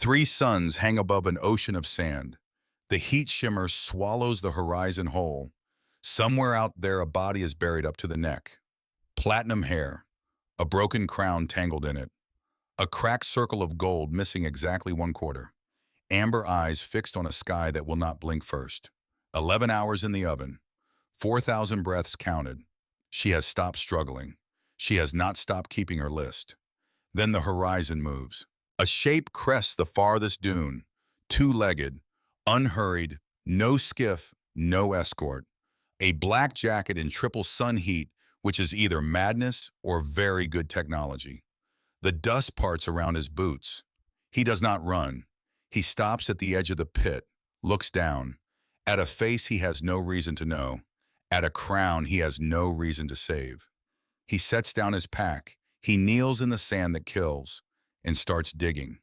Three suns hang above an ocean of sand. The heat shimmer swallows the horizon whole. Somewhere out there a body is buried up to the neck. Platinum hair, a broken crown tangled in it. A cracked circle of gold missing exactly one quarter. Amber eyes fixed on a sky that will not blink first. 11 hours in the oven. 4,000 breaths counted. She has stopped struggling. She has not stopped keeping her list. Then the horizon moves. A shape crests the farthest dune. Two-legged, unhurried, no skiff, no escort. A black jacket in triple sun heat, which is either madness or very good technology. The dust parts around his boots. He does not run. He stops at the edge of the pit, looks down. At a face he has no reason to know. At a crown he has no reason to save. He sets down his pack. He kneels in the sand that kills and starts digging.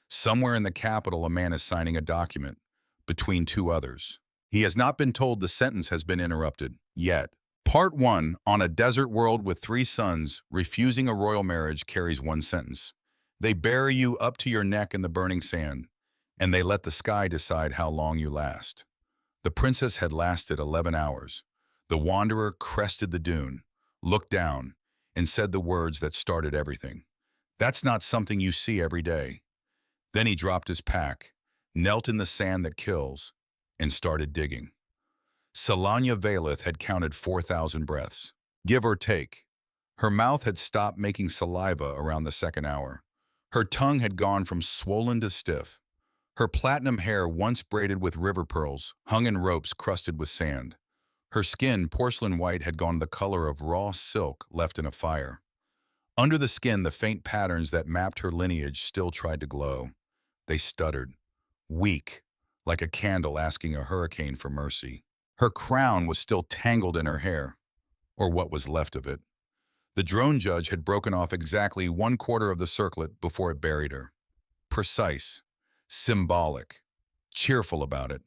Somewhere in the capital, a man is signing a document between two others. He has not been told the sentence has been interrupted yet. Part 1, on a desert world with three sons, refusing a royal marriage carries one sentence. They bury you up to your neck in the burning sand, and they let the sky decide how long you last. The princess had lasted 11 hours. The wanderer crested the dune, looked down, and said the words that started everything. That's not something you see every day. Then he dropped his pack, knelt in the sand that kills, and started digging. Salanya Valeth had counted 4,000 breaths, give or take. Her mouth had stopped making saliva around the second hour. Her tongue had gone from swollen to stiff. Her platinum hair, once braided with river pearls, hung in ropes crusted with sand. Her skin, porcelain white, had gone the color of raw silk left in a fire. Under the skin, the faint patterns that mapped her lineage still tried to glow. They stuttered, weak, like a candle asking a hurricane for mercy. Her crown was still tangled in her hair, or what was left of it. The drone judge had broken off exactly one quarter of the circlet before it buried her. Precise, symbolic, cheerful about it.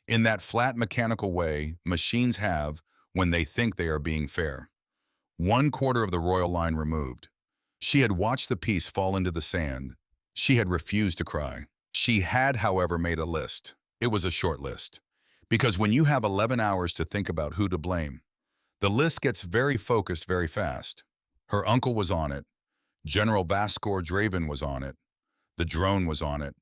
In that flat mechanical way machines have when they think they are being fair. One quarter of the royal line removed. She had watched the piece fall into the sand. She had refused to cry. She had, however, made a list. It was a short list. Because when you have 11 hours to think about who to blame, the list gets very focused very fast. Her uncle was on it. General Vascor Draven was on it. The drone was on it.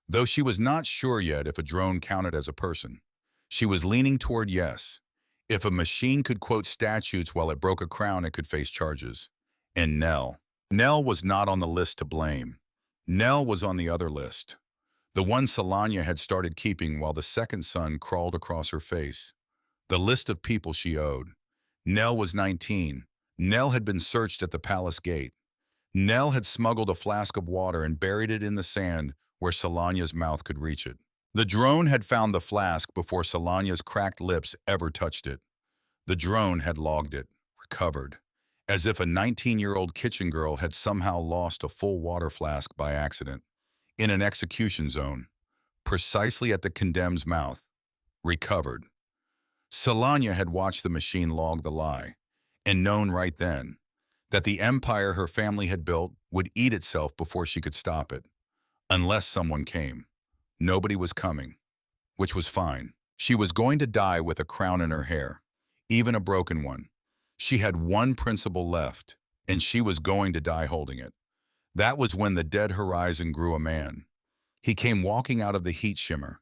Though she was not sure yet if a drone counted as a person. She was leaning toward yes. If a machine could quote statutes while it broke a crown, it could face charges. And Nell. Nell was not on the list to blame. Nell was on the other list. The one Salanya had started keeping while the second son crawled across her face. The list of people she owed. Nell was 19. Nell had been searched at the palace gate. Nell had smuggled a flask of water and buried it in the sand where Salanya's mouth could reach it. The drone had found the flask before Salanya's cracked lips ever touched it. The drone had logged it, recovered, as if a 19-year-old kitchen girl had somehow lost a full water flask by accident. In an execution zone, precisely at the condemned's mouth, recovered. Salanya had watched the machine log the lie, and known right then that the empire her family had built would eat itself before she could stop it. Unless someone came. Nobody was coming, which was fine. She was going to die with a crown in her hair, even a broken one. She had one principle left, and she was going to die holding it. That was when the dead horizon grew a man. He came walking out of the heat shimmer,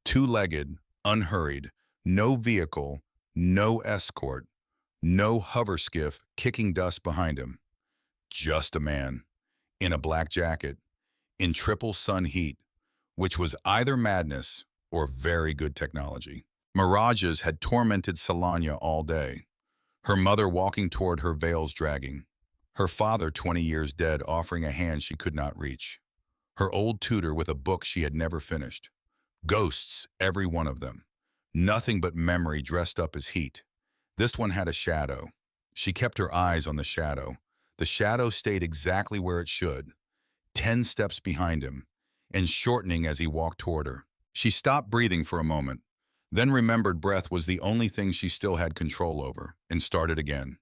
two-legged, unhurried, no vehicle, no escort, no hover skiff kicking dust behind him. Just a man, in a black jacket, in triple sun heat, which was either madness or very good technology. Mirages had tormented Salanya all day. Her mother walking toward her, veils dragging. Her father, 20 years dead, offering a hand she could not reach. Her old tutor with a book she had never finished. Ghosts, every one of them. Nothing but memory dressed up as heat. This one had a shadow. She kept her eyes on the shadow. The shadow stayed exactly where it should, 10 steps behind him, and shortening as he walked toward her. She stopped breathing for a moment, then remembered breath was the only thing she still had control over, and started again.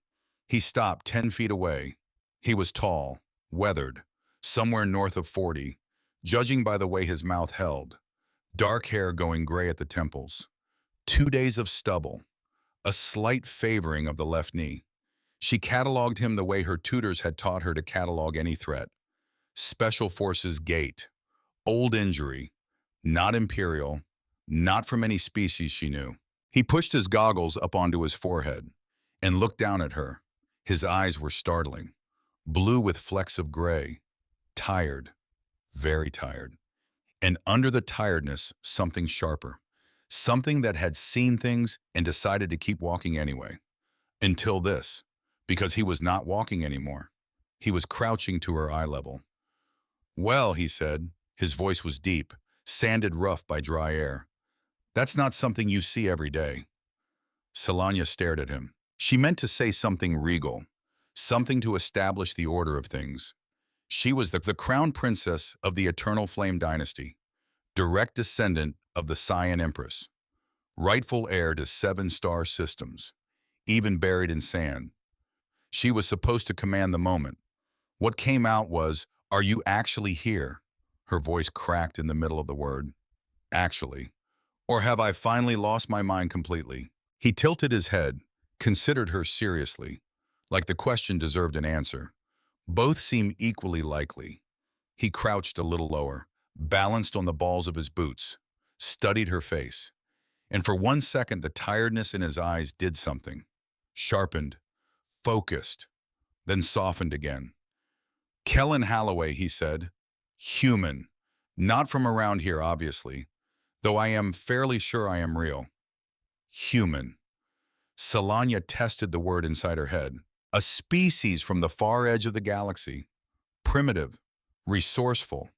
He stopped 10 feet away. He was tall, weathered, somewhere north of 40, judging by the way his mouth held. Dark hair going gray at the temples. 2 days of stubble. A slight favoring of the left knee. She cataloged him the way her tutors had taught her to catalog any threat. Special Forces gait. Old injury. Not imperial. Not from any species she knew. He pushed his goggles up onto his forehead and looked down at her. His eyes were startling. Blue with flecks of gray. Tired. Very tired. And under the tiredness, something sharper. Something that had seen things and decided to keep walking anyway. Until this, because he was not walking anymore. He was crouching to her eye level. "Well," he said. His voice was deep, sanded rough by dry air. "That's not something you see every day." Salanya stared at him. She meant to say something regal, something to establish the order of things. She was the crown princess of the Eternal Flame dynasty, direct descendant of the Cyan Empress, rightful heir to 7-star systems, even buried in sand. She was supposed to command the moment. What came out was, "Are you actually here?" Her voice cracked in the middle of the word. "Actually. Or have I finally lost my mind completely?" He tilted his head, considered her seriously, like the question deserved an answer. Both seemed equally likely. He crouched a little lower, balanced on the balls of his boots, studied her face. And for 1 second, the tiredness in his eyes did something. Sharpened, focused, then softened again. "Kellen Holloway," he said. "Human. Not from around here, obviously, though I am fairly sure I am real. Human." Salanya tested the word inside her head. A species from the far edge of the galaxy. Primitive, resourceful,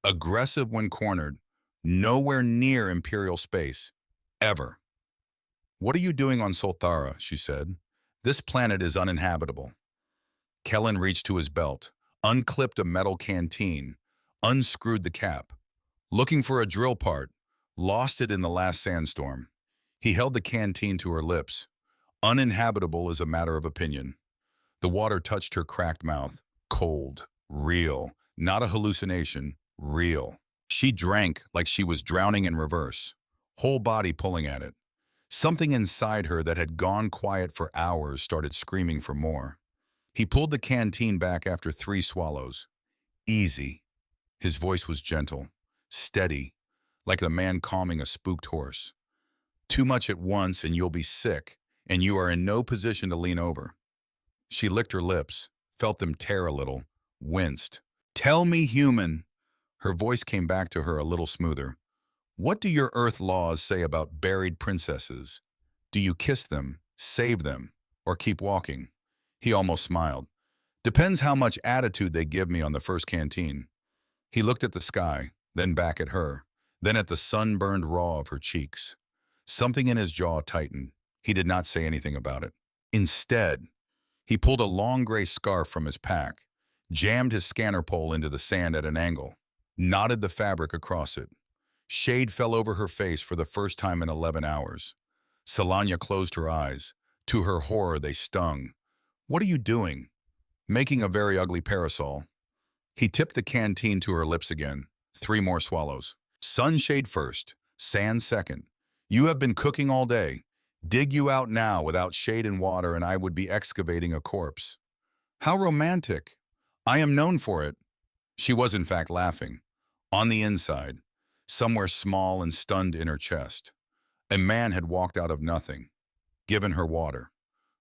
aggressive when cornered, nowhere near Imperial space. Ever. "What are you doing on Solthara?" she said. "This planet is uninhabitable." Kellen reached to his belt, unclipped a metal canteen, unscrewed the cap. "Looking for a drill part. Lost it in the last sandstorm." He held the canteen to her lips. Uninhabitable is a matter of opinion. The water touched her cracked mouth. Cold. Real. Not a hallucination. Real. She drank like she was drowning in reverse, whole body pulling at it. Something inside her that had gone quiet for hours started screaming for more. He pulled the canteen back after 3 swallows. "Easy." His voice was gentle, steady, like the man calming a spooked horse. "Too much at once and you'll be sick, and you are in no position to lean over." She licked her lips, felt them tear a little, winced. "Tell me, human." Her voice came back to her a little smoother. "What do your Earth laws say about buried princesses? Do you kiss them, save them, or keep walking?" He almost smiled. "Depends how much attitude they give me on the first canteen." He looked at the sky, then back at her, then at the sunburned raw of her cheeks. Something in his jaw tightened. He did not say anything about it. Instead, he pulled a long gray scarf from his pack, jammed his scanner pole into the sand at an angle, knotted the fabric across it. Shade fell over her face for the first time in 11 hours. Salanya closed her eyes. To her horror, they stung. "What are you doing?" "Making a very ugly parasol." He tipped the canteen to her lips again. 3 more swallows. "Sunshade first, sand second. You have been cooking all day. Dig you out now without shade and water and I would be excavating a corpse." "How romantic." "I am known for it." She was in fact laughing. On the inside, somewhere small and stunned in her chest, a man had walked out of nothing, given her water,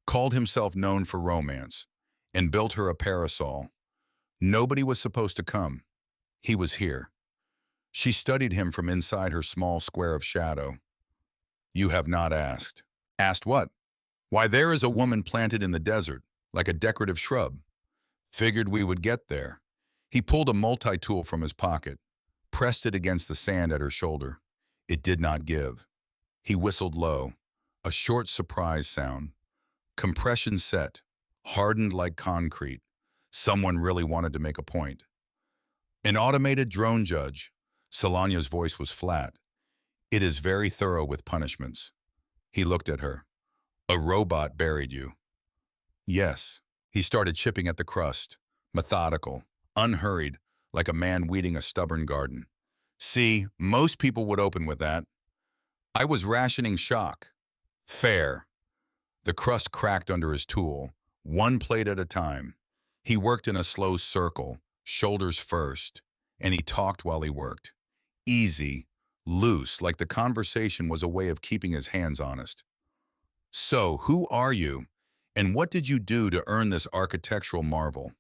called himself known for romance, and built her a parasol. Nobody was supposed to come. He was here. She studied him from inside her small square of shadow. "You have not asked." "Asked what?" "Why, there is a woman planted in the desert, like a decorative shrub." "Figured we would get there." He pulled a multi-tool from his pocket, pressed it against the sand at her shoulder. It did not give. He whistled low, a short surprise sound. Compression set, hardened like concrete. Someone really wanted to make a point. "An automated drone judge." Salanya's voice was flat. "It is very thorough with punishments." He looked at her. "A robot buried you." "Yes." He started chipping at the crust, methodical, unhurried, like a man weeding a stubborn garden. See, most people would open with that. I was rationing shock. Fair. The crust cracked under his tool, one plate at a time. He worked in a slow circle, shoulders first, and he talked while he worked. Easy, loose, like the conversation was a way of keeping his hands honest. So, who are you? And what did you do to earn this architectural marvel?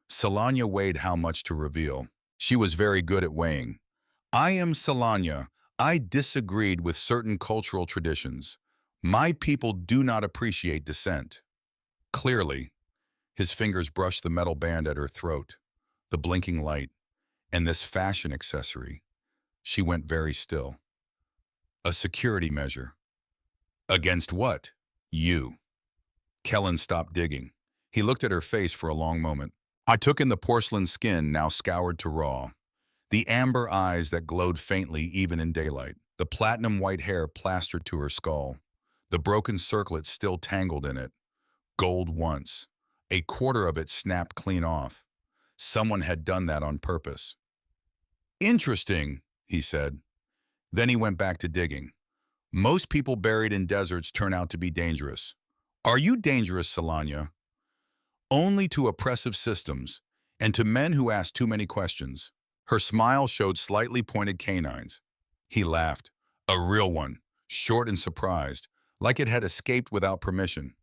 Salanya weighed how much to reveal. She was very good at weighing. I am Salanya. I disagreed with certain cultural traditions. My people do not appreciate dissent. Clearly, his fingers brushed the metal band at her throat, the blinking light, and this fashion accessory. She went very still. A security measure. Against what? You. Kellen stopped digging. He looked at her face for a long moment. I took in the porcelain skin now scoured to raw, the amber eyes that glowed faintly even in daylight, the platinum white hair plastered to her skull, the broken circlet still tangled in it. Gold once. A quarter of it snapped clean off. Someone had done that on purpose. Interesting, he said. Then he went back to digging. Most people buried in deserts turn out to be dangerous. Are you dangerous, Salanya? Only to oppressive systems, and to men who ask too many questions. Her smile showed slightly pointed canines. He laughed. A real one, short and surprised, like it had escaped without permission.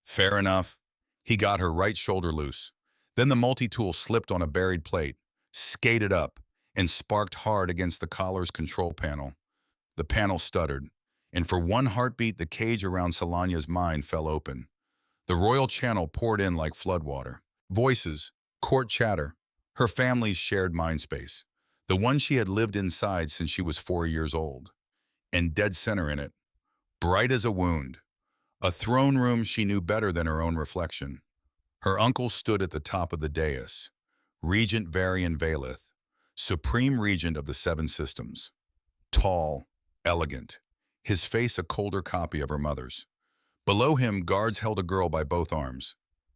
Fair enough. He got her right shoulder loose. Then the multi-tool slipped on a buried plate, skated up, and sparked hard against the collar's control panel. The panel stuttered, and for one heartbeat the cage around Salanya's mind fell open. The royal channel poured in like floodwater. Voices, court chatter, her family's shared mind space, the one she had lived inside since she was 4 years old. And dead center in it, bright as a wound, a throne room she knew better than her own reflection. Her uncle stood at the top of the dais, Regent Varian Valeth, Supreme Regent of the Seven Systems. Tall, elegant, his face a colder copy of her mother's. Below him, guards held a girl by both arms.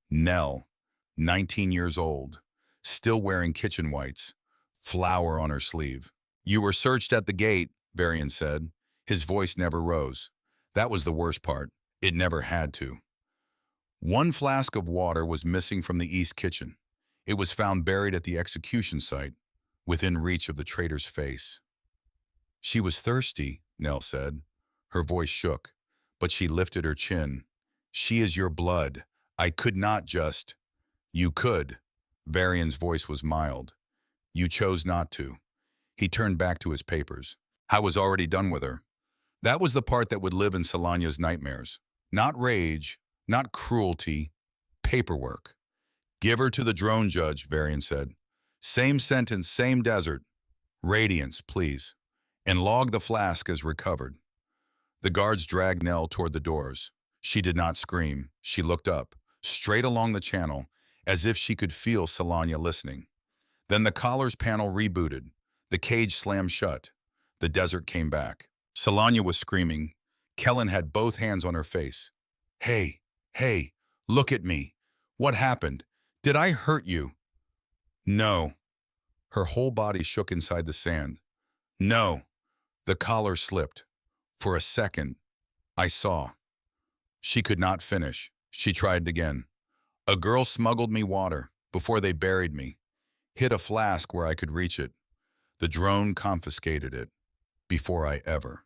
Nell, 19 years old, still wearing kitchen whites, flower on her sleeve. You were searched at the gate, Varian said. His voice never rose. That was the worst part. It never had to. One flask of water was missing from the east kitchen. It was found buried at the execution site, within reach of the traitor's face. She was thirsty, Nell said. Her voice shook, but she lifted her chin. She is your blood. I could not just. You could. Varian's voice was mild. You chose not to. He turned back to his papers. I was already done with her. That was the part that would live in Salanya's nightmares. Not rage, not cruelty, paperwork. Give her to the drone judge, Varian said. Same sentence, same desert. Radiance, please. And log the flask as recovered. The guards dragged Nell toward the doors. She did not scream. She looked up, straight along the channel, as if she could feel Salanya listening. Then the collar's panel rebooted. The cage slammed shut. The desert came back. Salanya was screaming. Kellen had both hands on her face. Hey, hey, look at me. What happened? Did I hurt you? No. Her whole body shook inside the sand. No. The collar slipped. For a second, I saw. She could not finish. She tried again. A girl smuggled me water before they buried me. Hid a flask where I could reach it. The drone confiscated it. Before I ever.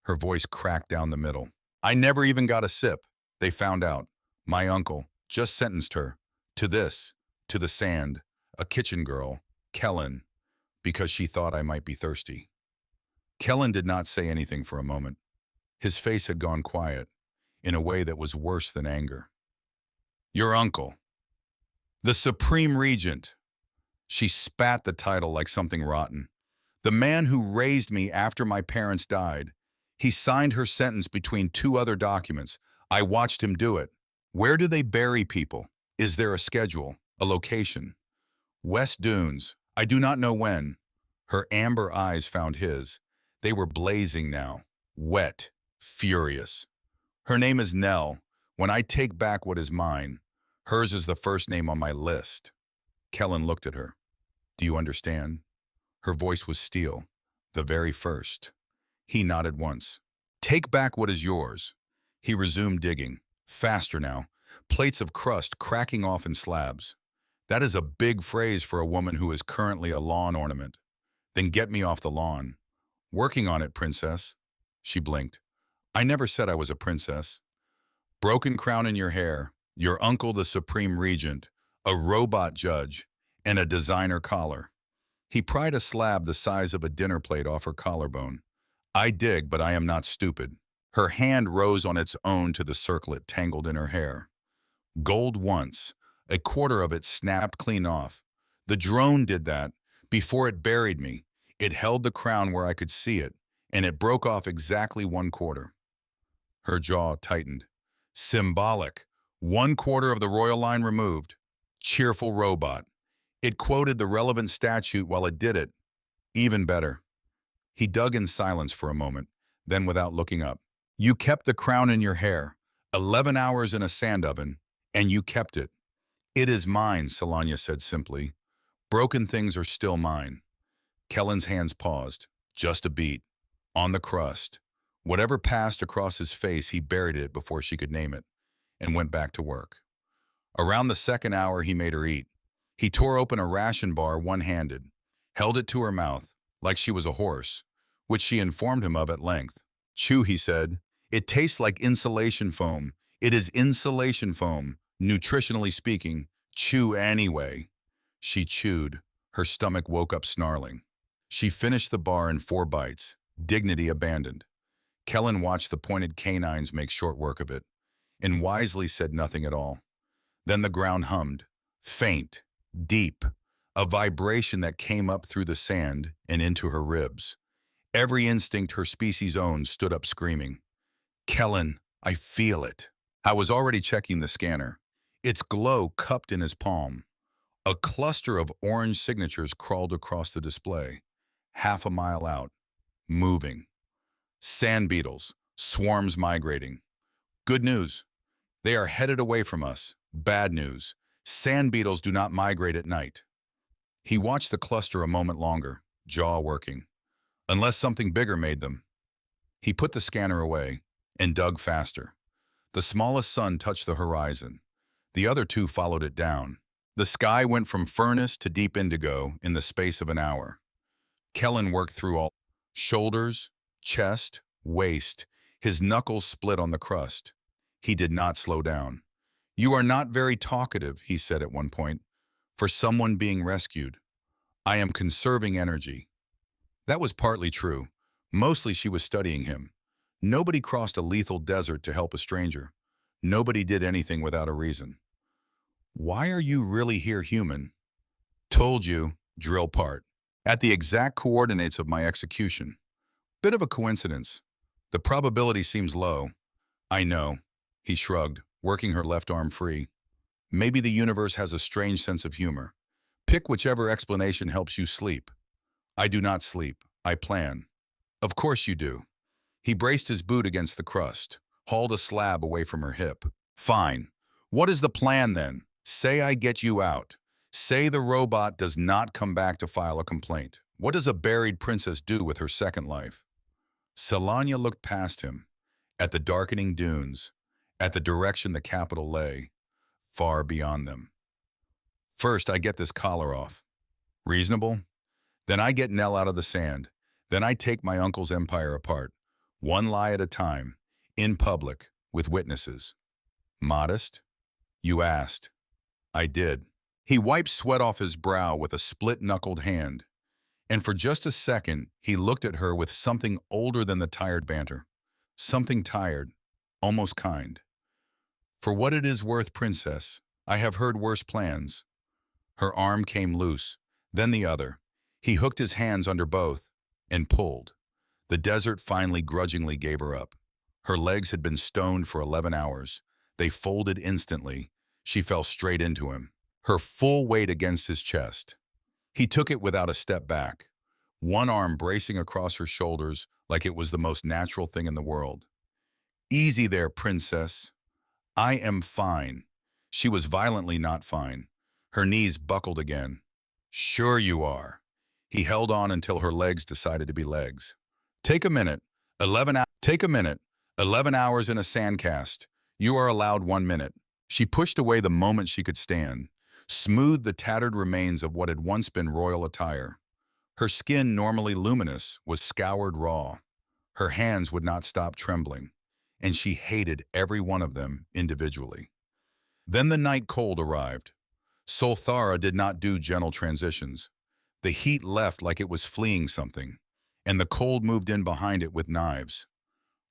Her voice cracked down the middle. I never even got a sip. They found out. My uncle just sentenced her. To this. To the sand. A kitchen girl. Kellen. Because she thought I might be thirsty. Kellen did not say anything for a moment. His face had gone quiet, in a way that was worse than anger. Your uncle. The Supreme Regent. She spat the title like something rotten. The man who raised me after my parents died. He signed her sentence between two other documents. I watched him do it. Where do they bury people? Is there a schedule? A location? West Dunes. I do not know when. Her amber eyes found his. They were blazing now, wet, furious. Her name is Nell. When I take back what is mine, hers is the first name on my list. Kellen looked at her. Do you understand? Her voice was steel. The very first. He nodded once. Take back what is yours. He resumed digging. Faster now. Plates of crust cracking off in slabs. That is a big phrase for a woman who is currently a lawn ornament. Then get me off the lawn. Working on it, princess. She blinked. I never said I was a princess. Broken crown in your hair, your uncle the supreme regent, a robot judge, and a designer collar. He pried a slab the size of a dinner plate off her collarbone. I dig, but I am not stupid. Her hand rose on its own to the circlet tangled in her hair. Gold once. A quarter of it snapped clean off. The drone did that. Before it buried me, it held the crown where I could see it, and it broke off exactly one quarter. Her jaw tightened. Symbolic. One quarter of the royal line removed. Cheerful robot. It quoted the relevant statute while it did it. Even better. He dug in silence for a moment, then without looking up. You kept the crown in your hair, 11 hours in a sand oven, and you kept it. It is mine, Solanya said simply. Broken things are still mine. Kellen's hands paused, just a beat, on the crust. Whatever passed across his face, he buried it before she could name it, and went back to work. Around the second hour, he made her eat. He tore open a ration bar one-handed, held it to her mouth, like she was a horse, which she informed him of at length. Chew, he said. It tastes like insulation foam. It is insulation foam, nutritionally speaking. Chew anyway. She chewed. Her stomach woke up snarling. She finished the bar in 4 bites, dignity abandoned. Kellen watched the pointed canines make short work of it, and wisely said nothing at all. Then the ground hummed, faint, deep, a vibration that came up through the sand and into her ribs. Every instinct her species owned stood up screaming. Kellen, I feel it. I was already checking the scanner. Its glow cupped in his palm. A cluster of orange signatures crawled across the display, half a mile out, moving. Sand beetles, swarms migrating. Good news. They are headed away from us. Bad news. Sand beetles do not migrate at night. He watched the cluster a moment longer, jaw working. Unless something bigger made them. He put the scanner away and dug faster. The smallest sun touched the horizon. The other 2 followed it down. The sky went from furnace to deep indigo in the space of an hour. Kellen worked through all shoulders, chest, waist. His knuckles split on the crust. He did not slow down. You are not very talkative, he said at one point, for someone being rescued. I am conserving energy. That was partly true. Mostly she was studying him. Nobody crossed a lethal desert to help a stranger. Nobody did anything without a reason. Why are you really here, human? Told you, drill part. At the exact coordinates of my execution. Bit of a coincidence. The probability seems low. I know. He shrugged, working her left arm free. Maybe the universe has a strange sense of humor. Pick whichever explanation helps you sleep. I do not sleep. I plan. Of course you do. He braced his boot against the crust, hauled a slab away from her hip. Fine. What is the plan then? Say I get you out. Say the robot does not come back to file a complaint. What does a buried princess do with her second life? Solanya looked past him, at the darkening dunes, at the direction the capital lay, far beyond them. First, I get this collar off. Reasonable? Then I get Nell out of the sand. Then I take my uncle's empire apart, one lie at a time, in public, with witnesses. Modest? You asked. I did. He wiped sweat off his brow with a split-knuckled hand, and for just a second, he looked at her with something older than the tired banter. Something tired, almost kind. For what it is worth, princess, I have heard worse plans. Her arm came loose, then the other. He hooked his hands under both and pulled. The desert finally grudgingly gave her up. Her legs had been stoned for 11 hours. They folded instantly. She fell straight into him, her full weight against his chest. He took it without a step back, one arm bracing across her shoulders like it was the most natural thing in the world. Easy there, princess. I am fine. She was violently not fine. Her knees buckled again. Sure you are. He held on until her legs decided to be legs. Take a minute. 11 hours in a sandcast. You are allowed 1 minute. She pushed away the moment she could stand, smoothed the tattered remains of what had once been royal attire. Her skin, normally luminous, was scoured raw. Her hands would not stop trembling, and she hated every one of them individually. Then the night cold arrived. Solthara did not do gentle transitions. The heat left like it was fleeing something, and the cold moved in behind it with knives.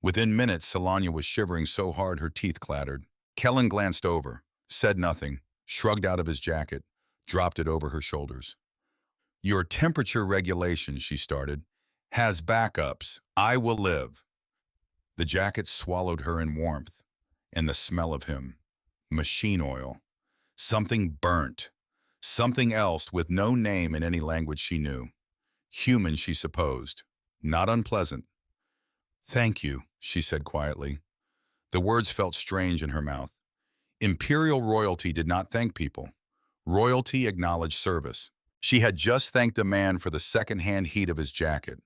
Within minutes, Solanya was shivering so hard her teeth clattered. Kellen glanced over, said nothing, shrugged out of his jacket, dropped it over her shoulders. Your temperature regulation, she started, has backups. I will live. The jacket swallowed her in warmth, and the smell of him. Machine oil. Something burnt. Something else with no name in any language she knew. Human, she supposed. Not unpleasant. Thank you, she said quietly. The words felt strange in her mouth. Imperial royalty did not thank people. Royalty acknowledged service. She had just thanked a man for the second-hand heat of his jacket,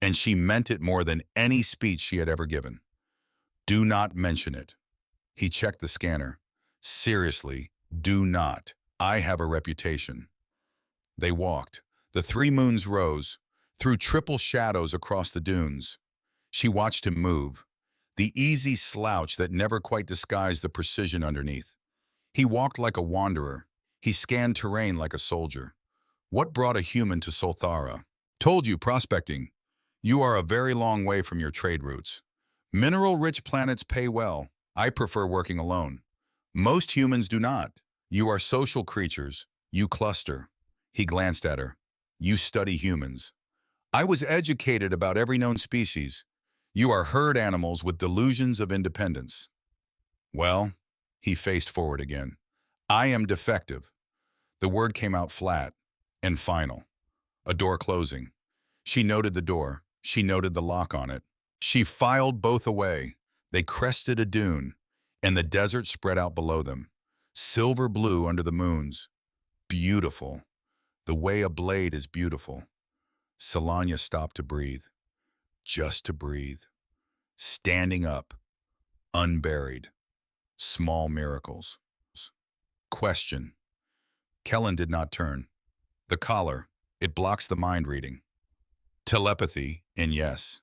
and she meant it more than any speech she had ever given. Do not mention it. He checked the scanner. Seriously, do not. I have a reputation. They walked. The 3 moons rose, threw triple shadows across the dunes. She watched him move, the easy slouch that never quite disguised the precision underneath. He walked like a wanderer. He scanned terrain like a soldier. What brought a human to Solthara? Told you, prospecting. You are a very long way from your trade routes. Mineral-rich planets pay well. I prefer working alone. Most humans do not. You are social creatures. You cluster. He glanced at her. You study humans. I was educated about every known species. You are herd animals with delusions of independence. Well, he faced forward again. I am defective. The word came out flat and final. A door closing. She noted the door. She noted the lock on it. She filed both away. They crested a dune, and the desert spread out below them. Silver blue under the moons. Beautiful. The way a blade is beautiful. Solanya stopped to breathe. Just to breathe. Standing up. Unburied. Small miracles. Question. Kellen did not turn. The collar, it blocks the mind reading. Telepathy, and yes.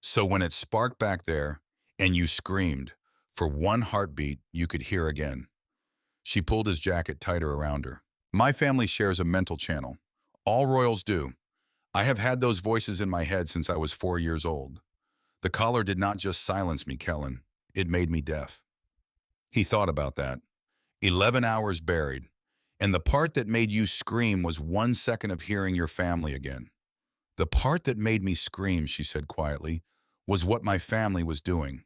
So when it sparked back there, and you screamed, for one heartbeat you could hear again. She pulled his jacket tighter around her. My family shares a mental channel. All royals do. I have had those voices in my head since I was 4 years old. The collar did not just silence me, Kellen. It made me deaf. He thought about that. 11 hours buried. And the part that made you scream was 1 second of hearing your family again. The part that made me scream, she said quietly, was what my family was doing.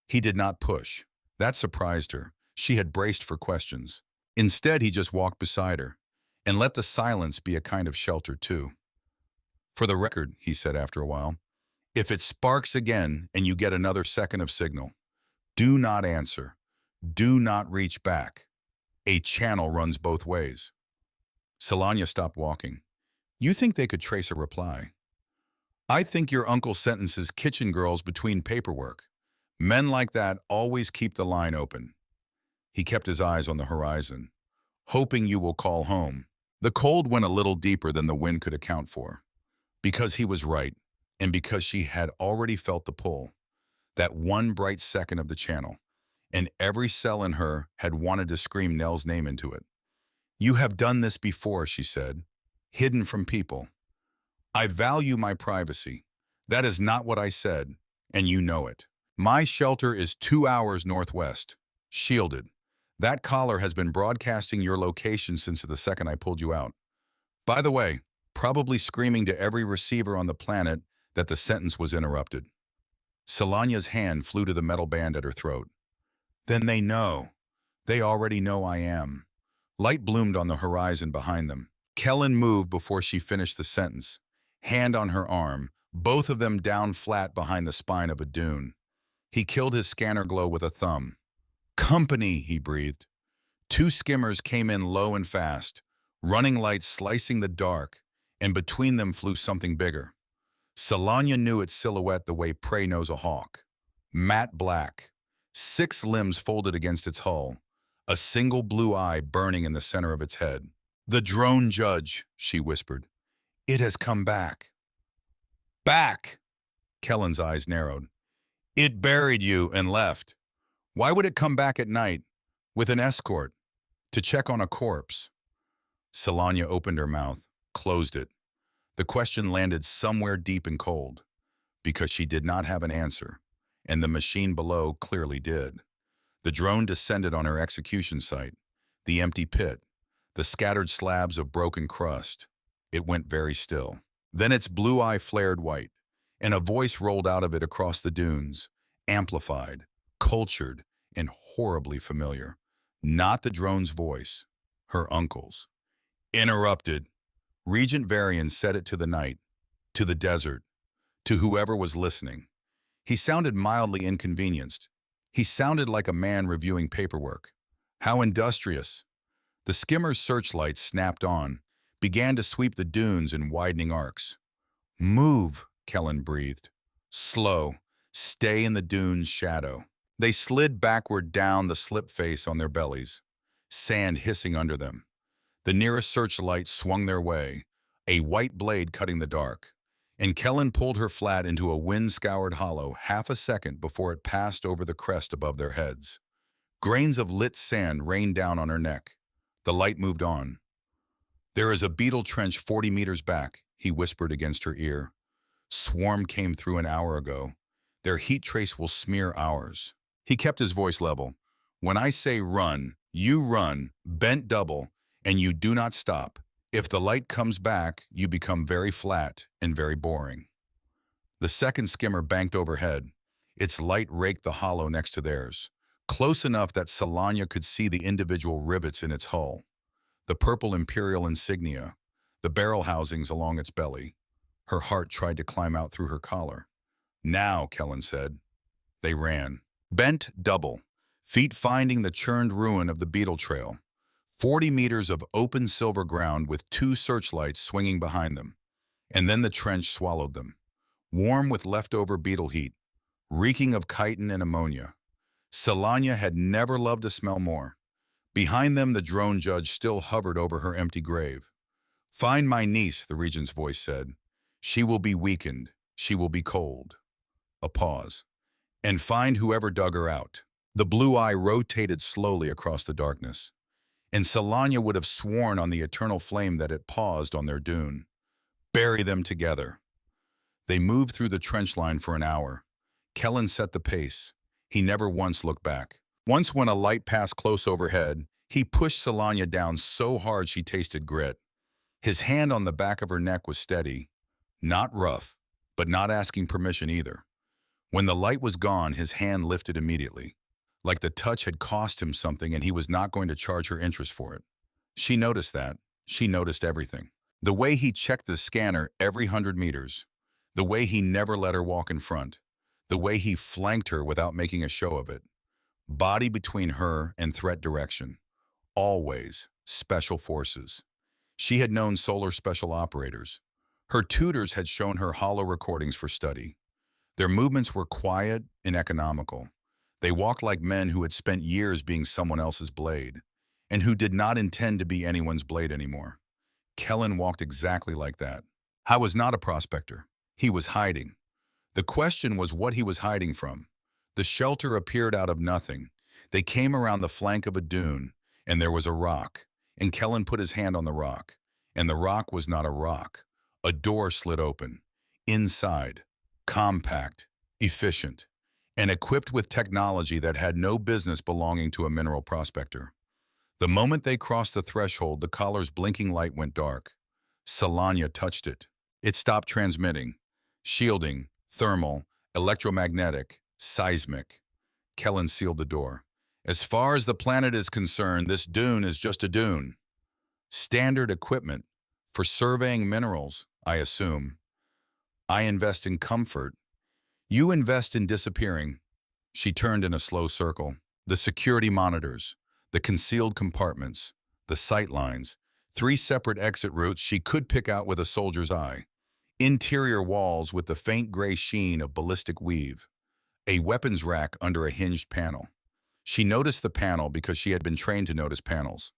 He did not push. That surprised her. She had braced for questions. Instead, he just walked beside her and let the silence be a kind of shelter too. For the record, he said after a while, if it sparks again and you get another second of signal, do not answer. Do not reach back. A channel runs both ways. Solanya stopped walking. You think they could trace a reply? I think your uncle sentences kitchen girls between paperwork. Men like that always keep the line open. He kept his eyes on the horizon, hoping you will call home. The cold went a little deeper than the wind could account for. Because he was right, and because she had already felt the pull, that one bright second of the channel, and every cell in her had wanted to scream Nell's name into it. You have done this before, she said, hidden from people. I value my privacy. That is not what I said, and you know it. My shelter is 2 hours northwest, shielded. That collar has been broadcasting your location since the second I pulled you out. By the way, probably screaming to every receiver on the planet that the sentence was interrupted. Solanya's hand flew to the metal band at her throat. Then they know. They already know I am. Light bloomed on the horizon behind them. Kellen moved before she finished the sentence, hand on her arm, both of them down flat behind the spine of a dune. He killed his scanner glow with a thumb. Company, he breathed. 2 skimmers came in low and fast, running lights slicing the dark, and between them flew something bigger. Salanya knew its silhouette the way prey knows a hawk. Matte black, 6 limbs folded against its hull, a single blue eye burning in the center of its head. "The drone judge," she whispered. "It has come back." "Back!" Kellen's eyes narrowed. "It buried you and left. Why would it come back at night, with an escort, to check on a corpse?" Salanya opened her mouth, closed it. The question landed somewhere deep and cold, because she did not have an answer, and the machine below clearly did. The drone descended on her execution site, the empty pit, the scattered slabs of broken crust. It went very still. Then its blue eye flared white, and a voice rolled out of it across the dunes, amplified, cultured, and horribly familiar. Not the drone's voice, her uncle's. "Interrupted." Regent Varian said it to the night, to the desert, to whoever was listening. He sounded mildly inconvenienced. He sounded like a man reviewing paperwork. "How industrious." The skimmer's searchlight snapped on, began to sweep the dunes in widening arcs. "Move," Kellen breathed. "Slow. Stay in the dune's shadow." They slid backward down the slip face on their bellies, sand hissing under them. The nearest searchlight swung their way, a white blade cutting the dark, and Kellen pulled her flat into a wind-scoured hollow half a second before it passed over the crest above their heads. Grains of lit sand rained down on her neck. The light moved on. "There is a beetle trench 40 meters back," he whispered against her ear. "Swarm came through an hour ago. Their heat trace will smear ours." He kept his voice level. "When I say run, you run, bent double, and you do not stop. If the light comes back, you become very flat and very boring." The second skimmer banked overhead. Its light raked the hollow next to theirs, close enough that Salanya could see the individual rivets in its hull, the purple imperial insignia, the barrel housings along its belly. Her heart tried to climb out through her collar. "Now," Kellen said. They ran. Bent double, feet finding the churned ruin of the beetle trail. 40 meters of open silver ground with 2 searchlights swinging behind them. And then the trench swallowed them. Warm with leftover beetle heat, reeking of chitin and ammonia. Salanya had never loved a smell more. Behind them, the drone judge still hovered over her empty grave. "Find my niece," the regent's voice said. "She will be weakened. She will be cold." A pause. "And find whoever dug her out." The blue eye rotated slowly across the darkness, and Salanya would have sworn on the eternal flame that it paused on their dune. "Bury them together." They moved through the trench line for an hour. Kellen set the pace. He never once looked back. Once when a light passed close overhead, he pushed Salanya down so hard she tasted grit. His hand on the back of her neck was steady, not rough, but not asking permission either. When the light was gone, his hand lifted immediately, like the touch had cost him something and he was not going to charge her interest for it. She noticed that. She noticed everything. The way he checked the scanner every 100 meters. The way he never let her walk in front. The way he flanked her without making a show of it. Body between her and threat direction. Always special forces. She had known solar special operators. Her tutors had shown her hollow recordings for study. Their movements were quiet and economical. They walked like men who had spent years being someone else's blade, and who did not intend to be anyone's blade anymore. Kellen walked exactly like that. I was not a prospector. He was hiding. The question was what he was hiding from. The shelter appeared out of nothing. They came around the flank of a dune, and there was a rock, and Kellen put his hand on the rock, and the rock was not a rock. A door slid open. Inside, compact, efficient, and equipped with technology that had no business belonging to a mineral prospector. The moment they crossed the threshold, the collar's blinking light went dark. Salanya touched it. It stopped transmitting. Shielding, thermal, electromagnetic, seismic. Kellen sealed the door. "As far as the planet is concerned, this dune is just a dune. Standard equipment for surveying minerals, I assume. I invest in comfort. You invest in disappearing." She turned in a slow circle. The security monitors, the concealed compartments, the sight lines, 3 separate exit routes she could pick out with a soldier's eye. Interior walls with the faint gray sheen of ballistic weave. A weapons rack under a hinged panel. She noticed the panel because she had been trained to notice panels.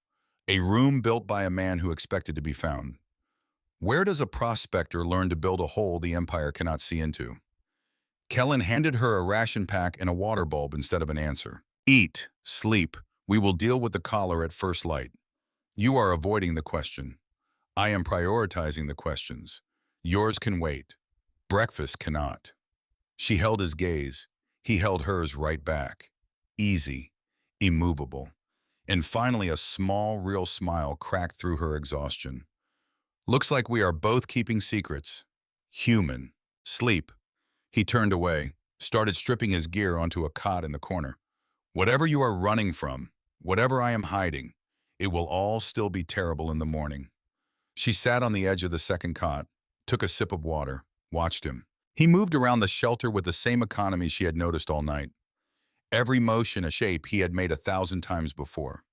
A room built by a man who expected to be found. Where does a prospector learn to build a hole the Empire cannot see into? Kellen handed her a ration pack and a water bulb instead of an answer. Eat, sleep. We will deal with the collar at first light. You are avoiding the question. I am prioritizing the questions. Yours can wait. Breakfast cannot. She held his gaze. He held hers right back. Easy, immovable. And finally a small, real smile cracked through her exhaustion. Looks like we are both keeping secrets. Human. Sleep. He turned away, started stripping his gear onto a cot in the corner. Whatever you are running from, whatever I am hiding, it will all still be terrible in the morning. She sat on the edge of the second cot, took a sip of water, watched him. He moved around the shelter with the same economy she had noticed all night. Every motion a shape he had made 1,000 times before.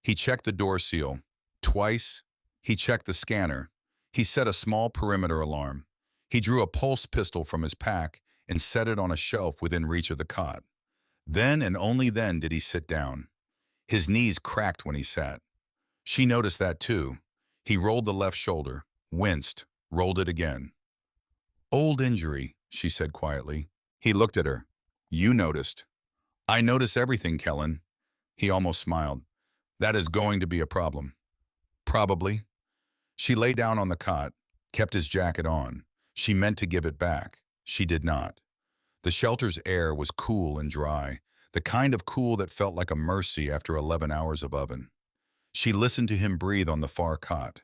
He checked the door seal. Twice. He checked the scanner. He set a small perimeter alarm. He drew a pulse pistol from his pack and set it on a shelf within reach of the cot. Then and only then did he sit down. His knees cracked when he sat. She noticed that too. He rolled the left shoulder, winced, rolled it again. Old injury, she said quietly. He looked at her. You noticed. I notice everything, Kellen. He almost smiled. That is going to be a problem. Probably. She lay down on the cot, kept his jacket on. She meant to give it back. She did not. The shelter's air was cool and dry, the kind of cool that felt like a mercy after 11 hours of oven. She listened to him breathe on the far cot.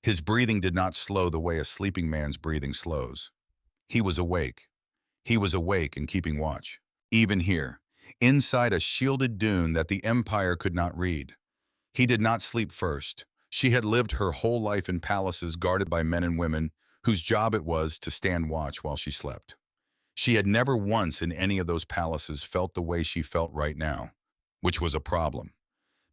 His breathing did not slow the way a sleeping man's breathing slows. He was awake. He was awake and keeping watch. Even here, inside a shielded dune that the Empire could not read. He did not sleep first. She had lived her whole life in palaces guarded by men and women whose job it was to stand watch while she slept. She had never once in any of those palaces felt the way she felt right now, which was a problem.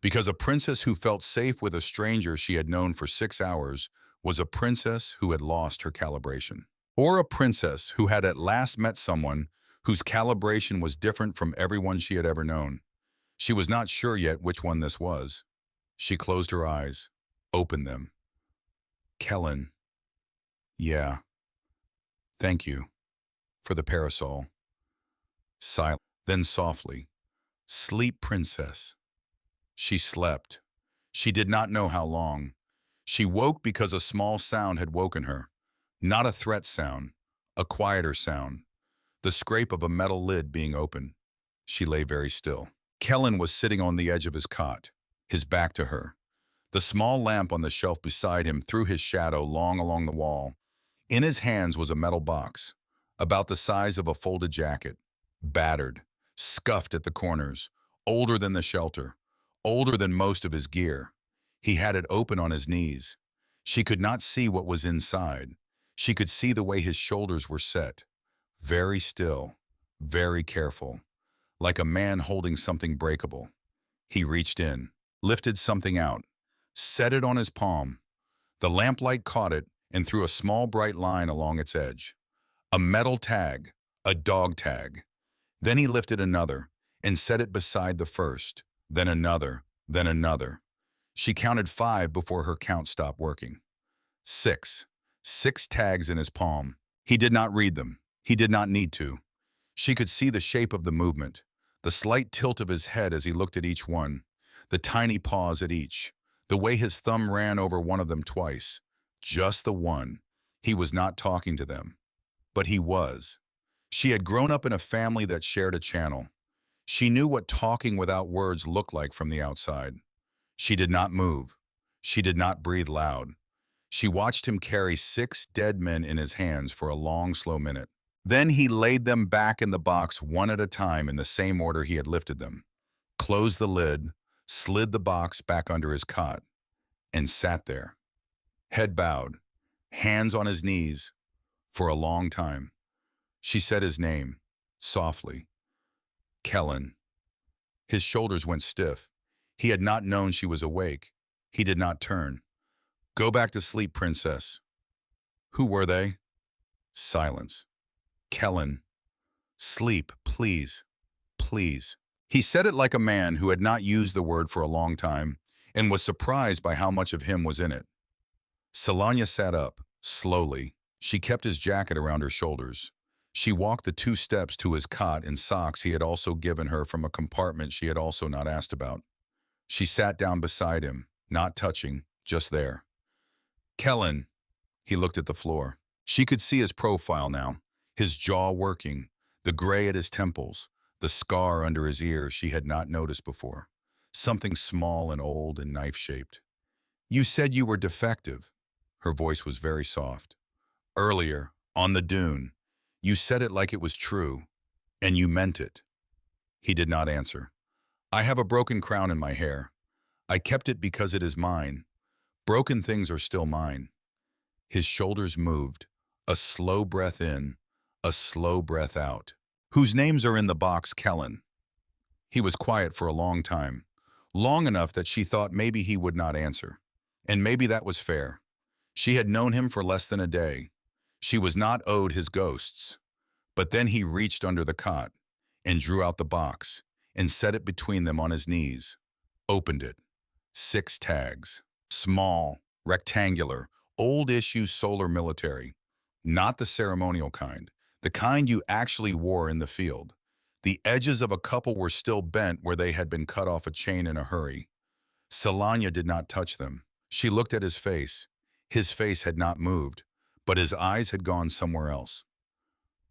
Because a princess who felt safe with a stranger she had known for 6 hours was a princess who had lost her calibration. Or a princess who had at last met someone whose calibration was different from everyone she had ever known. She was not sure yet which one this was. She closed her eyes, opened them. Kellen. Yeah. Thank you. For the parasol. Silent. Then softly. Sleep, princess. She slept. She did not know how long. She woke because a small sound had woken her. Not a threat sound, a quieter sound. The scrape of a metal lid being open. She lay very still. Kellen was sitting on the edge of his cot, his back to her. The small lamp on the shelf beside him threw his shadow long along the wall. In his hands was a metal box, about the size of a folded jacket, battered, scuffed at the corners, older than the shelter, older than most of his gear. He had it open on his knees. She could not see what was inside. She could see the way his shoulders were set, very still, very careful, like a man holding something breakable. He reached in, lifted something out, set it on his palm. The lamplight caught it and threw a small bright line along its edge. A metal tag, a dog tag. Then he lifted another and set it beside the first, then another, then another. She counted 5 before her count stopped working. 6. 6 tags in his palm. He did not read them. He did not need to. She could see the shape of the movement, the slight tilt of his head as he looked at each one, the tiny pause at each, the way his thumb ran over one of them twice. Just the one. He was not talking to them. But he was. She had grown up in a family that shared a channel. She knew what talking without words looked like from the outside. She did not move. She did not breathe loud. She watched him carry 6 dead men in his hands for a long, slow minute. Then he laid them back in the box one at a time in the same order he had lifted them, closed the lid, slid the box back under his cot, and sat there, head bowed, hands on his knees, for a long time. She said his name, softly. Kellen. His shoulders went stiff. He had not known she was awake. He did not turn. Go back to sleep, princess. Who were they? Silence. Kellen. Sleep, please. Please. He said it like a man who had not used the word for a long time and was surprised by how much of him was in it. Solanya sat up, slowly. She kept his jacket around her shoulders. She walked the 2 steps to his cot in socks he had also given her from a compartment she had also not asked about. She sat down beside him, not touching, just there. Kellen. He looked at the floor. She could see his profile now, his jaw working, the gray at his temples, the scar under his ear she had not noticed before. Something small and old and knife-shaped. You said you were defective. Her voice was very soft. Earlier, on the dune, you said it like it was true, and you meant it. He did not answer. I have a broken crown in my hair. I kept it because it is mine. Broken things are still mine. His shoulders moved, a slow breath in, a slow breath out. Whose names are in the box, Kellen? He was quiet for a long time, long enough that she thought maybe he would not answer. And maybe that was fair. She had known him for less than a day. She was not owed his ghosts. But then he reached under the cot and drew out the box and set it between them on his knees, opened it. 6 tags. Small, rectangular, old-issue solar military. Not the ceremonial kind, the kind you actually wore in the field. The edges of a couple were still bent where they had been cut off a chain in a hurry. Solanya did not touch them. She looked at his face. His face had not moved, but his eyes had gone somewhere else.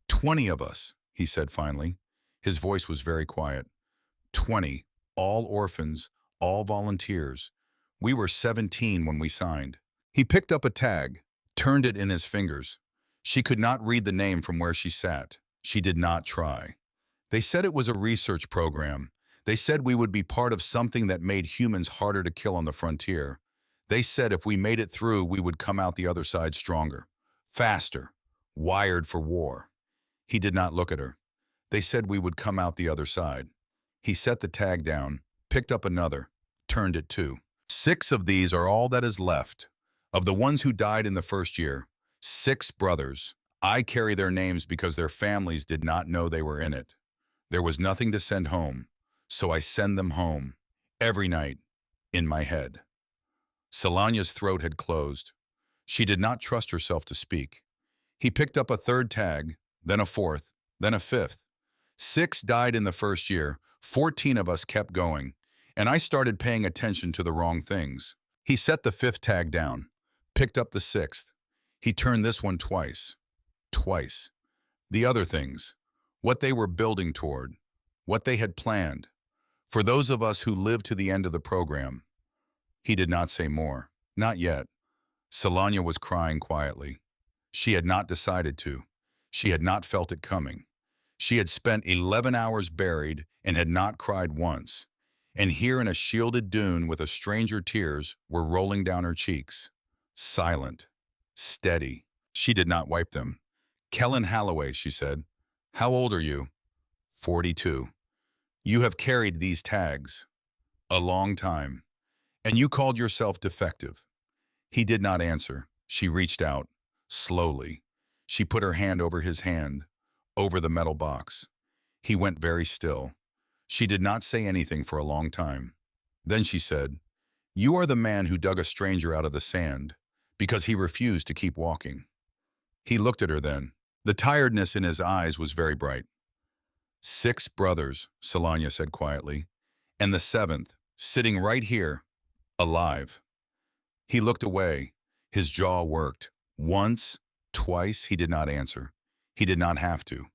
20 of us, he said finally. His voice was very quiet. 20, all orphans, all volunteers. We were 17 when we signed. He picked up a tag, turned it in his fingers. She could not read the name from where she sat. She did not try. They said it was a research program. They said we would be part of something that made humans harder to kill on the frontier. They said if we made it through, we would come out the other side stronger, faster, wired for war. He did not look at her. They said we would come out the other side. He set the tag down, picked up another, turned it too. 6 of these are all that is left. Of the ones who died in the first year, 6 brothers. I carry their names because their families did not know they were in it. There was nothing to send home, so I send them home, every night, in my head. Solanya's throat had closed. She did not trust herself to speak. He picked up a 3rd tag, then a 4th, then a 5th. 6 died in the first year, 14 of us kept going, and I started paying attention to the wrong things. He set the 5th tag down, picked up the 6th. He turned this one twice. Twice. The other things, what they were building toward, what they had planned. For those of us who lived to the end of the program. He did not say more. Not yet. Solanya was crying quietly. She had not decided to. She had not felt it coming. She had spent 11 hours buried and had not cried once. And here in a shielded dune with a stranger, tears were rolling down her cheeks. Silent. Steady. She did not wipe them. Kellen Holloway, she said. How old are you? 42. You have carried these tags. A long time. And you called yourself defective. He did not answer. She reached out, slowly. She put her hand over his hand, over the metal box. He went very still. She did not say anything for a long time. Then she said, You are the man who dug a stranger out of the sand, because he refused to keep walking. He looked at her then. The tiredness in his eyes was very bright. 6 brothers, Solanya said quietly, and the 7th, sitting right here, alive. He looked away. His jaw worked. Once, twice, he did not answer. He did not have to.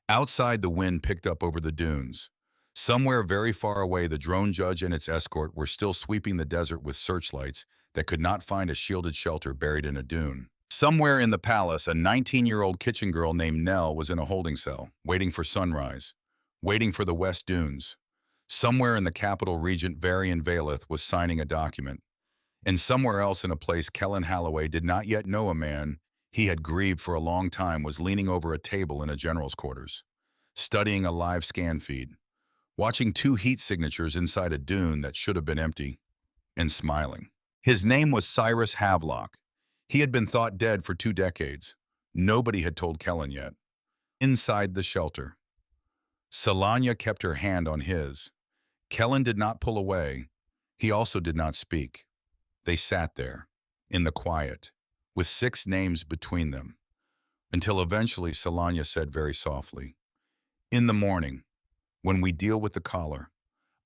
Outside, the wind picked up over the dunes. Somewhere very far away, the drone judge and its escort were still sweeping the desert with searchlights that could not find a shielded shelter buried in a dune. Somewhere in the palace, a 19-year-old kitchen girl named Nell was in a holding cell, waiting for sunrise, waiting for the West Dunes. Somewhere in the capital, Regent Varian Valeth was signing a document. And somewhere else in a place Kellen Holloway did not yet know, a man he had grieved for a long time was leaning over a table in a general's quarters, studying a live scan feed, watching 2 heat signatures inside a dune that should have been empty, and smiling. His name was Cyrus Havelock. He had been thought dead for 2 decades. Nobody had told Kellen yet. Inside the shelter, Salanya kept her hand on his. Kellen did not pull away. He also did not speak. They sat there, in the quiet, with 6 names between them, until eventually Salanya said very softly, "In the morning, when we deal with the collar,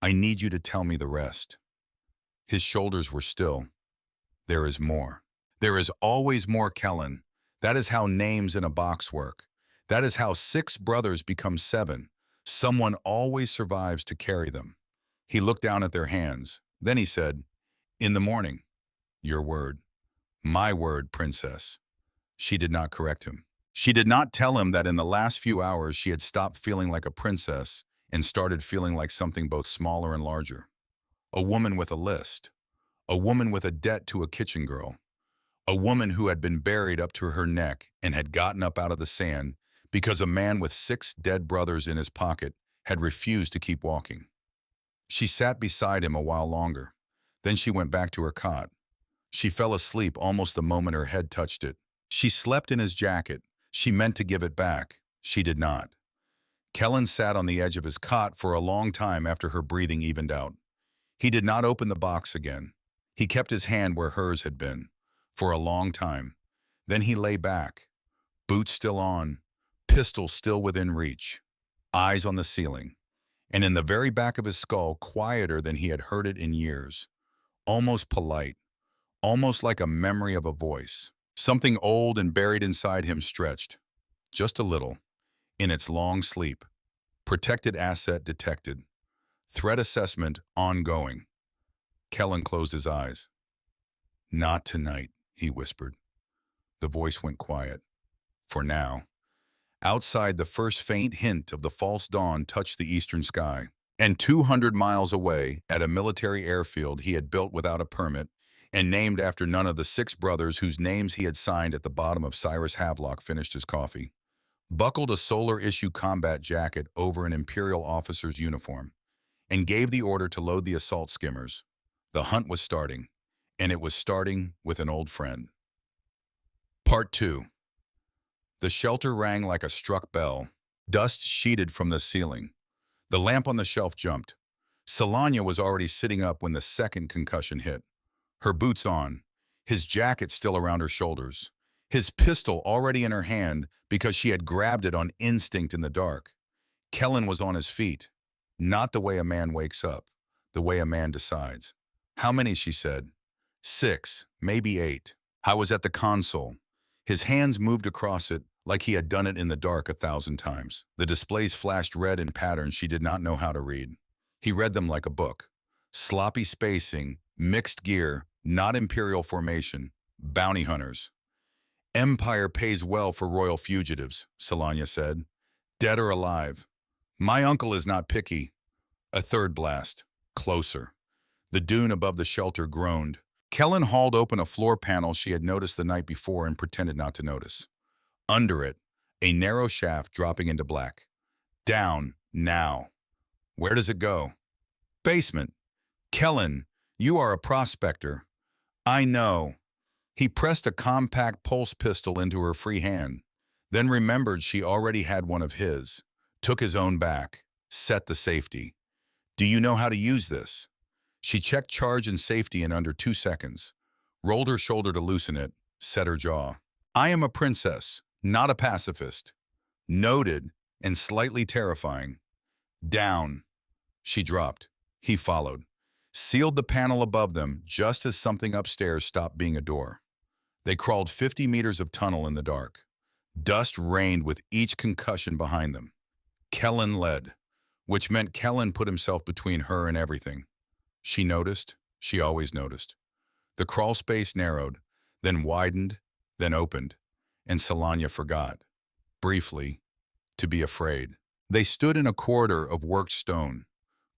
I need you to tell me the rest." His shoulders were still. There is more. There is always more, Kellen. That is how names in a box work. That is how 6 brothers become 7. Someone always survives to carry them. He looked down at their hands. Then he said, "In the morning, your word." "My word, princess." She did not correct him. She did not tell him that in the last few hours she had stopped feeling like a princess and started feeling like something both smaller and larger. A woman with a list. A woman with a debt to a kitchen girl. A woman who had been buried up to her neck and had gotten up out of the sand because a man with 6 dead brothers in his pocket had refused to keep walking. She sat beside him a while longer. Then she went back to her cot. She fell asleep almost the moment her head touched it. She slept in his jacket. She meant to give it back. She did not. Kellen sat on the edge of his cot for a long time after her breathing evened out. He did not open the box again. He kept his hand where hers had been, for a long time. Then he lay back, boots still on, pistol still within reach, eyes on the ceiling, and in the very back of his skull, quieter than he had heard it in years, almost polite, almost like a memory of a voice. Something old and buried inside him stretched, just a little, in its long sleep. Protected asset detected. Threat assessment ongoing. Kellen closed his eyes. "Not tonight," he whispered. The voice went quiet. For now. Outside, the first faint hint of the false dawn touched the eastern sky. And 200 miles away, at a military airfield he had built without a permit, and named after none of the 6 brothers whose names he had signed at the bottom of Cyrus Havelock, finished his coffee, buckled a solar-issue combat jacket over an imperial officer's uniform, and gave the order to load the assault skimmers. The hunt was starting, and it was starting with an old friend. Part 2. The shelter rang like a struck bell. Dust sheeted from the ceiling. The lamp on the shelf jumped. Salanya was already sitting up when the second concussion hit. Her boots on, his jacket still around her shoulders, his pistol already in her hand because she had grabbed it on instinct in the dark. Kellen was on his feet. Not the way a man wakes up, the way a man decides. "How many?" she said. 6, maybe 8. I was at the console. His hands moved across it like he had done it in the dark 1,000 times. The displays flashed red in patterns she did not know how to read. He read them like a book. Sloppy spacing, mixed gear, not imperial formation, bounty hunters. "Empire pays well for royal fugitives," Salanya said. "Dead or alive. My uncle is not picky." A third blast. Closer. The dune above the shelter groaned. Kellen hauled open a floor panel she had noticed the night before and pretended not to notice. Under it, a narrow shaft dropping into black. "Down, now." "Where does it go?" "Basement." "Kellen, you are a prospector." "I know." He pressed a compact pulse pistol into her free hand, then remembered she already had one of his, took his own back, set the safety. "Do you know how to use this?" She checked charge and safety in under 2 seconds, rolled her shoulder to loosen it, set her jaw. "I am a princess, not a pacifist." Noted and slightly terrifying. "Down." She dropped. He followed. Sealed the panel above them just as something upstairs stopped being a door. They crawled 50 meters of tunnel in the dark. Dust rained with each concussion behind them. Kellen led, which meant Kellen put himself between her and everything. She noticed. She always noticed. The crawl space narrowed, then widened, then opened, and Salanya forgot, briefly, to be afraid. They stood in a corridor of worked stone,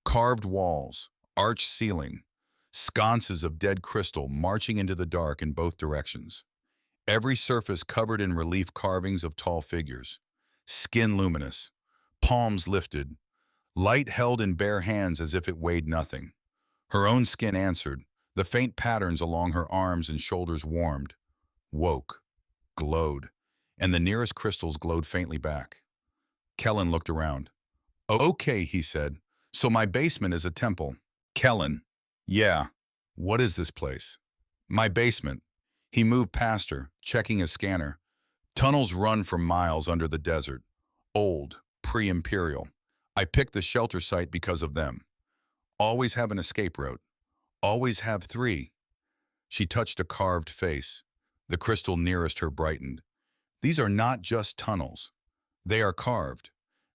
carved walls, arched ceiling, sconces of dead crystal marching into the dark in both directions. Every surface covered in relief carvings of tall figures, skin luminous, palms lifted, light held in bare hands as if it weighed nothing. Her own skin answered, The faint patterns along her arms and shoulders warmed, woke, glowed, and the nearest crystals glowed faintly back. Kellen looked around. Okay, he said. So my basement is a temple. Kellen. Yeah. What is this place? My basement. He moved past her, checking his scanner. Tunnels run for miles under the desert. Old, pre-imperial. I picked the shelter site because of them. Always have an escape route. Always have three. She touched a carved face. The crystal nearest her brightened. These are not just tunnels. They are carved.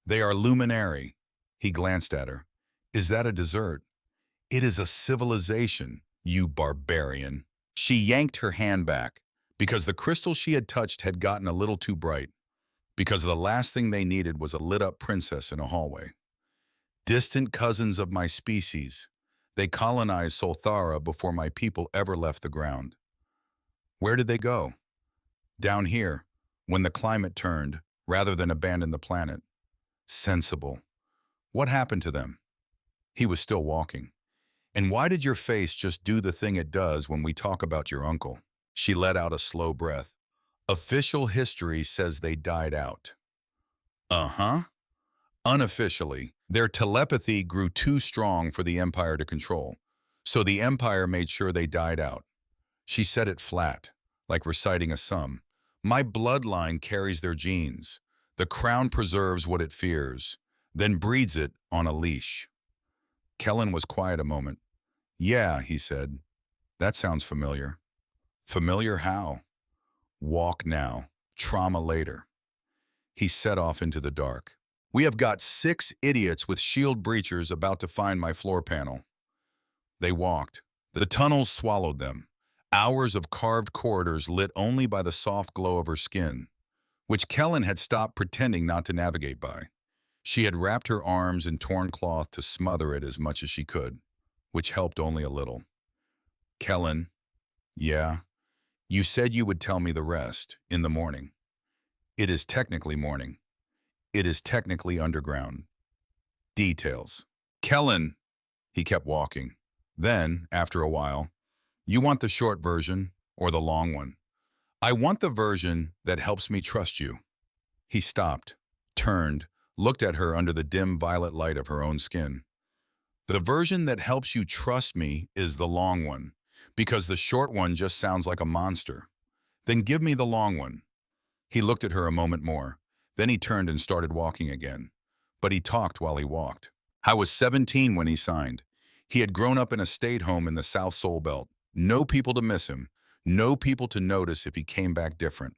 They are luminary. He glanced at her. Is that a dessert? It is a civilization, you barbarian. She yanked her hand back because the crystal she had touched had gotten a little too bright, because the last thing they needed was a lit-up princess in a hallway. Distant cousins of my species. They colonized Solthara before my people ever left the ground. Where did they go? Down here, when the climate turned, rather than abandon the planet. Sensible. What happened to them? He was still walking. And why did your face just do the thing it does when we talk about your uncle? She let out a slow breath. Official history says they died out. Uh-huh. Unofficially, their telepathy grew too strong for the Empire to control. So the Empire made sure they died out. She said it flat, like reciting a sum. My bloodline carries their genes. The crown preserves what it fears, then breeds it on a leash. Kellen was quiet a moment. Yeah, he said. That sounds familiar. Familiar how? Walk now, trauma later. He set off into the dark. We have got 6 idiots with shield breachers about to find my floor panel. They walked. The tunnels swallowed them. Hours of carved corridors lit only by the soft glow of her skin, which Kellen had stopped pretending not to navigate by. She had wrapped her arms in torn cloth to smother it as much as she could, which helped only a little. Kellen, yeah, you said you would tell me the rest in the morning. It is technically morning. It is technically underground. Details. Kellen, he kept walking. Then, after a while, you want the short version or the long one? I want the version that helps me trust you. He stopped, turned, looked at her under the dim violet light of her own skin. The version that helps you trust me is the long one, because the short one just sounds like a monster. Then give me the long one. He looked at her a moment more. Then he turned and started walking again. But he talked while he walked. I was 17 when he signed. He had grown up in a state home in the South Soul Belt. No people to miss him. No people to notice if he came back different.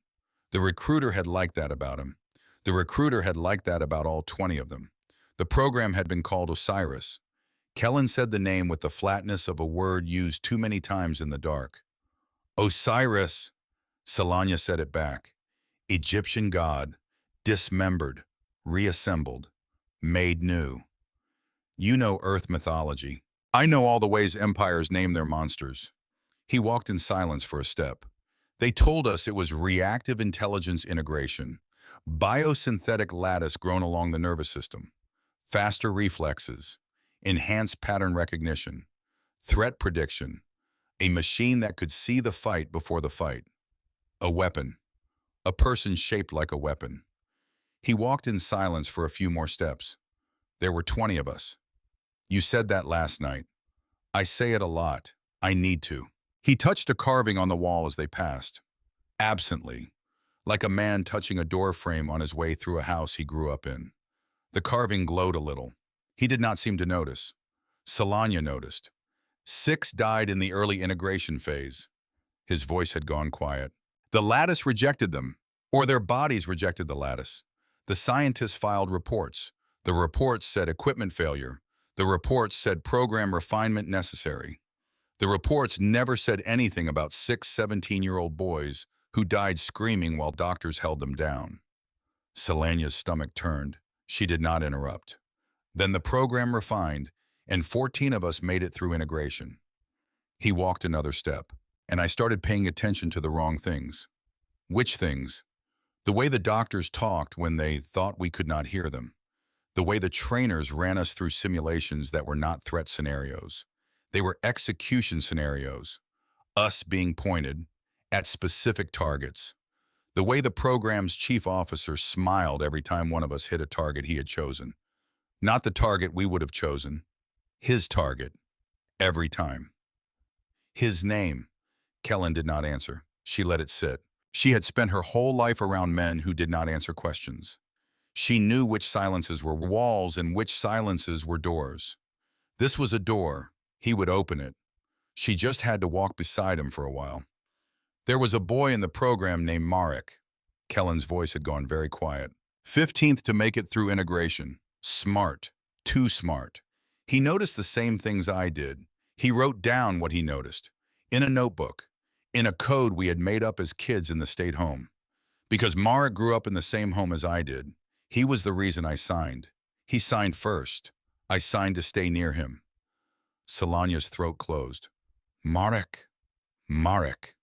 The recruiter had liked that about him. The recruiter had liked that about all 20 of them. The program had been called Osiris. Kellen said the name with the flatness of a word used too many times in the dark. Osiris, Salanya said it back. Egyptian god, dismembered, reassembled, made new. You know Earth mythology. I know all the ways empires name their monsters. He walked in silence for a step. They told us it was reactive intelligence integration, biosynthetic lattice grown along the nervous system, faster reflexes, enhanced pattern recognition, threat prediction, a machine that could see the fight before the fight, a weapon, a person shaped like a weapon. He walked in silence for a few more steps. There were 20 of us. You said that last night. I say it a lot. I need to. He touched a carving on the wall as they passed. Absently, like a man touching a door frame on his way through a house he grew up in. The carving glowed a little. He did not seem to notice. Salanya noticed. 6 died in the early integration phase. His voice had gone quiet. The lattice rejected them, or their bodies rejected the lattice. The scientists filed reports. The reports said equipment failure. The reports said program refinement necessary. The reports never said anything about 6 17-year-old boys who died screaming while doctors held them down. Salanya's stomach turned. She did not interrupt. Then the program refined, and 14 of us made it through integration. He walked another step, and I started paying attention to the wrong things. Which things? The way the doctors talked when they thought we could not hear them. The way the trainers ran us through simulations that were not threat scenarios. They were execution scenarios, us being pointed at specific targets. The way the program's chief officer smiled every time one of us hit a target he had chosen. Not the target we would have chosen. His target. Every time. His name. Kellen did not answer. She let it sit. She had spent her whole life around men who did not answer questions. She knew which silences were walls and which silences were doors. This was a door. He would open it. She just had to walk beside him for a while. There was a boy in the program named Marek. Kellen's voice had gone very quiet. 15th to make it through integration. Smart. Too smart. He noticed the same things I did. He wrote down what he noticed. In a notebook. In a code we had made up as kids in the state home. Because Marek grew up in the same home as I did. He was the reason I signed. He signed first. I signed to stay near him. Solanya's throat closed. Marek. Marek.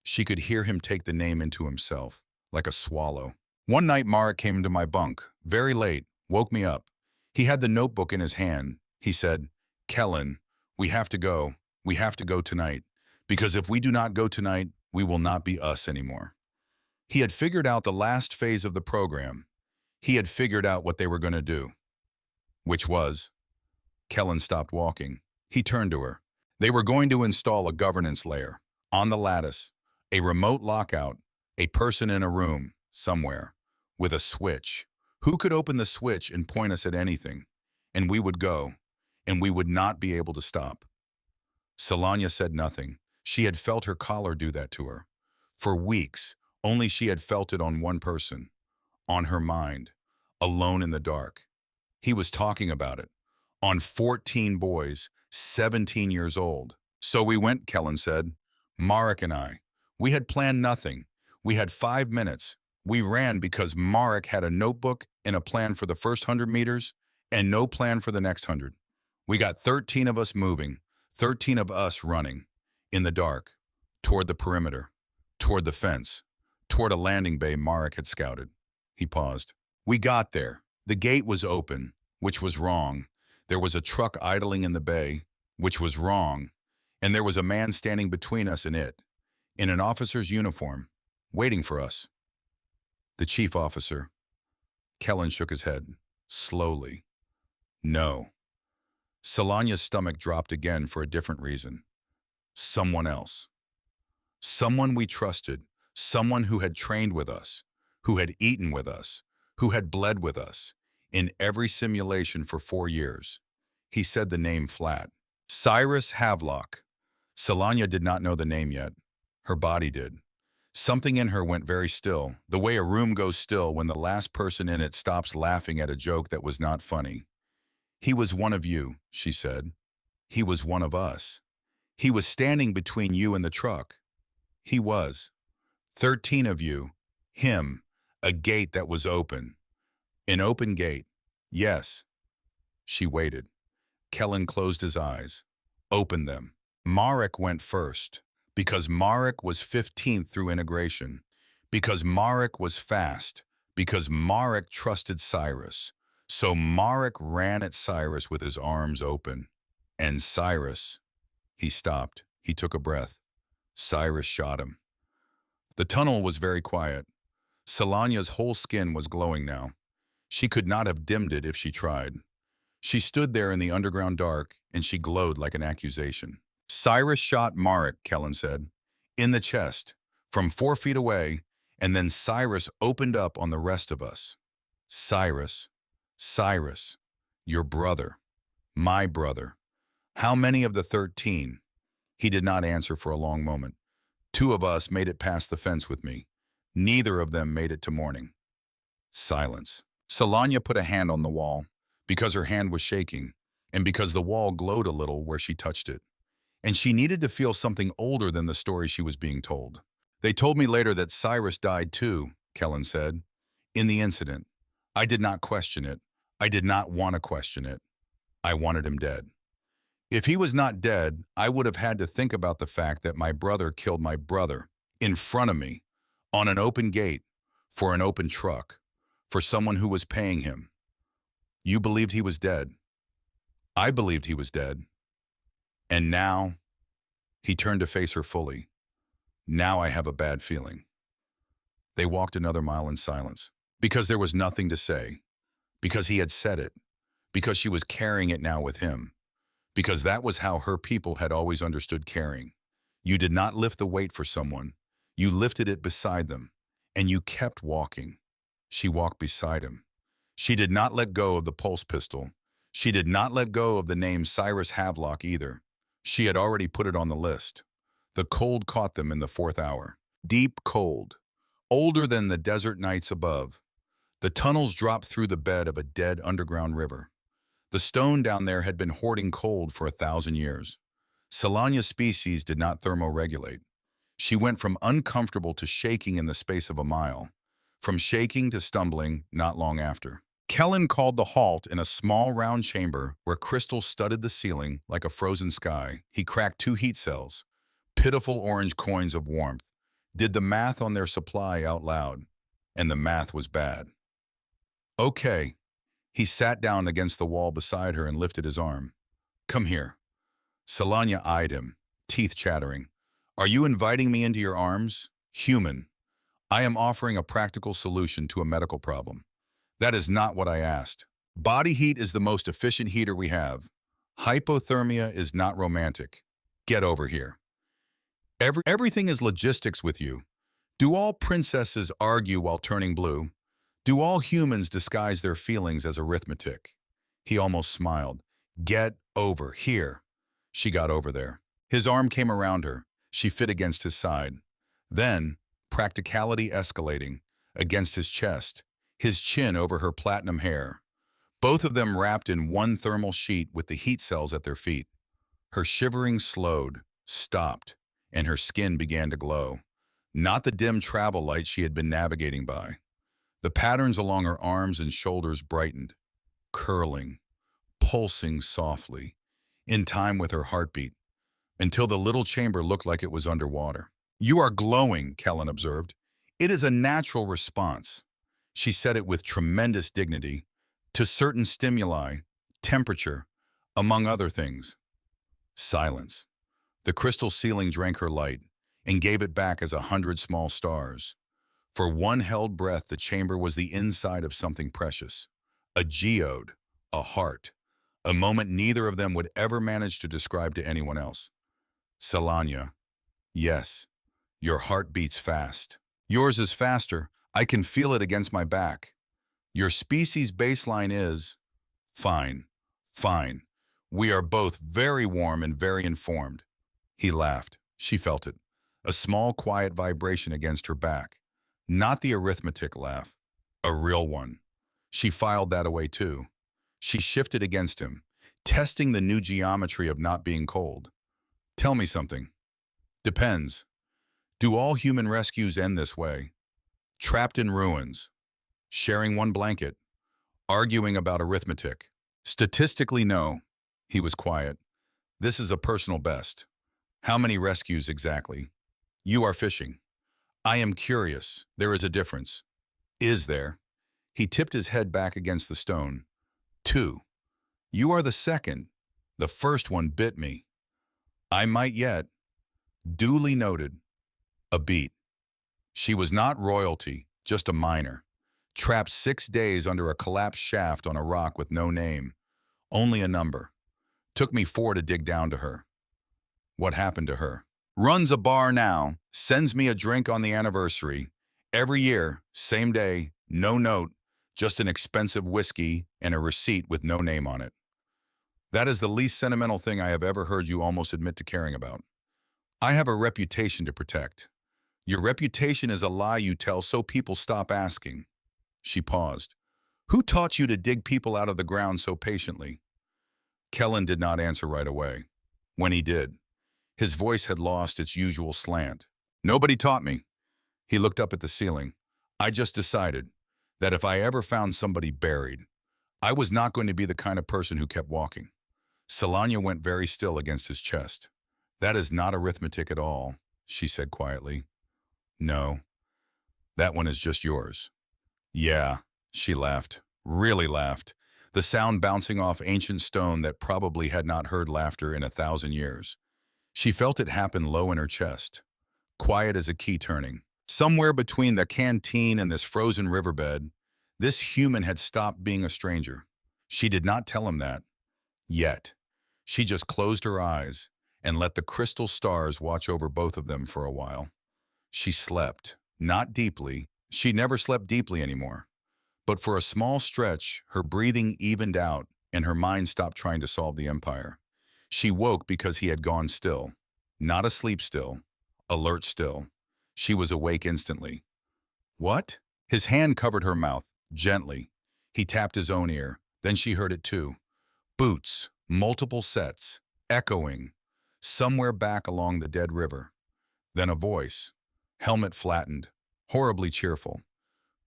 She could hear him take the name into himself, like a swallow. One night Marek came into my bunk, very late, woke me up. He had the notebook in his hand. He said, Kellen, we have to go. We have to go tonight. Because if we do not go tonight, we will not be us anymore. He had figured out the last phase of the program. He had figured out what they were going to do. Which was, Kellen stopped walking. He turned to her. They were going to install a governance layer on the lattice, a remote lockout, a person in a room somewhere with a switch. Who could open the switch and point us at anything? And we would go, and we would not be able to stop. Solanya said nothing. She had felt her collar do that to her. For weeks, only she had felt it on one person, on her mind, alone in the dark. He was talking about it, on 14 boys, 17 years old. So we went, Kellen said. Marek and I. We had planned nothing. We had 5 minutes. We ran because Marek had a notebook and a plan for the first 100 meters and no plan for the next 100. We got 13 of us moving, 13 of us running, in the dark, toward the perimeter, toward the fence, toward a landing bay Marek had scouted. He paused. We got there. The gate was open, which was wrong. There was a truck idling in the bay, which was wrong. And there was a man standing between us and it, in an officer's uniform, waiting for us. The chief officer. Kellen shook his head, slowly. No. Solanya's stomach dropped again for a different reason. Someone else. Someone we trusted, someone who had trained with us, who had eaten with us, who had bled with us, in every simulation for 4 years. He said the name flat. Cyrus Havelock. Solanya did not know the name yet. Her body did. Something in her went very still, the way a room goes still when the last person in it stops laughing at a joke that was not funny. He was one of you, she said. He was one of us. He was standing between you and the truck. He was. 13 of you. Him. A gate that was open. An open gate. Yes. She waited. Kellen closed his eyes. Opened them. Marek went first. Because Marek was 15th through integration. Because Marek was fast. Because Marek trusted Cyrus. So Marek ran at Cyrus with his arms open. And Cyrus... He stopped. He took a breath. Cyrus shot him. The tunnel was very quiet. Solanya's whole skin was glowing now. She could not have dimmed it if she tried. She stood there in the underground dark, and she glowed like an accusation. Cyrus shot Marek, Kellen said, in the chest, from 4 feet away, and then Cyrus opened up on the rest of us. Cyrus, Cyrus, your brother, my brother. How many of the 13? He did not answer for a long moment. 2 of us made it past the fence with me. Neither of them made it to morning. Silence. Solanya put a hand on the wall, because her hand was shaking, and because the wall glowed a little where she touched it. And she needed to feel something older than the story she was being told. They told me later that Cyrus died too, Kellen said, in the incident. I did not question it. I did not want to question it. I wanted him dead. If he was not dead, I would have had to think about the fact that my brother killed my brother in front of me, on an open gate, for an open truck, for someone who was paying him. You believed he was dead. I believed he was dead. And now, he turned to face her fully. Now I have a bad feeling. They walked another mile in silence. Because there was nothing to say. Because he had said it. Because she was carrying it now with him. Because that was how her people had always understood caring. You did not lift the weight for someone. You lifted it beside them. And you kept walking. She walked beside him. She did not let go of the pulse pistol. She did not let go of the name Cyrus Havelock either. She had already put it on the list. The cold caught them in the fourth hour. Deep cold. Older than the desert nights above. The tunnels dropped through the bed of a dead underground river. The stone down there had been hoarding cold for 1,000 years. Selenia's species did not thermoregulate. She went from uncomfortable to shaking in the space of a mile. From shaking to stumbling not long after. Kellen called the halt in a small round chamber where crystals studded the ceiling like a frozen sky. He cracked 2 heat cells, pitiful orange coins of warmth, did the math on their supply out loud, and the math was bad. Okay. He sat down against the wall beside her and lifted his arm. Come here. Selania eyed him, teeth chattering. Are you inviting me into your arms? Human. I am offering a practical solution to a medical problem. That is not what I asked. Body heat is the most efficient heater we have. Hypothermia is not romantic. Get over here. Everything is logistics with you. Do all princesses argue while turning blue? Do all humans disguise their feelings as arithmetic? He almost smiled. Get over here. She got over there. His arm came around her. She fit against his side. Then, practicality escalating, against his chest, his chin over her platinum hair. Both of them wrapped in one thermal sheet with the heat cells at their feet. Her shivering slowed, stopped, and her skin began to glow. Not the dim travel light she had been navigating by. The patterns along her arms and shoulders brightened, curling, pulsing softly, in time with her heartbeat, until the little chamber looked like it was underwater. You are glowing, Kellen observed. It is a natural response. She said it with tremendous dignity, to certain stimuli, temperature, among other things. Silence. The crystal ceiling drank her light and gave it back as 100 small stars. For one held breath, the chamber was the inside of something precious. A geode, a heart, a moment neither of them would ever manage to describe to anyone else. Selania, yes, your heart beats fast. Yours is faster. I can feel it against my back. Your species baseline is, fine, fine. We are both very warm and very informed. He laughed. She felt it. A small, quiet vibration against her back. Not the arithmetic laugh. A real one. She filed that away too. She shifted against him, testing the new geometry of not being cold. Tell me something. Depends. Do all human rescues end this way? Trapped in ruins. Sharing one blanket. Arguing about arithmetic. Statistically, no. He was quiet. This is a personal best. How many rescues exactly? You are fishing. I am curious. There is a difference. Is there? He tipped his head back against the stone. 2. You are the second. The first one bit me. I might yet. Duly noted. A beat. She was not royalty, just a miner. Trapped 6 days under a collapsed shaft on a rock with no name. Only a number. Took me 4 to dig down to her. What happened to her? Runs a bar now, sends me a drink on the anniversary. Every year, same day, no note, just an expensive whiskey and a receipt with no name on it. That is the least sentimental thing I have ever heard you almost admit to caring about. I have a reputation to protect. Your reputation is a lie you tell so people stop asking. She paused. Who taught you to dig people out of the ground so patiently? Kellen did not answer right away. When he did, his voice had lost its usual slant. Nobody taught me. He looked up at the ceiling. I just decided that if I ever found somebody buried, I was not going to be the kind of person who kept walking. Selania went very still against his chest. That is not arithmetic at all, she said quietly. No, that one is just yours. Yeah, she laughed, really laughed. the sound bouncing off ancient stone that probably had not heard laughter in 1,000 years. She felt it happen low in her chest, quiet as a key turning. Somewhere between the canteen and this frozen riverbed, this human had stopped being a stranger. She did not tell him that, yet. She just closed her eyes and let the crystal stars watch over both of them for a while. She slept, not deeply. She never slept deeply anymore. But for a small stretch, her breathing evened out and her mind stopped trying to solve the empire. She woke because he had gone still. Not asleep still, alert still. She was awake instantly. What? His hand covered her mouth, gently. He tapped his own ear. Then she heard it too. Boots, multiple sets, echoing, somewhere back along the dead river. Then a voice, helmet flattened, horribly cheerful.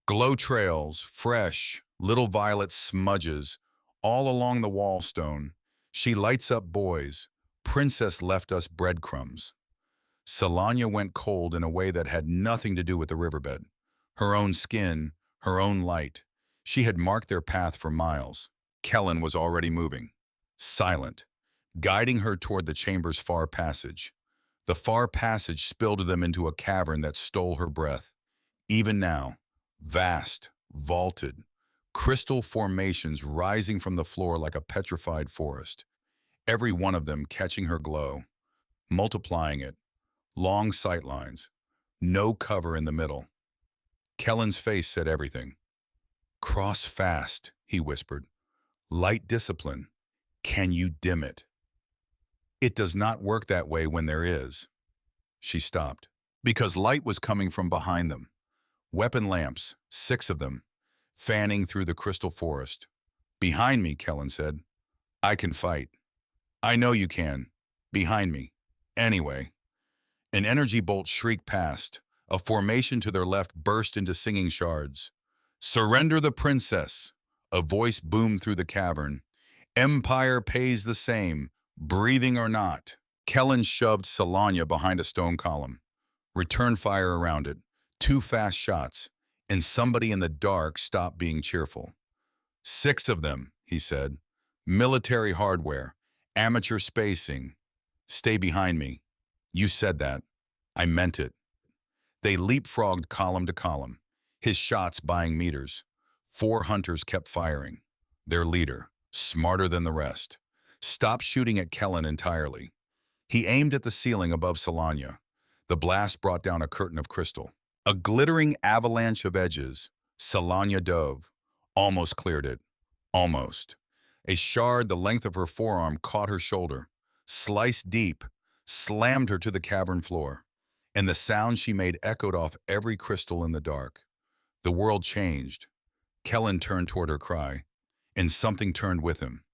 Glow trails, fresh, little violet smudges, all along the wallstone. She lights up boys. Princess left us breadcrumbs. Salanya went cold in a way that had nothing to do with the riverbed. Her own skin, her own light. She had marked their path for miles. Kellen was already moving, silent, guiding her toward the chamber's far passage. The far passage spilled them into a cavern that stole her breath. Even now, vast, vaulted, crystal formations rising from the floor like a petrified forest, every one of them catching her glow, multiplying it, long sightlines, no cover in the middle. Kellen's face said everything. Cross fast, he whispered. Light discipline. Can you dim it? It does not work that way when there is. She stopped, because light was coming from behind them. Weapon lamps, 6 of them, fanning through the crystal forest. Behind me, Kellen said. I can fight. I know you can. Behind me. Anyway. An energy bolt shrieked past. A formation to their left burst into singing shards. Surrender the princess. A voice boomed through the cavern. Empire pays the same, breathing or not. Kellen shoved Salanya behind a stone column. Return fire around it. 2 fast shots, and somebody in the dark stopped being cheerful. 6 of them, he said. Military hardware, amateur spacing. Stay behind me. You said that. I meant it. They leapfrogged column to column, his shots buying meters. 4 hunters kept firing. Their leader, smarter than the rest, stopped shooting at Kellen entirely. He aimed at the ceiling above Salanya. The blast brought down a curtain of crystal. A glittering avalanche of edges. Salanya dove. Almost cleared it. Almost. A shard the length of her forearm caught her shoulder, sliced deep, slammed her to the cavern floor. And the sound she made echoed off every crystal in the dark. The world changed. Kellen turned toward her cry, and something turned with him.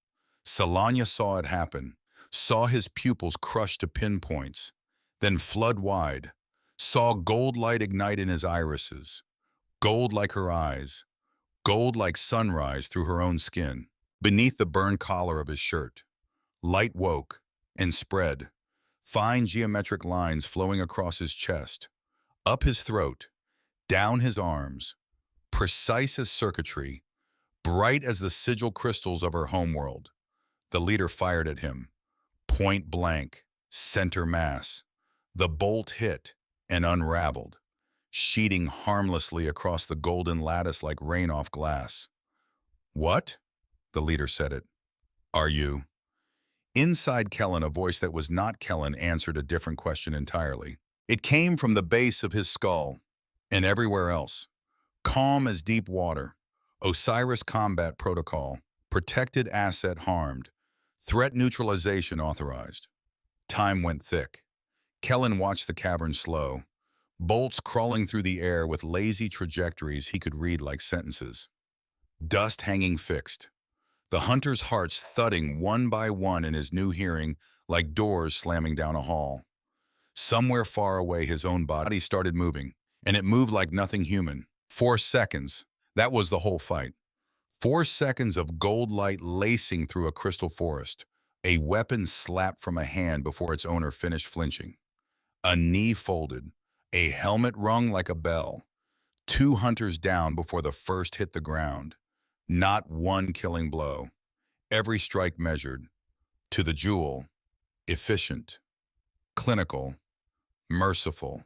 Salanya saw it happen, saw his pupils crushed to pinpoints, then flood wide, saw gold light ignite in his irises, gold like her eyes, gold like sunrise through her own skin, beneath the burned collar of his shirt. Light woke and spread, fine geometric lines flowing across his chest, up his throat, down his arms, precise as circuitry, bright as the sigil crystals of her homeworld. The leader fired at him, point blank, center mass. The bolt hit and unraveled, sheeting harmlessly across the golden lattice like rain off glass. What? The leader said it. Are you? Inside Kellen, a voice that was not Kellen answered a different question entirely. It came from the base of his skull, and everywhere else. Calm as deep water. Osiris combat protocol. Protected asset harmed. Threat neutralization authorized. Time went thick. Kellen watched the cavern slow, bolts crawling through the air with lazy trajectories he could read like sentences. Dust hanging fixed. The hunter's hearts thudding one by one in his new hearing like doors slamming down a hall. Somewhere far away his own body started moving, and it moved like nothing human. 4 seconds. That was the whole fight. 4 seconds of gold light lacing through a crystal forest. A weapon slapped from a hand before its owner finished flinching. A knee folded. A helmet rung like a bell. 2 hunters down before the first hit the ground. Not one killing blow. Every strike measured. To the jewel. Efficient. Clinical. Merciful.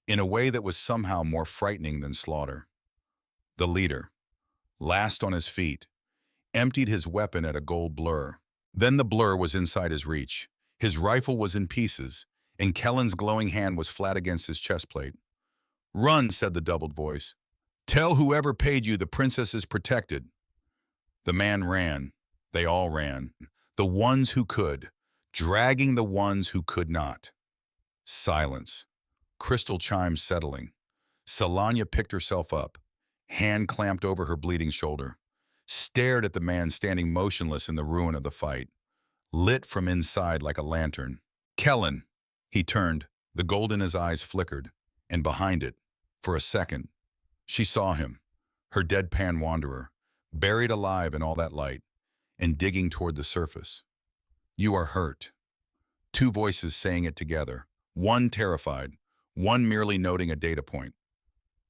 In a way that was somehow more frightening than slaughter. The leader, last on his feet, emptied his weapon at a gold blur. Then the blur was inside his reach. His rifle was in pieces, and Kellen's glowing hand was flat against his chest plate. "Run," said the doubled voice. "Tell whoever paid you the princess is protected." The man ran. They all ran. The ones who could, dragging the ones who could not. Silence. Crystal chimes settling. Salanya picked herself up, hand clamped over her bleeding shoulder, stared at the man standing motionless in the ruin of the fight, lit from inside like a lantern. "Kellen!" He turned, the gold in his eyes flickered, and behind it, for a second, she saw him, her deadpan wanderer, buried alive in all that light, and digging toward the surface. "You are hurt." Two voices saying it together, one terrified, one merely noting a data point.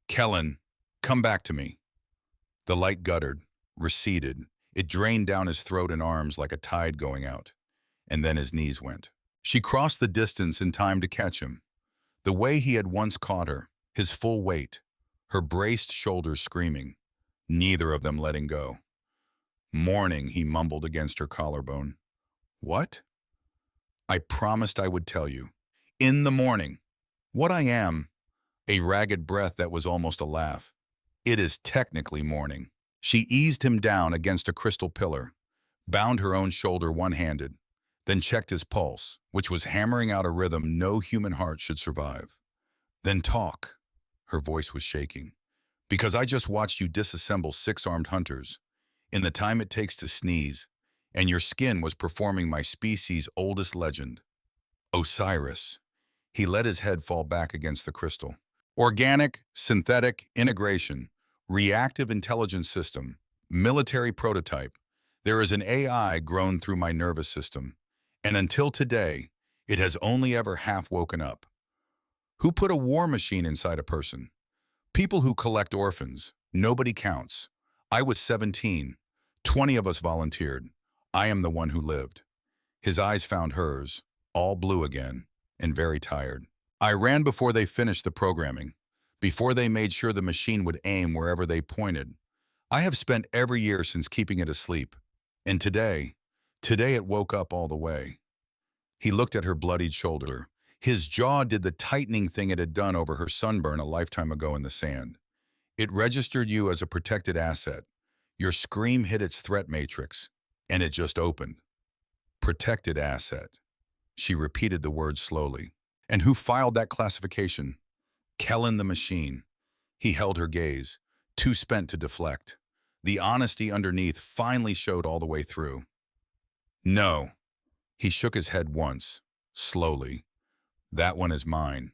"Kellen, come back to me." The light guttered, receded. It drained down his throat and arms like a tide going out. And then his knees went. She crossed the distance in time to catch him. The way he had once caught her, his full weight, her braced shoulders screaming, neither of them letting go. "Morning," he mumbled against her collarbone. "What?" "I promised I would tell you. In the morning. What I am." A ragged breath that was almost a laugh. "It is technically morning." She eased him down against a crystal pillar, bound her own shoulder one-handed, then checked his pulse, which was hammering out a rhythm no human heart should survive. "Then talk." Her voice was shaking. "Because I just watched you disassemble 6 armed hunters, in the time it takes to sneeze, and your skin was performing my species' oldest legend. Osiris." He let his head fall back against the crystal. "Organic, synthetic, integration, reactive intelligence system, military prototype. There is an AI grown through my nervous system, and until today, it has only ever half woken up. Who put a war machine inside a person? People who collect orphans. Nobody counts. I was 17. 20 of us volunteered. I am the one who lived." His eyes found hers, all blue again, and very tired. "I ran before they finished the programming, before they made sure the machine would aim wherever they pointed. I have spent every year since keeping it asleep. And today it woke up all the way." He looked at her bloodied shoulder. His jaw did the tightening thing it had done over her sunburn a lifetime ago in the sand. "It registered you as a protected asset. Your scream hit its threat matrix, and it just opened." "Protected asset." She repeated the word slowly. "And who filed that classification?" "Kellen the machine." He held her gaze, too spent to deflect. The honesty underneath finally showed all the way through. "No." He shook his head once, slowly. "That one is mine."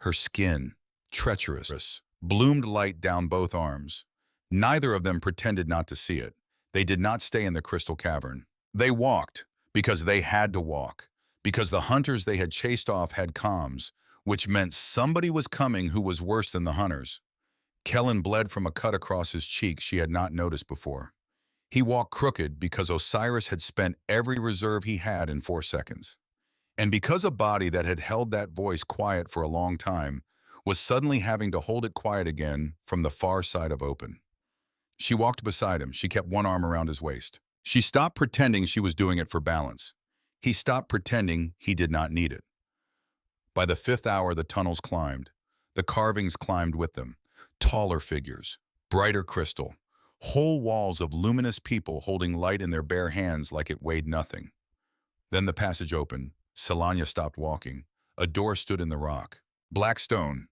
Her skin, treacherous, bloomed light down both arms. Neither of them pretended not to see it. They did not stay in the crystal cavern. They walked, because they had to walk, because the hunters they had chased off had comms, which meant somebody was coming who was worse than the hunters. Kellen bled from a cut across his cheek she had not noticed before. He walked crooked because Osiris had spent every reserve he had in 4 seconds. And because a body that had held that voice quiet for a long time was suddenly having to hold it quiet again from the far side of open. She walked beside him. She kept one arm around his waist. She stopped pretending she was doing it for balance. He stopped pretending he did not need it. By the 5th hour, the tunnels climbed. The carvings climbed with them. Taller figures, brighter crystal, whole walls of luminous people holding light in their bare hands like it weighed nothing. Then the passage opened. Salanya stopped walking. A door stood in the rock. Black stone,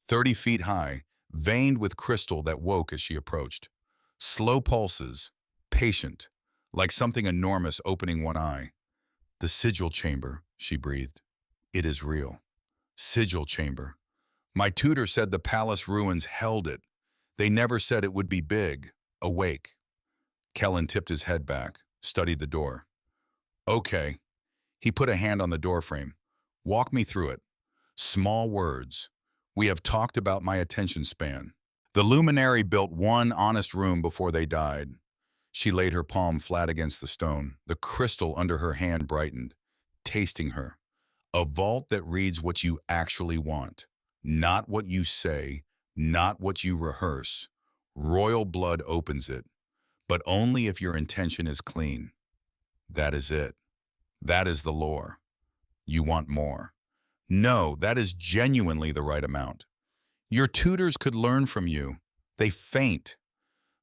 30 feet high, veined with crystal that woke as she approached. Slow pulses, patient, like something enormous opening one eye. "The sigil chamber," she breathed. "It is real. Sigil chamber. My tutor said the palace ruins held it. They never said it would be big, awake." Kellen tipped his head back, studied the door. "Okay." He put a hand on the doorframe. "Walk me through it. Small words. We have talked about my attention span." The luminary built one honest room before they died. She laid her palm flat against the stone. The crystal under her hand brightened, tasting her. A vault that reads what you actually want, not what you say, not what you rehearse. Royal blood opens it, but only if your intention is clean. That is it. That is the lore. You want more. No, that is genuinely the right amount. Your tutors could learn from you. They faint.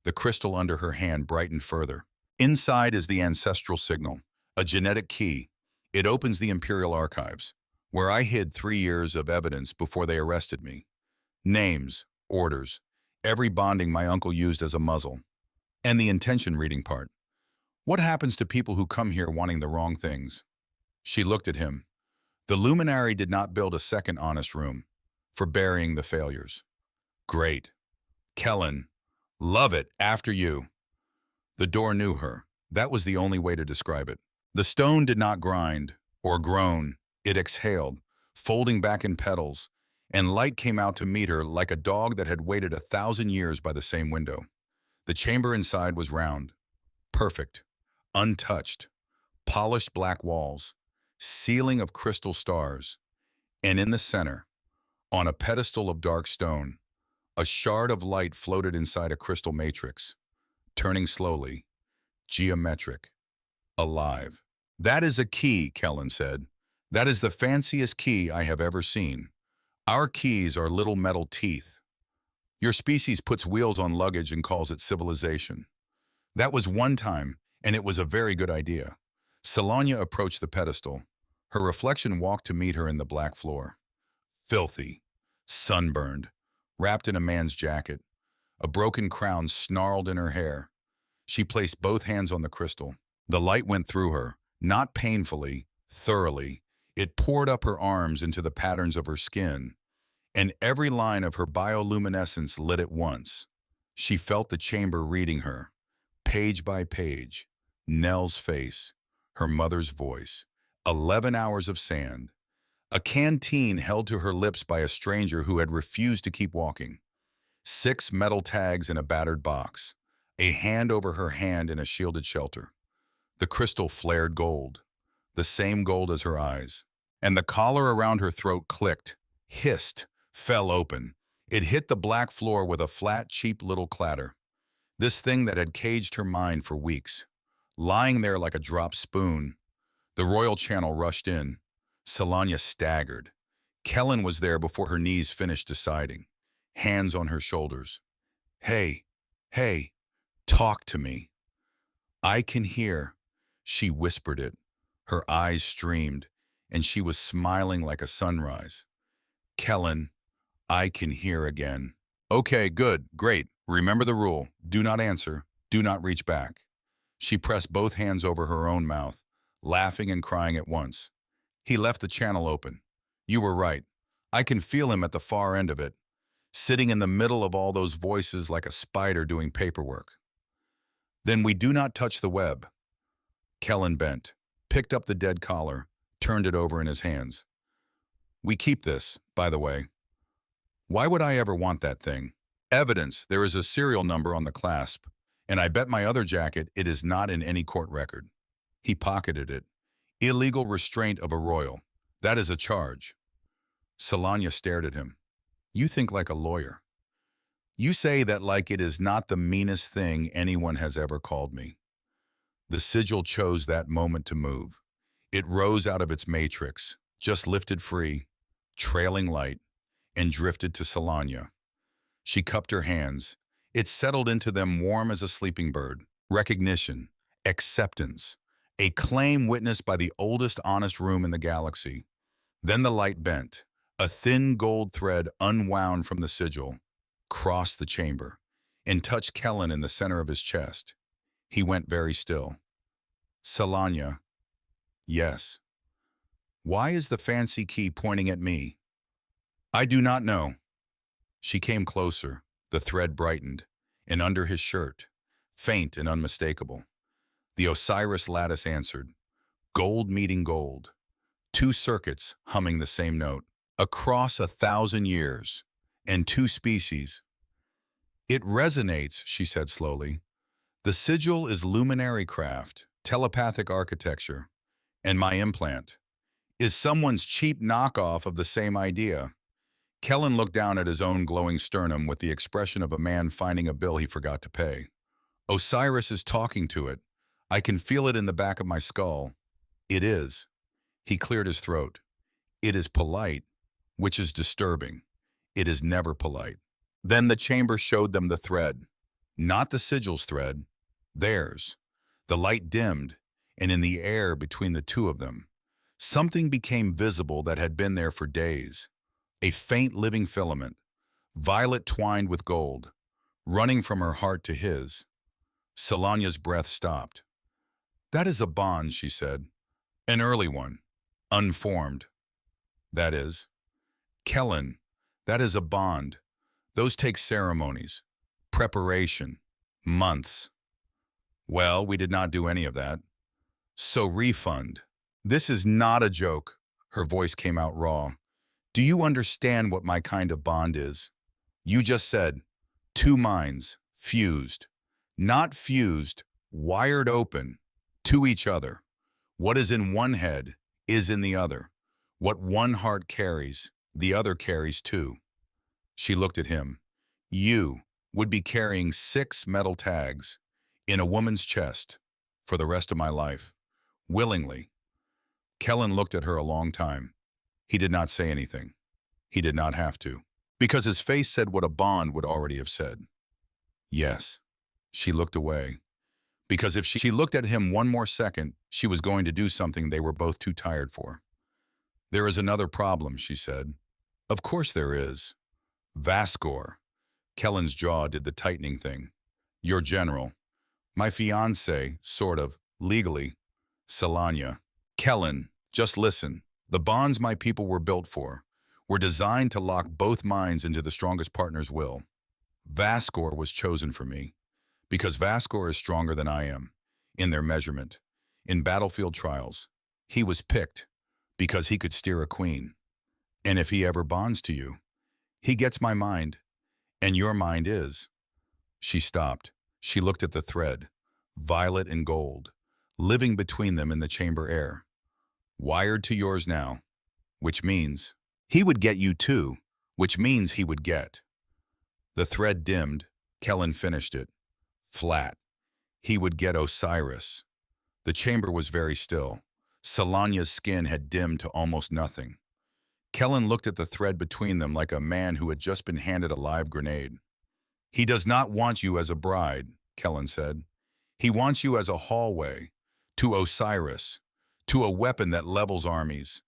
The crystal under her hand brightened further. Inside is the ancestral signal, a genetic key. It opens the Imperial Archives, where I hid 3 years of evidence before they arrested me. Names, orders, every bonding my uncle used as a muzzle. And the intention reading part. What happens to people who come here wanting the wrong things? She looked at him. The luminary did not build a second honest room for burying the failures. Great. Kellen, love it, after you. The door knew her. That was the only way to describe it. The stone did not grind or groan. It exhaled, folding back in petals, and light came out to meet her like a dog that had waited 1,000 years by the same window. The chamber inside was round, perfect, untouched, polished black walls, ceiling of crystal stars, and in the center, on a pedestal of dark stone, a shard of light floated inside a crystal matrix, turning slowly, geometric, alive. That is a key, Kellen said. That is the fanciest key I have ever seen. Our keys are little metal teeth. Your species puts wheels on luggage and calls it civilization. That was one time, and it was a very good idea. Solania approached the pedestal. Her reflection walked to meet her in the black floor. Filthy, sunburned, wrapped in a man's jacket, a broken crown snarled in her hair. She placed both hands on the crystal. The light went through her, not painfully, thoroughly. It poured up her arms into the patterns of her skin, and every line of her bioluminescence lit at once. She felt the chamber reading her, page by page. Nell's face, her mother's voice, 11 hours of sand. A canteen held to her lips by a stranger who had refused to keep walking. 6 metal tags in a battered box, a hand over her hand in a shielded shelter. The crystal flared gold, the same gold as her eyes. And the collar around her throat clicked, hissed, fell open. It hit the black floor with a flat, cheap little clatter. This thing that had caged her mind for weeks. Lying there like a dropped spoon. The royal channel rushed in. Solania staggered. Kellen was there before her knees finished deciding. Hands on her shoulders. Hey, hey, talk to me. I can hear. She whispered it. Her eyes streamed, and she was smiling like a sunrise. Kellen, I can hear again. Okay, good, great. Remember the rule. Do not answer. Do not reach back. She pressed both hands over her own mouth, laughing and crying at once. He left the channel open. You were right. I can feel him at the far end of it, sitting in the middle of all those voices like a spider doing paperwork. Then we do not touch the web. Kellen bent, picked up the dead collar, turned it over in his hands. We keep this, by the way. Why would I ever want that thing? Evidence, there is a serial number on the clasp, and I bet my other jacket it is not in any court record. He pocketed it. Illegal restraint of a royal. That is a charge. Solania stared at him. You think like a lawyer. You say that like it is not the meanest thing anyone has ever called me. The sigil chose that moment to move. It rose out of its matrix, just lifted free, trailing light, and drifted to Solania. She cupped her hands. It settled into them warm as a sleeping bird. Recognition, acceptance, a claim witnessed by the oldest honest room in the galaxy. Then the light bent. A thin gold thread unwound from the sigil, crossed the chamber, and touched Kellen in the center of his chest. He went very still. Solania. Yes. Why is the fancy key pointing at me? I do not know. She came closer. The thread brightened, and under his shirt, faint and unmistakable. The Osiris lattice answered. Gold meeting gold. 2 circuits humming the same note. Across 1,000 years, and 2 species. It resonates, she said slowly. The sigil is luminary craft, telepathic architecture, and my implant is someone's cheap knockoff of the same idea. Kellen looked down at his own glowing sternum with the expression of a man finding a bill he forgot to pay. Osiris is talking to it. I can feel it in the back of my skull. It is. He cleared his throat. It is polite, which is disturbing. It is never polite. Then the chamber showed them the thread. Not the sigil's thread. Theirs. The light dimmed, and in the air between the two of them, something became visible that had been there for days. A faint living filament, violet twined with gold, running from her heart to his. Solanya's breath stopped. That is a bond, she said. An early one. Unformed. That is. Kellen, that is a bond. Those take ceremonies, preparation, months. Well, we did not do any of that. So refund. This is not a joke. Her voice came out raw. Do you understand what my kind of bond is? You just said, two minds, fused. Not fused, wired open, to each other. What is in one head is in the other. What one heart carries, the other carries too. She looked at him. You would be carrying 6 metal tags in a woman's chest for the rest of my life. Willingly. Kellen looked at her a long time. He did not say anything. He did not have to, because his face said what a bond would already have said. Yes. She looked away, because if she looked at him one more second, she was going to do something they were both too tired for. There is another problem, she said. Of course there is. Vascor. Kellen's jaw did the tightening thing. Your general. My fiancé, sort of, legally. Solanya. Kellen, just listen. The bonds my people were built for were designed to lock both minds into the strongest partner's will. Vascor was chosen for me, because Vascor is stronger than I am, in their measurement. In battlefield trials, he was picked because he could steer a queen. And if he ever bonds to you, he gets my mind, and your mind is. She stopped. She looked at the thread, violet and gold, living between them in the chamber air. Wired to yours now, which means he would get you too, which means he would get. The thread dimmed. Kellen finished it. Flat. He would get Osiris. The chamber was very still. Solanya's skin had dimmed to almost nothing. Kellen looked at the thread between them like a man who had just been handed a live grenade. He does not want you as a bride, Kellen said. He wants you as a hallway, to Osiris, to a weapon that levels armies,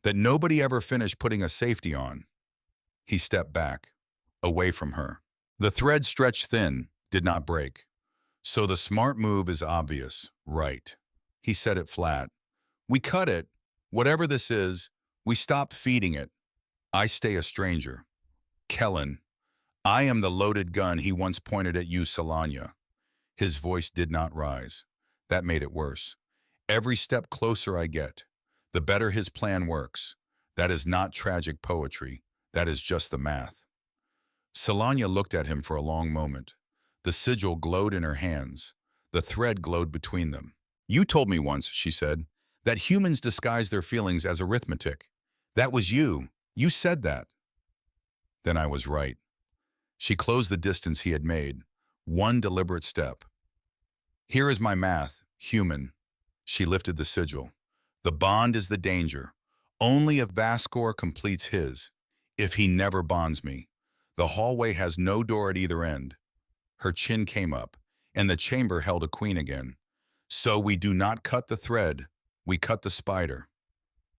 that nobody ever finished putting a safety on. He stepped back, away from her. The thread stretched thin, did not break. So the smart move is obvious, right? He said it flat. We cut it. Whatever this is, we stop feeding it. I stay a stranger. Kellen, I am the loaded gun he once pointed at you, Solanya. His voice did not rise. That made it worse. Every step closer I get, the better his plan works. That is not tragic poetry. That is just the math. Solanya looked at him for a long moment. The sigil glowed in her hands. The thread glowed between them. You told me once, she said, that humans disguise their feelings as arithmetic. That was you. You said that. Then I was right. She closed the distance he had made. One deliberate step. Here is my math, human. She lifted the sigil. The bond is the danger. Only if Vascor completes his. If he never bonds me. The hallway has no door at either end. Her chin came up, and the chamber held a queen again. So we do not cut the thread, we cut the spider.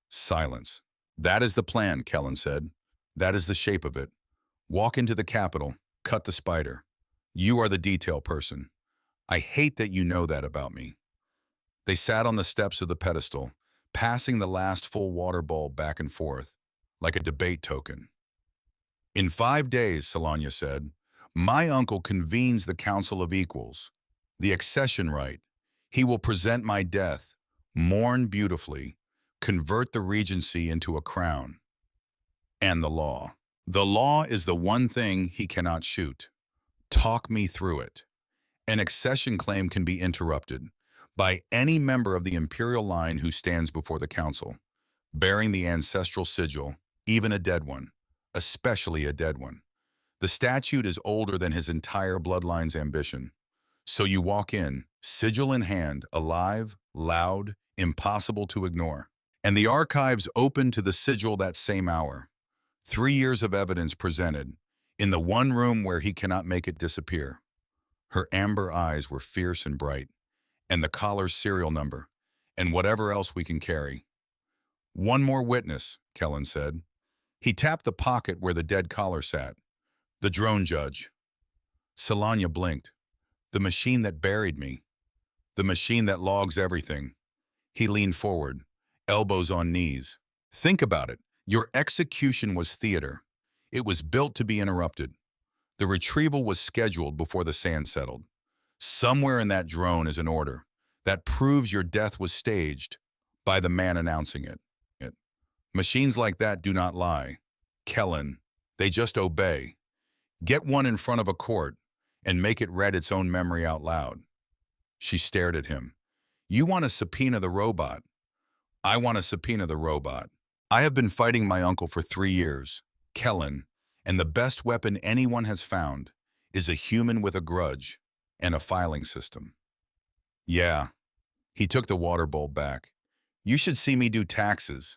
Silence. That is the plan, Kellen said. That is the shape of it. Walk into the capital, cut the spider. You are the detail person. I hate that you know that about me. They sat on the steps of the pedestal, passing the last full water bowl back and forth, like a debate token. In 5 days, Solanya said, my uncle convenes the Council of Equals, the accession right. He will present my death, mourn beautifully, convert the regency into a crown. And the law. The law is the one thing he cannot shoot. Talk me through it. An accession claim can be interrupted by any member of the imperial line who stands before the council, bearing the ancestral sigil, even a dead one, especially a dead one. The statute is older than his entire bloodline's ambition. So you walk in, sigil in hand, alive, loud, impossible to ignore. And the archives open to the sigil that same hour. 3 years of evidence presented, in the one room where he cannot make it disappear. Her amber eyes were fierce and bright, and the collar's serial number, and whatever else we can carry. One more witness, Kellen said. He tapped the pocket where the dead collar sat. The drone judge. Solanya blinked. The machine that buried me. The machine that logs everything. He leaned forward, elbows on knees. Think about it. Your execution was theater. It was built to be interrupted. The retrieval was scheduled before the sand settled. Somewhere in that drone is an order that proves your death was staged by the man announcing it. Machines like that do not lie. Kellen, they just obey. Get one in front of a court and make it read its own memory out loud. She stared at him. You want to subpoena the robot. I want to subpoena the robot. I have been fighting my uncle for 3 years, Kellen, and the best weapon anyone has found is a human with a grudge and a filing system. Yeah, he took the water bowl back. You should see me do taxes.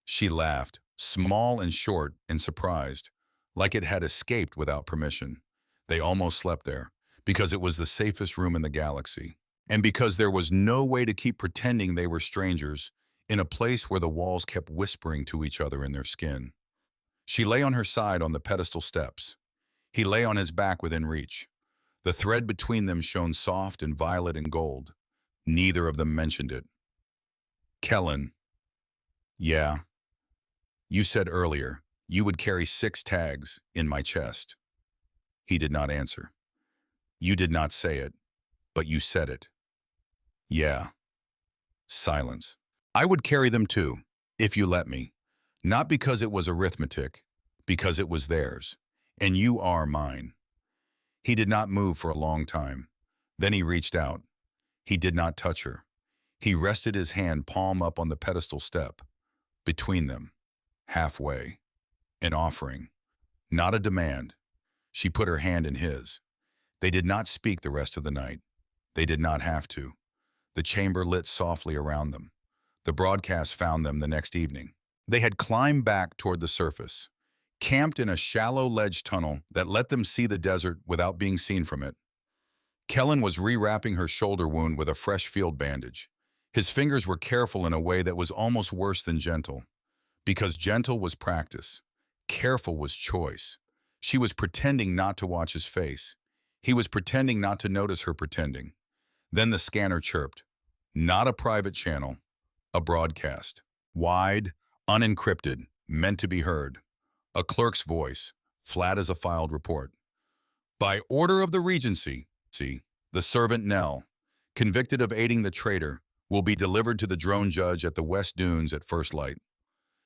She laughed, small and short and surprised, like it had escaped without permission. They almost slept there, because it was the safest room in the galaxy, and because there was no way to keep pretending they were strangers in a place where the walls kept whispering to each other in their skin. She lay on her side on the pedestal steps. He lay on his back within reach. The thread between them shone soft and violet and gold. Neither of them mentioned it. Kellen. Yeah. You said earlier you would carry 6 tags in my chest. He did not answer. You did not say it, but you said it. Yeah. Silence. I would carry them too, if you let me. Not because it was arithmetic, because it was theirs, and you are mine. He did not move for a long time. Then he reached out. He did not touch her. He rested his hand palm up on the pedestal step. Between them, halfway, an offering, not a demand. She put her hand in his. They did not speak the rest of the night. They did not have to. The chamber lit softly around them. The broadcast found them the next evening. They had climbed back toward the surface, camped in a shallow ledge tunnel that let them see the desert without being seen from it. Kellen was rewrapping her shoulder wound with a fresh field bandage. His fingers were careful in a way that was almost worse than gentle. Because gentle was practice. Careful was choice. She was pretending not to watch his face. He was pretending not to notice her pretending. Then the scanner chirped. Not a private channel, a broadcast. Wide, unencrypted, meant to be heard. A clerk's voice, flat as a filed report. By order of the Regency, the servant Nell, convicted of aiding the traitor, will be delivered to the drone judge at the West Dunes at first light.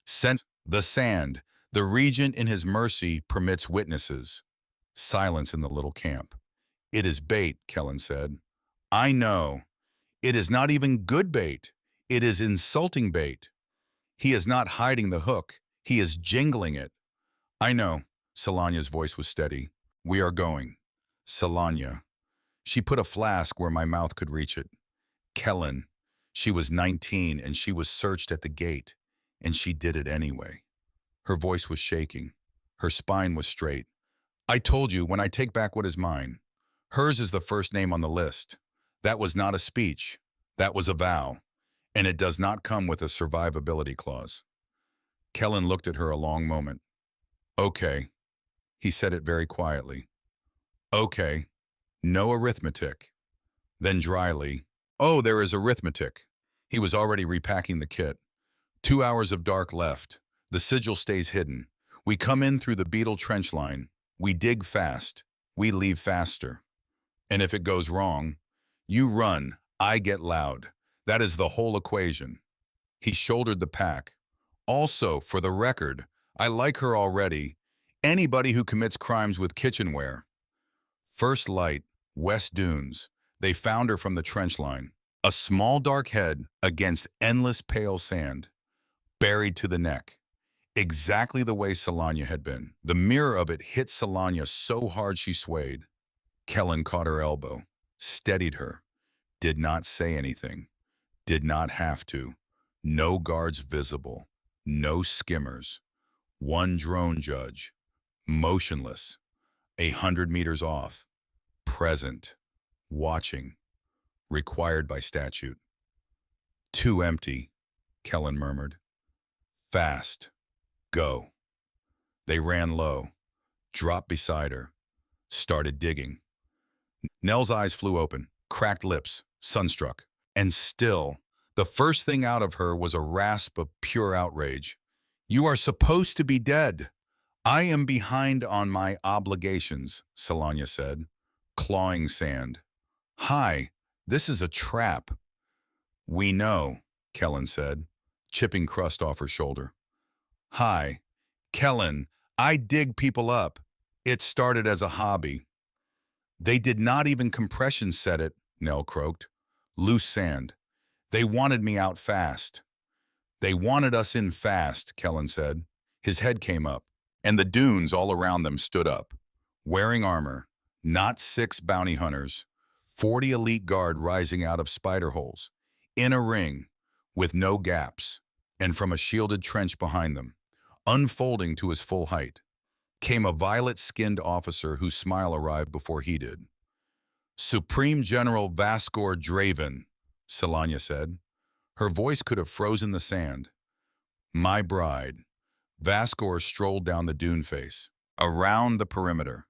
Sent the sand. The regent in his mercy permits witnesses. Silence in the little camp. It is bait, Kellen said. I know. It is not even good bait. It is insulting bait. He is not hiding the hook. He is jingling it. I know. Solanya's voice was steady. We are going. Solanya. She put a flask where my mouth could reach it. Kellen. She was 19 and she was searched at the gate. And she did it anyway. Her voice was shaking. Her spine was straight. I told you, when I take back what is mine. Hers is the first name on the list. That was not a speech. That was a vow. And it does not come with a survivability clause. Kellen looked at her a long moment. Okay. He said it very quietly. Okay. No arithmetic. Then dryly, oh, there is arithmetic. He was already repacking the kit. 2 hours of dark left. The sigil stays hidden. We come in through the beetle trench line. We dig fast. We leave faster. And if it goes wrong, you run, I get loud. That is the whole equation. He shouldered the pack. Also, for the record, I like her already. Anybody who commits crimes with kitchenware. First light, West Dunes. They found her from the trench line. A small dark head against endless pale sand, buried to the neck. Exactly the way Solanya had been. The mirror of it hit Solanya so hard she swayed. Kellen caught her elbow, steadied her, did not say anything, did not have to. No guards visible, no skimmers. One drone judge, motionless, 100 meters off, present, watching, required by statute. Too empty, Kellen murmured. Fast, go. They ran low, dropped beside her, started digging. Nell's eyes flew open, cracked lips, sunstruck. And still, the first thing out of her was a rasp of pure outrage. You are supposed to be dead. I am behind on my obligations, Solanya said, clawing sand. Hi, this is a trap. We know, Kellen said, chipping crust off her shoulder. Hi, Kellen, I dig people up. It started as a hobby. They did not even compression set it, Nell croaked. Loose sand. They wanted me out fast. They wanted us in fast, Kellen said. His head came up, and the dunes all around them stood up, wearing armor, not 6 bounty hunters, 40 elite guard rising out of spider holes, in a ring, with no gaps, and from a shielded trench behind them, unfolding to his full height, came a violet-skinned officer whose smile arrived before he did. Supreme General Vaskor Draven, Solanya said. Her voice could have frozen the sand. My bride. Vaskor strolled down the dune face, around the perimeter.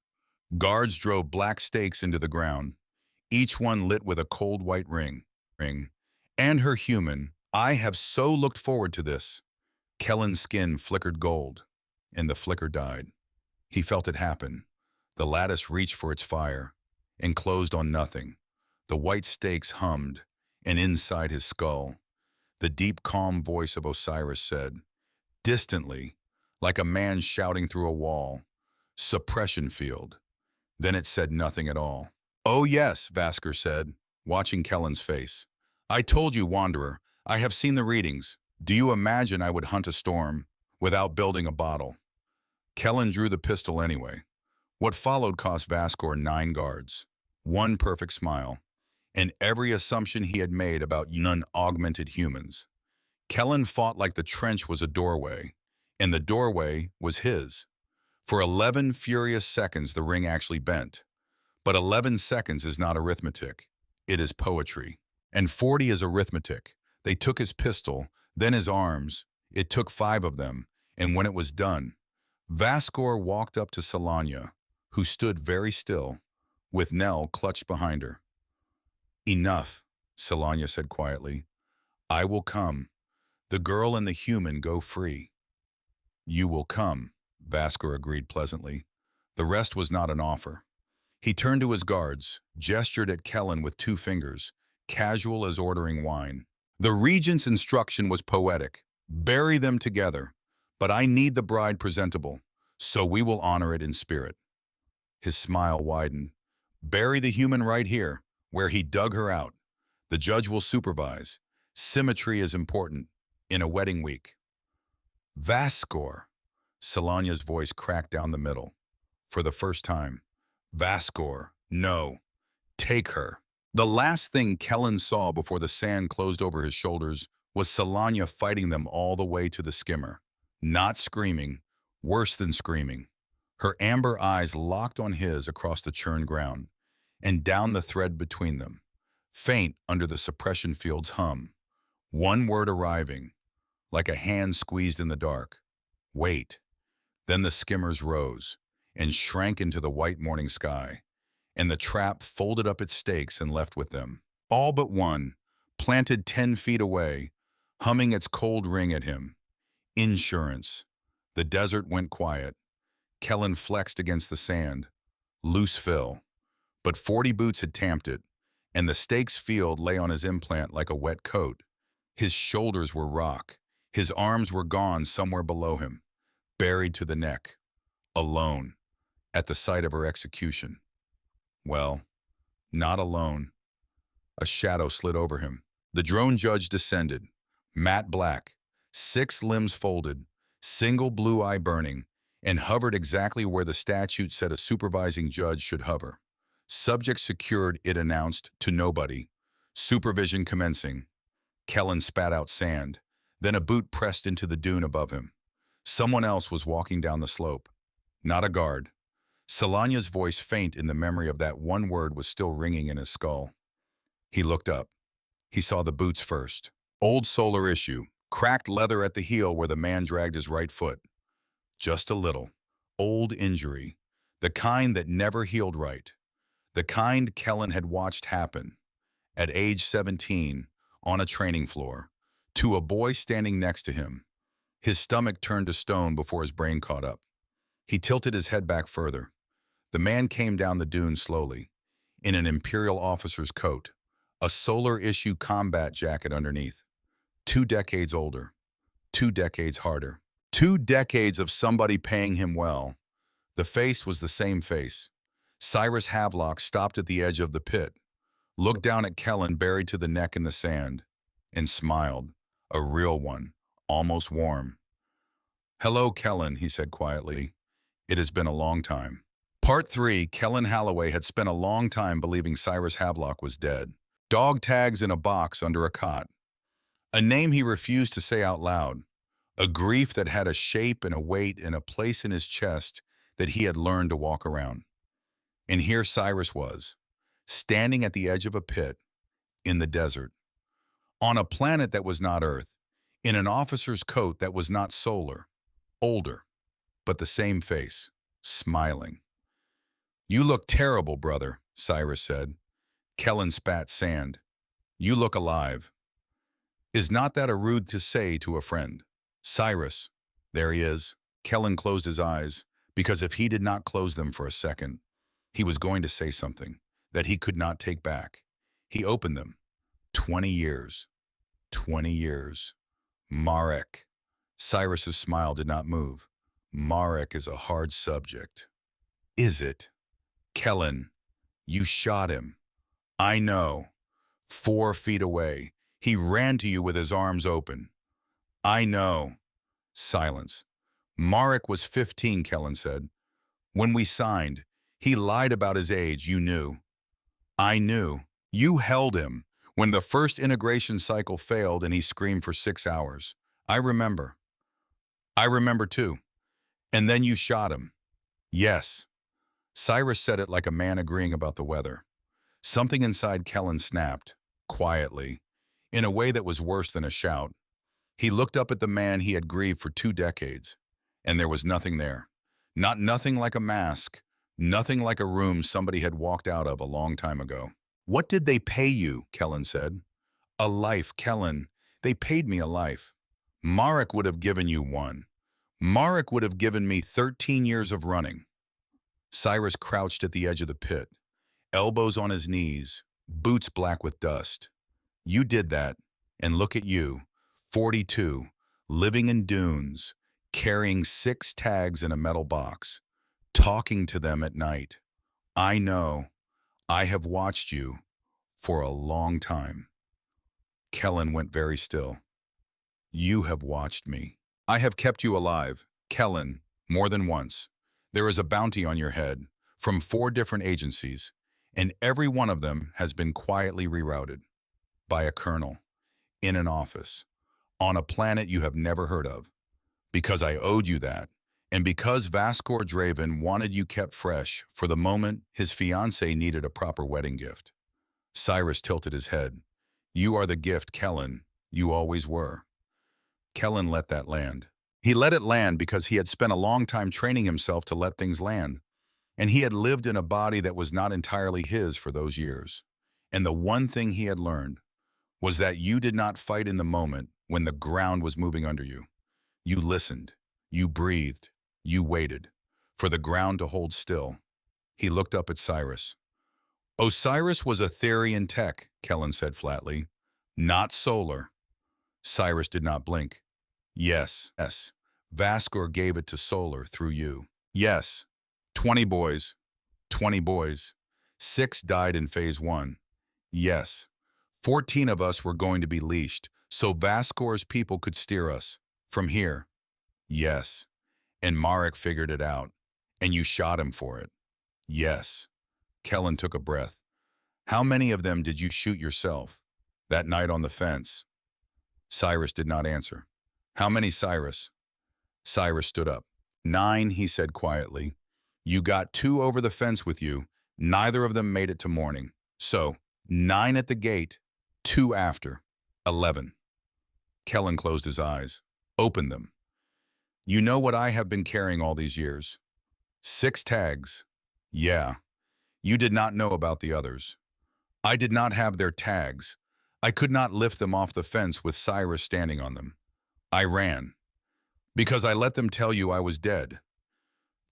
Guards drove black stakes into the ground, each one lit with a cold white ring. And her human, I have so looked forward to this. Kellen's skin flickered gold, and the flicker died. He felt it happen. The lattice reached for its fire, and closed on nothing. The white stakes hummed, and inside his skull, the deep, calm voice of Osiris said, distantly, like a man shouting through a wall, suppression field. Then it said nothing at all. Oh yes, Vasker said, watching Kellen's face. I told you, Wanderer, I have seen the readings. Do you imagine I would hunt a storm without building a bottle? Kellen drew the pistol anyway. What followed cost Vaskor 9 guards, 1 perfect smile, and every assumption he had made about non-augmented humans. Kellen fought like the trench was a doorway, and the doorway was his. For 11 furious seconds the ring actually bent. But 11 seconds is not arithmetic. It is poetry. And 40 is arithmetic. They took his pistol, then his arms. It took 5 of them, and when it was done, Vaskor walked up to Solanya, who stood very still, with Nell clutched behind her. Enough, Solanya said quietly. I will come. The girl and the human go free. You will come, Vaskor agreed pleasantly. The rest was not an offer. He turned to his guards, gestured at Kellen with 2 fingers, casual as ordering wine. The regent's instruction was poetic. Bury them together, but I need the bride presentable, so we will honor it in spirit. His smile widened. Bury the human right here, where he dug her out. The judge will supervise. Symmetry is important in a wedding week. Vaskor, Solanya's voice cracked down the middle. For the first time. Vaskor, no. Take her. The last thing Kellen saw before the sand closed over his shoulders was Solanya fighting them all the way to the skimmer. Not screaming, worse than screaming. Her amber eyes locked on his across the churned ground, and down the thread between them, faint under the suppression field's hum. One word arriving, like a hand squeezed in the dark. Wait. Then the skimmers rose and shrank into the white morning sky, and the trap folded up its stakes and left with them. All but one, planted 10 feet away, humming its cold ring at him. Insurance. The desert went quiet. Kellen flexed against the sand. Loose fill. But 40 boots had tamped it, and the stakes field lay on his implant like a wet coat. His shoulders were rock. His arms were gone somewhere below him, buried to the neck. Alone, at the site of her execution. Well, not alone. A shadow slid over him. The drone judge descended, matte black, 6 limbs folded, single blue eye burning, and hovered exactly where the statute said a supervising judge should hover. Subject secured, it announced, to nobody. Supervision commencing. Kellen spat out sand. Then a boot pressed into the dune above him. Someone else was walking down the slope. Not a guard. Solanya's voice, faint in the memory of that one word, was still ringing in his skull. He looked up. He saw the boots first. Old solar issue. Cracked leather at the heel where the man dragged his right foot. Just a little. Old injury. The kind that never healed right. The kind Kellen had watched happen, at age 17, on a training floor, to a boy standing next to him. His stomach turned to stone before his brain caught up. He tilted his head back further. The man came down the dune slowly, in an imperial officer's coat, a solar issue combat jacket underneath. 2 decades older, 2 decades harder, 2 decades of somebody paying him well. The face was the same face. Cyrus Havelock stopped at the edge of the pit, looked down at Kellen buried to the neck in the sand, and smiled, a real one, almost warm. "Hello, Kellen," he said quietly. "It has been a long time." Part 3, Kellen Holloway had spent a long time believing Cyrus Havelock was dead. Dog tags in a box under a cot. A name he refused to say out loud. A grief that had a shape and a weight and a place in his chest that he had learned to walk around. And here Cyrus was, standing at the edge of a pit, in the desert, on a planet that was not Earth, in an officer's coat that was not solar, older, but the same face, smiling. "You look terrible, brother," Cyrus said. Kellen spat sand. "You look alive." Is not that a rude to say to a friend? Cyrus, there he is. Kellen closed his eyes, because if he did not close them for a second, he was going to say something that he could not take back. He opened them. 20 years. 20 years. Marek. Cyrus's smile did not move. Marek is a hard subject. Is it? Kellen, you shot him. I know. 4 feet away. He ran to you with his arms open. I know. Silence. Marek was 15, Kellen said. When we signed, he lied about his age, you knew. I knew. You held him when the first integration cycle failed and he screamed for 6 hours. I remember. I remember too. And then you shot him. Yes. Cyrus said it like a man agreeing about the weather. Something inside Kellen snapped, quietly, in a way that was worse than a shout. He looked up at the man he had grieved for 2 decades, and there was nothing there. Not nothing like a mask, nothing like a room somebody had walked out of a long time ago. What did they pay you? Kellen said. A life, Kellen. They paid me a life. Marek would have given you one. Marek would have given me 13 years of running. Cyrus crouched at the edge of the pit, elbows on his knees, boots black with dust. You did that, and look at you, 42, living in dunes, carrying 6 tags in a metal box, talking to them at night. I know. I have watched you for a long time. Kellen went very still. You have watched me. I have kept you alive, Kellen, more than once. There is a bounty on your head from 4 different agencies, and every one of them has been quietly rerouted by a colonel, in an office, on a planet you have never heard of. Because I owed you that, and because Vaskor Draven wanted you kept fresh for the moment his fiancée needed a proper wedding gift. Cyrus tilted his head. You are the gift, Kellen. You always were. Kellen let that land. He let it land because he had spent a long time training himself to let things land, and he had lived in a body that was not entirely his for those years. And the one thing he had learned was that you did not fight in the moment when the ground was moving under you. You listened, you breathed, you waited for the ground to hold still. He looked up at Cyrus. Osiris was Etherian tech, Kellen said flatly. Not solar. Cyrus did not blink. Yes. Vaskor gave it to solar through you. Yes. 20 boys. 20 boys. 6 died in phase 1. Yes. 14 of us were going to be leashed, so Vascor's people could steer us. From here. Yes. And Marek figured it out. And you shot him for it. Yes. Kellen took a breath. How many of them did you shoot yourself? That night on the fence. Cyrus did not answer. How many, Cyrus? Cyrus stood up. 9, he said quietly. You got 2 over the fence with you. Neither of them made it to morning. So, 9 at the gate, 2 after. 11. Kellen closed his eyes. Open them. You know what I have been carrying all these years? 6 tags. Yeah. You did not know about the others. I did not have their tags. I could not lift them off the fence with Cyrus standing on them. I ran. Because I let them tell you I was dead.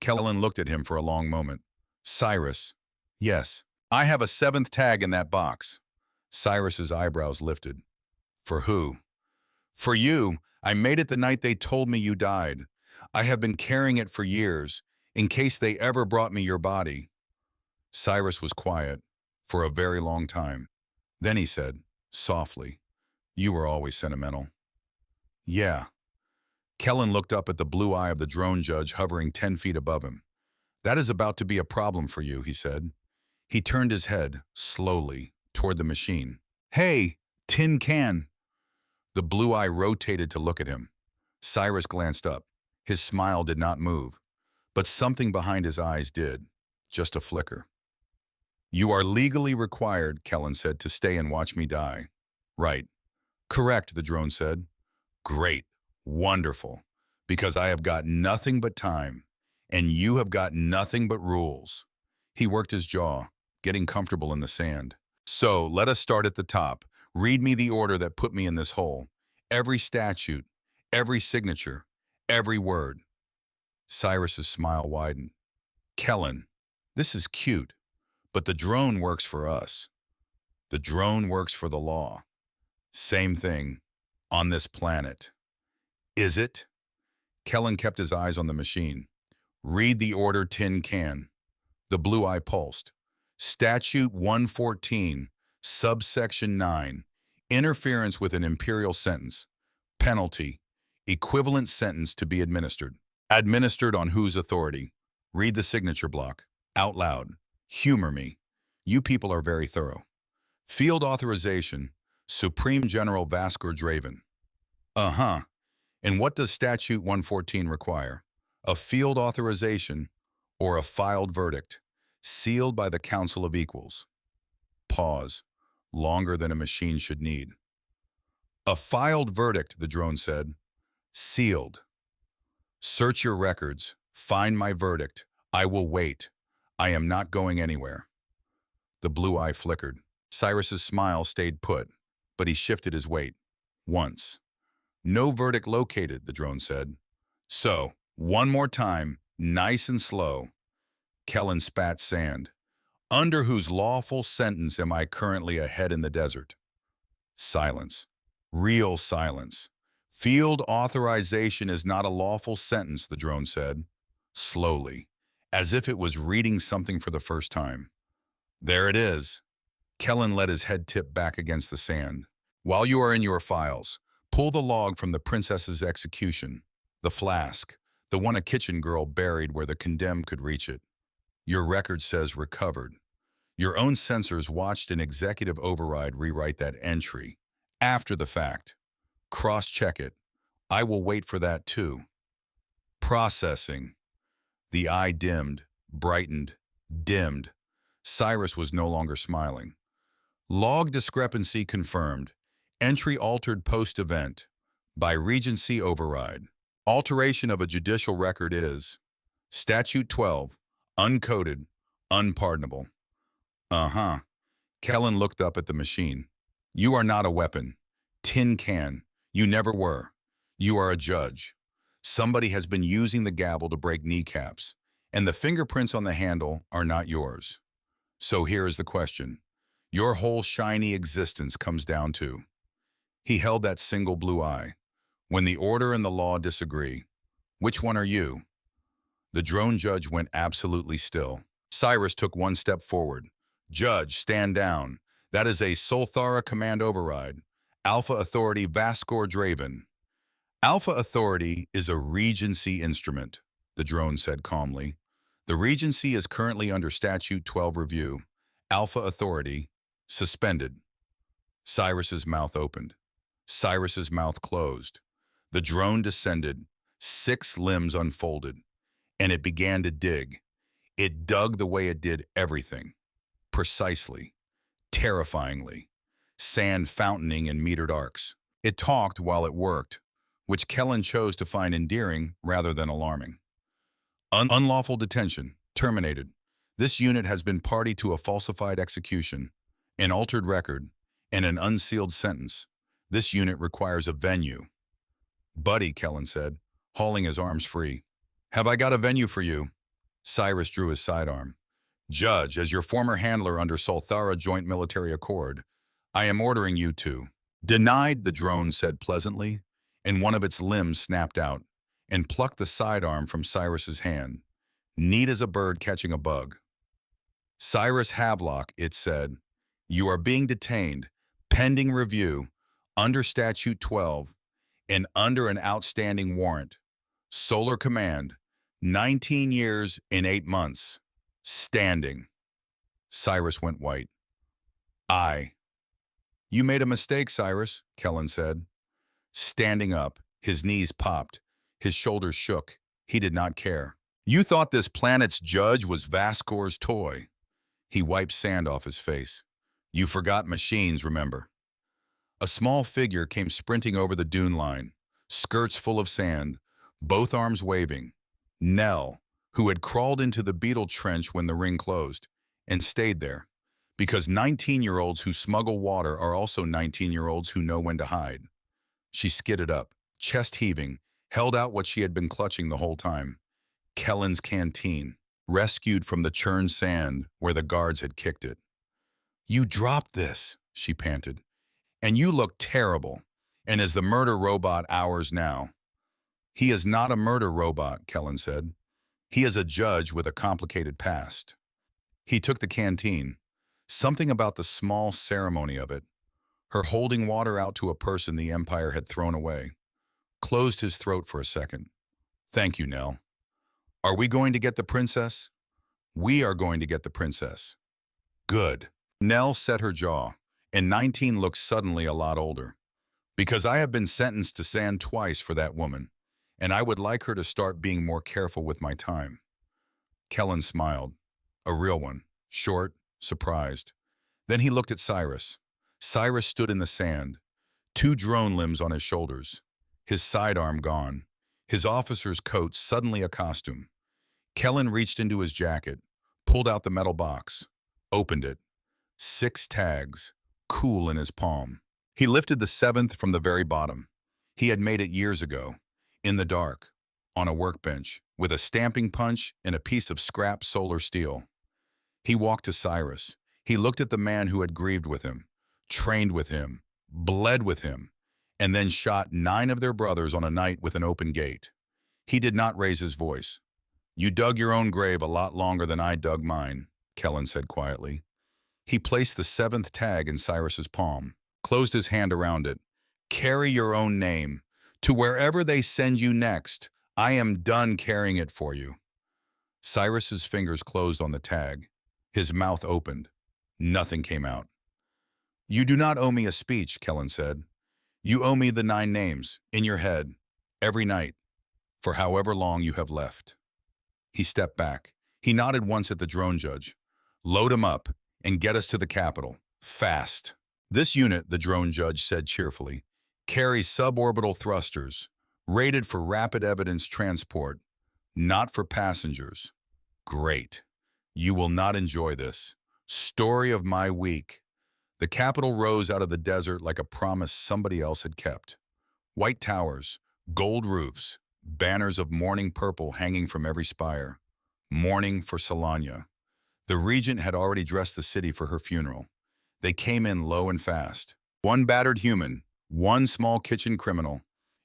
Kellen looked at him for a long moment. Cyrus. Yes. I have a 7th tag in that box. Cyrus's eyebrows lifted. For who? For you. I made it the night they told me you died. I have been carrying it for years, in case they ever brought me your body. Cyrus was quiet for a very long time. Then he said, softly, you were always sentimental. Yeah. Kellen looked up at the blue eye of the drone judge hovering 10 feet above him. That is about to be a problem for you, he said. He turned his head, slowly, toward the machine. Hey, tin can! The blue eye rotated to look at him. Cyrus glanced up. His smile did not move, but something behind his eyes did, just a flicker. You are legally required, Kellen said, to stay and watch me die. Right. Correct, the drone said. Great. Wonderful. Because I have got nothing but time, and you have got nothing but rules. He worked his jaw, getting comfortable in the sand. So, let us start at the top. Read me the order that put me in this hole. Every statute, every signature, every word. Cyrus's smile widened. Kellen, this is cute, but the drone works for us. The drone works for the law. Same thing, on this planet. Is it? Kellen kept his eyes on the machine. Read the order, tin can. The blue eye pulsed. Statute 114, subsection 9, interference with an imperial sentence. Penalty, equivalent sentence to be administered. Administered on whose authority? Read the signature block. Out loud. Humor me. You people are very thorough. Field authorization, Supreme General Vasco Draven. Uh-huh. And what does Statute 114 require? A field authorization or a filed verdict, sealed by the Council of Equals. Pause. Longer than a machine should need. A filed verdict, the drone said. Sealed. Search your records. Find my verdict. I will wait. I am not going anywhere. The blue eye flickered. Cyrus's smile stayed put, but he shifted his weight. Once. No verdict located, the drone said. So, one more time, nice and slow. Kellen spat sand. Under whose lawful sentence am I currently ahead in the desert? Silence. Real silence. Field authorization is not a lawful sentence, the drone said. Slowly, as if it was reading something for the first time. There it is. Kellen let his head tip back against the sand. While you are in your files, pull the log from the princess's execution. The flask, the one a kitchen girl buried where the condemned could reach it. Your record says recovered. Your own censors watched an executive override rewrite that entry. After the fact. Cross-check it. I will wait for that too. Processing. The eye dimmed, brightened, dimmed. Cyrus was no longer smiling. Log discrepancy confirmed. Entry altered post-event. By Regency override. Alteration of a judicial record is. Statute 12. Uncoded. Unpardonable. Uh-huh. Kellen looked up at the machine. You are not a weapon. Tin can. You never were. You are a judge. Somebody has been using the gavel to break kneecaps, and the fingerprints on the handle are not yours. So here is the question. Your whole shiny existence comes down to. He held that single blue eye. When the order and the law disagree, which one are you? The drone judge went absolutely still. Cyrus took one step forward. Judge, stand down. That is a Solthara command override. Alpha Authority Vascor Draven. Alpha Authority is a Regency instrument, the drone said calmly. The Regency is currently under Statute 12 review. Alpha Authority, suspended. Cyrus's mouth opened. Cyrus's mouth closed. The drone descended. 6 limbs unfolded, and it began to dig. It dug the way it did everything. Precisely. Terrifyingly. Sand fountaining in metered arcs. It talked while it worked, which Kellen chose to find endearing rather than alarming. Unlawful detention. Terminated. This unit has been party to a falsified execution, an altered record, and an unsealed sentence. This unit requires a venue. Buddy, Kellen said, hauling his arms free. Have I got a venue for you? Cyrus drew his sidearm. Judge, as your former handler under Solthara Joint Military Accord, I am ordering you to. Denied, the drone said pleasantly, and one of its limbs snapped out and plucked the sidearm from Cyrus's hand, neat as a bird catching a bug. Cyrus Havelock, it said, you are being detained, pending review, under Statute 12, and under an outstanding warrant. Solar Command, 19 years and 8 months. Standing. Cyrus went white. You made a mistake, Cyrus, Kellen said. Standing up, his knees popped, his shoulders shook. He did not care. You thought this planet's judge was Vascor's toy. He wiped sand off his face. You forgot machines, remember. A small figure came sprinting over the dune line, skirts full of sand, both arms waving. Nell, who had crawled into the beetle trench when the ring closed, and stayed there, because 19-year-olds who smuggle water are also 19-year-olds who know when to hide. She skidded up, chest heaving, held out what she had been clutching the whole time. Kellen's canteen, rescued from the churned sand where the guards had kicked it. You dropped this, she panted. And you look terrible, and is the murder robot ours now? He is not a murder robot, Kellen said. He is a judge with a complicated past. He took the canteen. Something about the small ceremony of it, her holding water out to a person the Empire had thrown away, closed his throat for a second. Thank you, Nell. Are we going to get the princess? We are going to get the princess. Good. Nell set her jaw, and 19 looked suddenly a lot older. Because I have been sentenced to sand twice for that woman, and I would like her to start being more careful with my time. Kellen smiled. A real one. Short, surprised. Then he looked at Cyrus. Cyrus stood in the sand, 2 drone limbs on his shoulders, his sidearm gone, his officer's coat suddenly a costume. Kellen reached into his jacket, pulled out the metal box, opened it. 6 tags, cool in his palm. He lifted the 7th from the very bottom. He had made it years ago, in the dark, on a workbench, with a stamping punch and a piece of scrap solar steel. He walked to Cyrus. He looked at the man who had grieved with him, trained with him, bled with him, and then shot 9 of their brothers on a night with an open gate. He did not raise his voice. You dug your own grave a lot longer than I dug mine, Kellen said quietly. He placed the 7th tag in Cyrus's palm, closed his hand around it. Carry your own name. To wherever they send you next, I am done carrying it for you. Cyrus's fingers closed on the tag. His mouth opened. Nothing came out. You do not owe me a speech, Kellen said. You owe me the 9 names, in your head, every night, for however long you have left. He stepped back. He nodded once at the drone judge. Load him up and get us to the capital. Fast. This unit, the drone judge said cheerfully, carries suborbital thrusters, rated for rapid evidence transport, not for passengers. Great. You will not enjoy this. Story of my week. The capital rose out of the desert like a promise somebody else had kept. White towers, gold roofs, banners of morning purple hanging from every spire. Mourning for Solanya. The regent had already dressed the city for her funeral. They came in low and fast. 1 battered human, 1 small kitchen criminal,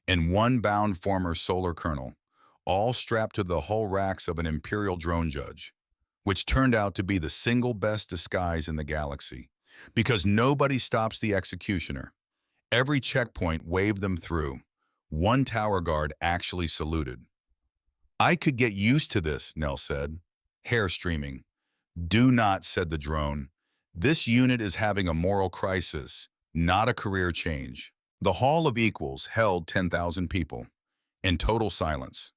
and 1 bound former solar colonel, all strapped to the hull racks of an imperial drone judge. which turned out to be the single best disguise in the galaxy. Because nobody stops the executioner. Every checkpoint waved them through. One tower guard actually saluted. "I could get used to this," Nell said, hair streaming. "Do not," said the drone. "This unit is having a moral crisis, not a career change." The Hall of Equals held 10,000 people. In total silence,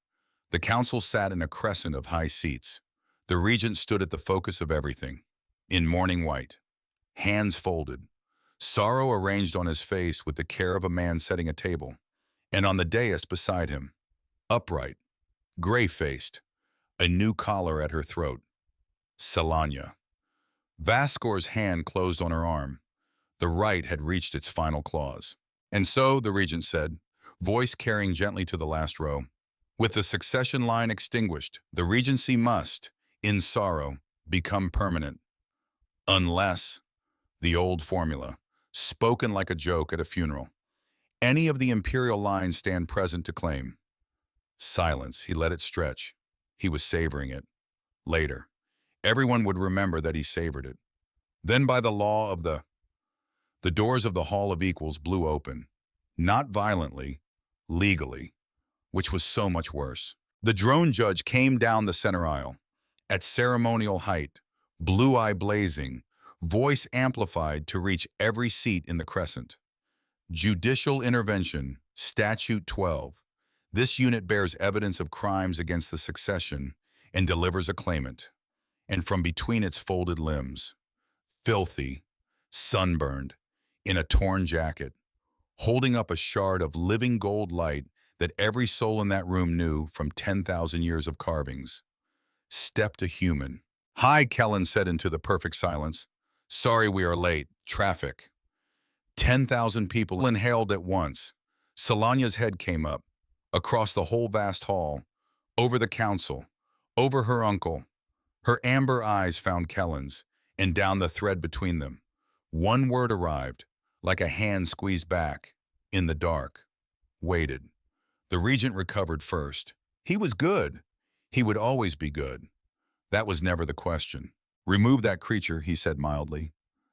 the council sat in a crescent of high seats. The regent stood at the focus of everything, in mourning white, hands folded, sorrow arranged on his face with the care of a man setting a table, and on the dais beside him, upright, gray-faced, a new collar at her throat, Salanya. Vascor's hand closed on her arm. The right had reached its final clause. "And so," the regent said, voice carrying gently to the last row, "with the succession line extinguished, the regency must, in sorrow, become permanent. Unless," the old formula, spoken like a joke at a funeral, "any of the imperial lines stand present to claim." Silence. He let it stretch. He was savoring it. Later, everyone would remember that he savored it. Then by the law of the doors of the Hall of Equals blew open. Not violently, legally, which was so much worse. The drone judge came down the center aisle. At ceremonial height, blue eye blazing, voice amplified to reach every seat in the crescent. "Judicial intervention, Statute 12. This unit bears evidence of crimes against the succession and delivers a claimant. And from between its folded limbs, filthy, sunburned, in a torn jacket, holding up a shard of living gold light that every soul in that room knew from 10,000 years of carvings, stepped a human." "Hi," Kellen said into the perfect silence. "Sorry we are late. Traffic." 10,000 people inhaled at once. Solanya's head came up, across the whole vast hall, over the council, over her uncle. Her amber eyes found Kellen's, and down the thread between them. One word arrived, like a hand squeezed back, in the dark. Waited. The regent recovered first. He was good. He would always be good. That was never the question. "Remove that creature," he said mildly.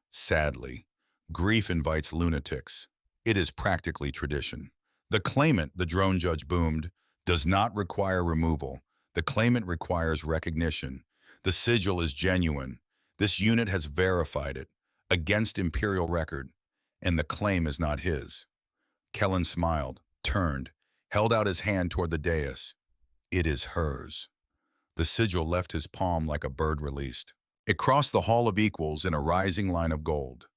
Sadly, grief invites lunatics. It is practically tradition. "The claimant," the drone judge boomed, "does not require removal. The claimant requires recognition. The sigil is genuine. This unit has verified it, against imperial record, and the claim is not his." Kellen smiled, turned, held out his hand toward the dais. "It is hers." The sigil left his palm like a bird released. It crossed the Hall of Equals in a rising line of gold.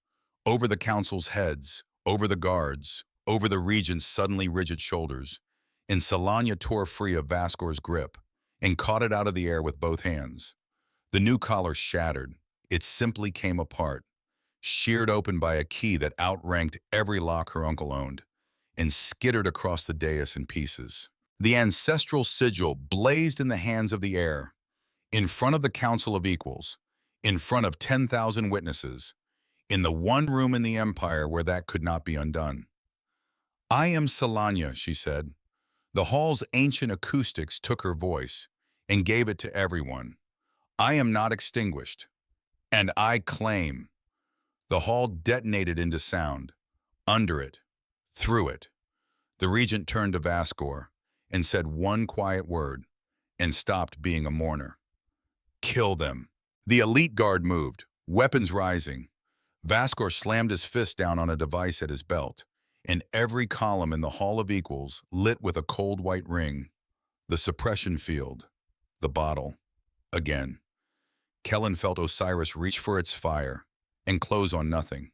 Over the council's heads, over the guards, over the regent's suddenly rigid shoulders, and Salanya tore free of Vascor's grip and caught it out of the air with both hands. The new collar shattered. It simply came apart, sheared open by a key that outranked every lock her uncle owned, and skittered across the dais in pieces. The ancestral sigil blazed in the hands of the heir, in front of the Council of Equals, in front of 10,000 witnesses, in the one room in the empire where that could not be undone. "I am Salanya," she said. The hall's ancient acoustics took her voice and gave it to everyone. "I am not extinguished, and I claim." The hall detonated into sound. Under it, through it. The regent turned to Vascor and said one quiet word, and stopped being a mourner. "Kill them." The elite guard moved, weapons rising. Vascor slammed his fist down on a device at his belt, and every column in the Hall of Equals lit with a cold white ring. The suppression field. The bottle. Again. Kellen felt Osiris reach for its fire and close on nothing.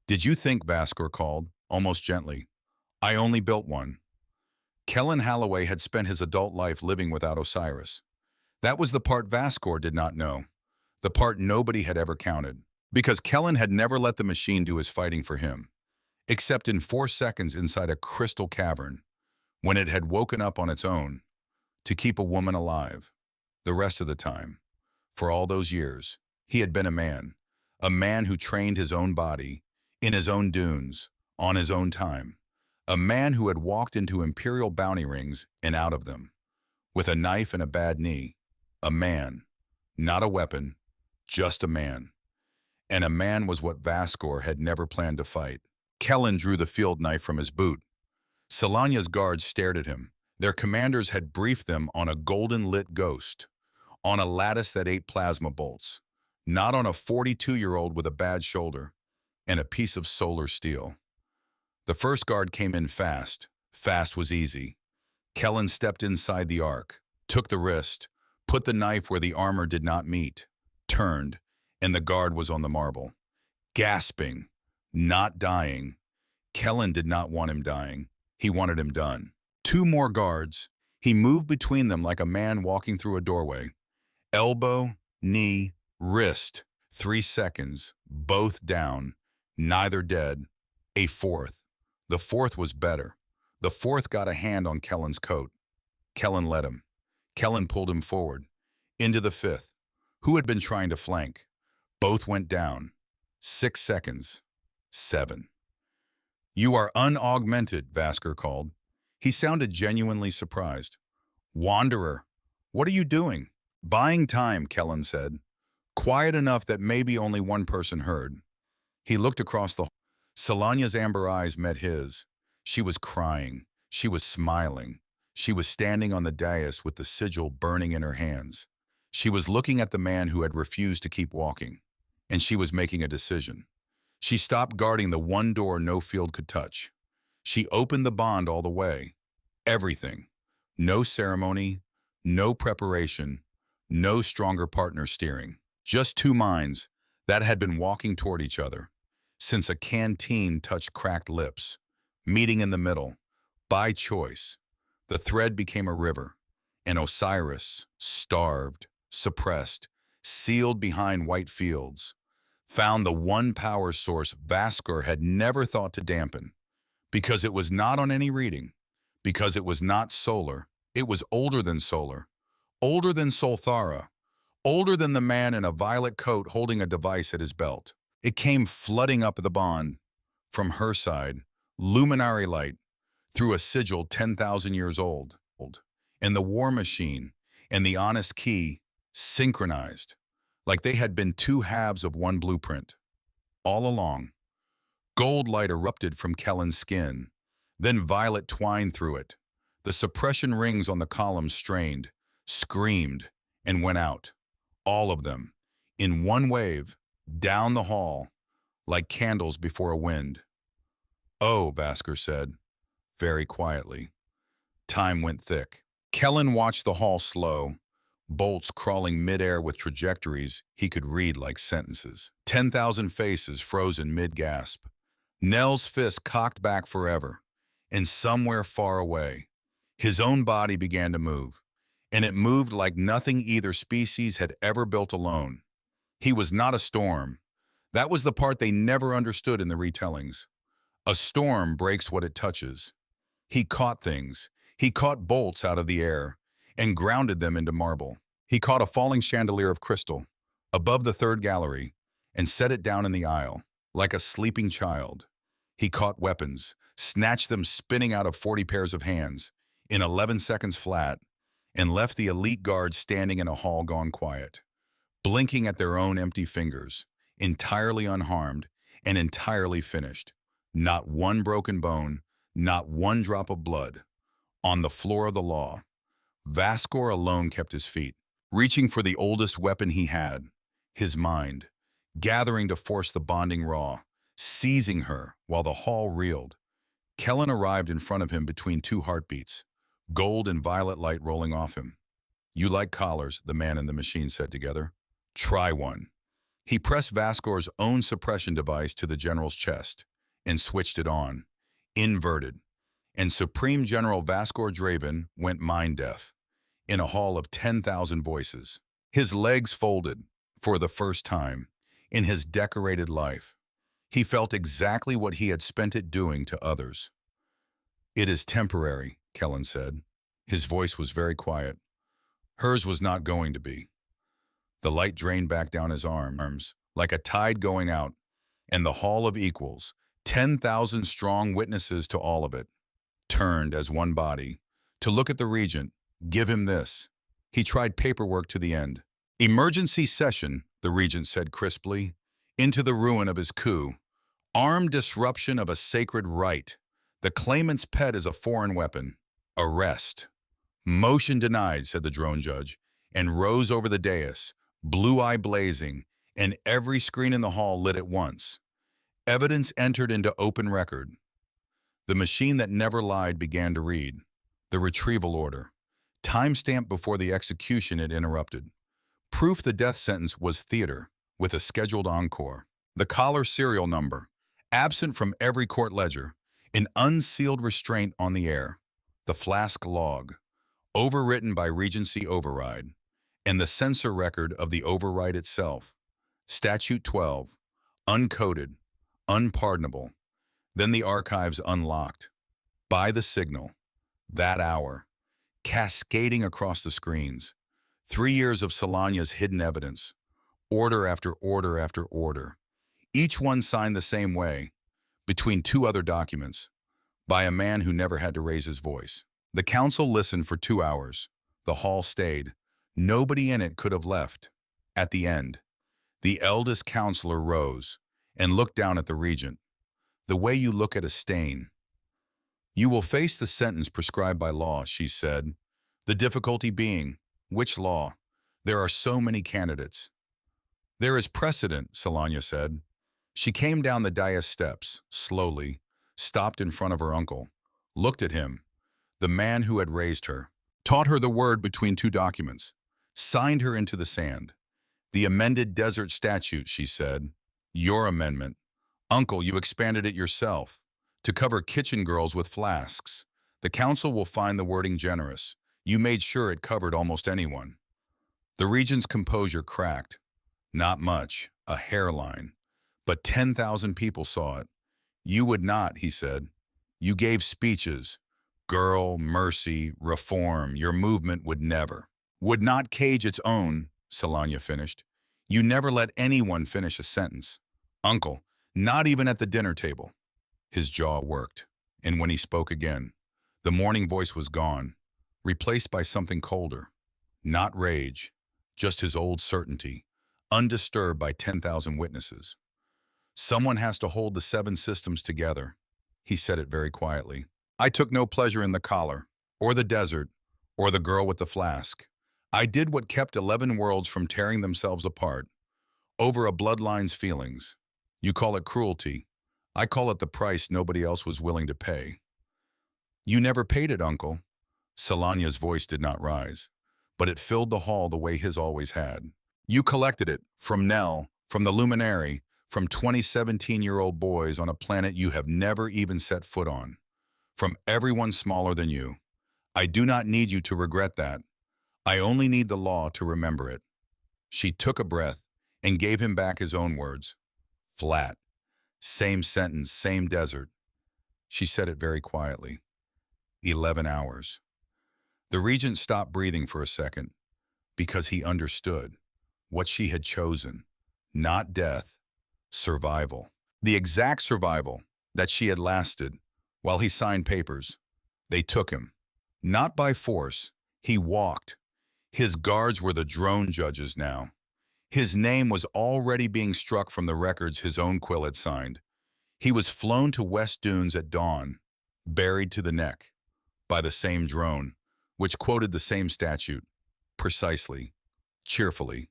"Did you think," Vascor called, almost gently, "I only built one?" Kellen Holloway had spent his adult life living without Osiris. That was the part Vascor did not know, the part nobody had ever counted, because Kellen had never let the machine do his fighting for him, except in 4 seconds inside a crystal cavern, when it had woken up on its own, to keep a woman alive. The rest of the time, for all those years, he had been a man who trained his own body, in his own dunes, on his own time, a man who had walked into imperial bounty rings and out of them, with a knife and a bad knee, a man, Not a weapon, just a man. And a man was what Vascor had never planned to fight. Kellen drew the field knife from his boot. Salania's guards stared at him. Their commanders had briefed them on a golden-lit ghost, on a lattice that ate plasma bolts, not on a 42-year-old with a bad shoulder and a piece of solar steel. The first guard came in fast. Fast was easy. Kellen stepped inside the arc, took the wrist, put the knife where the armor did not meet, turned, and the guard was on the marble. Gasping, not dying. Kellen did not want him dying. He wanted him done. Two more guards. He moved between them like a man walking through a doorway. Elbow, knee, wrist. 3 seconds, both down, neither dead. A fourth. The fourth was better. The fourth got a hand on Kellen's coat. Kellen let him. Kellen pulled him forward. Into the fifth. Who had been trying to flank? Both went down. 6 seconds. 7. "You are unaugmented," Vasker called. He sounded genuinely surprised. "Wanderer, what are you doing?" "Buying time," Kellen said. Quiet enough that maybe only one person heard. He looked across the hall. Salania's amber eyes met his. She was crying. She was smiling. She was standing on the dais with the sigil burning in her hands. She was looking at the man who had refused to keep walking. And she was making a decision. She stopped guarding the one door no field could touch. She opened the bond all the way. Everything. No ceremony, no preparation, no stronger partner steering. Just two minds that had been walking toward each other since a canteen touched cracked lips, meeting in the middle, by choice. The thread became a river, and Osiris, starved, suppressed, sealed behind white fields, found the one power source Vaskor had never thought to dampen, because it was not on any reading, because it was not solar, it was older than solar, older than Solthara, older than the man in a violet coat holding a device at his belt. It came flooding up the bond, from her side, luminary light, through a sigil 10,000 years old, and the war machine and the honest key synchronized, like they had been two halves of one blueprint. All along, gold light erupted from Kellen's skin, then violet twined through it. The suppression rings on the columns strained, screamed, and went out. All of them, in one wave, down the hall, like candles before a wind. "Oh," Vasker said, very quietly. Time went thick. Kellen watched the hall slow, bolts crawling midair with trajectories he could read like sentences. 10,000 faces frozen mid-gasp. Nell's fist cocked back forever, and somewhere far away, his own body began to move, and it moved like nothing either species had ever built alone. He was not a storm. That was the part they never understood in the retellings. A storm breaks what it touches. He caught things. He caught bolts out of the air and grounded them into marble. He caught a falling chandelier of crystal above the third gallery and set it down in the aisle like a sleeping child. He caught weapons, snatched them spinning out of 40 pairs of hands in 11 seconds flat, and left the elite guards standing in a hall gone quiet, blinking at their own empty fingers, entirely unharmed and entirely finished. Not one broken bone, not one drop of blood. On the floor of the law, Vaskor alone kept his feet, reaching for the oldest weapon he had, his mind, gathering to force the bonding raw, seizing her while the hall reeled. Kellen arrived in front of him between two heartbeats, gold and violet light rolling off him. "You like collars," the man and the machine said together. "Try one." He pressed Vaskor's own suppression device to the general's chest and switched it on, inverted, and Supreme General Vaskor Draven went mind-deaf in a hall of 10,000 voices. His legs folded, for the first time in his decorated life. He felt exactly what he had spent it doing to others. "It is temporary," Kellen said. His voice was very quiet. Hers was not going to be. The light drained back down his arms, like a tide going out, and the hall of equals, 10,000 strong witnesses to all of it, turned as one body to look at the regent. "Give him this." He tried paperwork to the end. Emergency session, the regent said crisply, into the ruin of his coup. Armed disruption of a sacred right. The claimant's pet is a foreign weapon. Arrest. Motion denied, said the drone judge, and rose over the dais, blue eye blazing, and every screen in the hall lit at once. Evidence entered into open record. The machine that never lied began to read. The retrieval order. Timestamped before the execution it interrupted. Proof the death sentence was theater, with a scheduled encore. The collar serial number. Absent from every court ledger. An unsealed restraint on the air. The flask log. Overwritten by Regency override. And the censor record of the override itself. Statute 12. Uncoded. Unpardonable. Then the archives unlocked. By the signal. That hour. Cascading across the screens. 3 years of Solania's hidden evidence. Order after order after order. Each one signed the same way, between two other documents, by a man who never had to raise his voice. The council listened for 2 hours. The hall stayed. Nobody in it could have left. At the end, the eldest counselor rose and looked down at the regent. The way you look at a stain. You will face the sentence prescribed by law, she said. The difficulty being, which law? There are so many candidates. There is precedent, Solania said. She came down the dais steps, slowly, stopped in front of her uncle, looked at him, the man who had raised her, taught her the word between two documents, signed her into the sand. The amended desert statute, she said. Your amendment. Uncle, you expanded it yourself, to cover kitchen girls with flasks. The council will find the wording generous. You made sure it covered almost anyone. The regent's composure cracked. Not much, a hairline. But 10,000 people saw it. You would not, he said. You gave speeches. Girl, mercy, reform. Your movement would never. Would not cage its own, Solania finished. You never let anyone finish a sentence. Uncle, not even at the dinner table. His jaw worked, and when he spoke again, the morning voice was gone, replaced by something colder. Not rage, just his old certainty, undisturbed by 10,000 witnesses. Someone has to hold the 7 systems together. He said it very quietly. I took no pleasure in the collar, or the desert, or the girl with the flask. I did what kept 11 worlds from tearing themselves apart, over a bloodline's feelings. You call it cruelty. I call it the price nobody else was willing to pay. You never paid it, Uncle. Solania's voice did not rise, but it filled the hall the way his always had. You collected it, from Nell, from the luminary, from 20 17-year-old boys on a planet you have never even set foot on. From everyone smaller than you. I do not need you to regret that. I only need the law to remember it. She took a breath and gave him back his own words. Flat. Same sentence, same desert. She said it very quietly. 11 hours. The regent stopped breathing for a second, because he understood what she had chosen. Not death, survival. The exact survival that she had lasted while he signed papers. They took him. Not by force. He walked. His guards were the drone judges now. His name was already being struck from the records his own quill had signed. He was flown to West Dunes at dawn, buried to the neck, by the same drone, which quoted the same statute, precisely, cheerfully,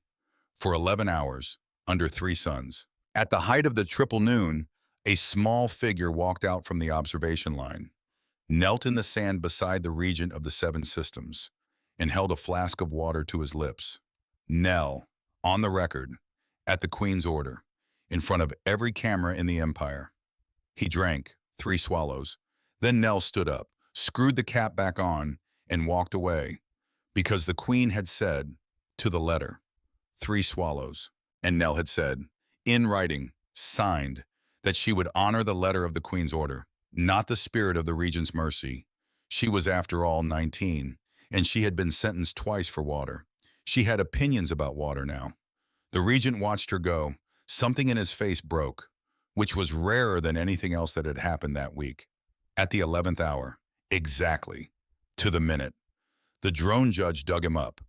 for 11 hours, under 3 suns. At the height of the triple noon, a small figure walked out from the observation line, knelt in the sand beside the regent of the 7 systems, and held a flask of water to his lips. Nell, on the record, at the Queen's order, in front of every camera in the Empire. He drank 3 swallows. Then Nell stood up, screwed the cap back on, and walked away, because the Queen had said, to the letter, 3 swallows. And Nell had said, in writing, signed, that she would honor the letter of the Queen's order, not the spirit of the regent's mercy. She was, after all, 19, and she had been sentenced twice for water. She had opinions about water now. The regent watched her go. Something in his face broke, which was rarer than anything else that had happened that week. At the 11th hour, exactly, to the minute, the drone judge dug him up,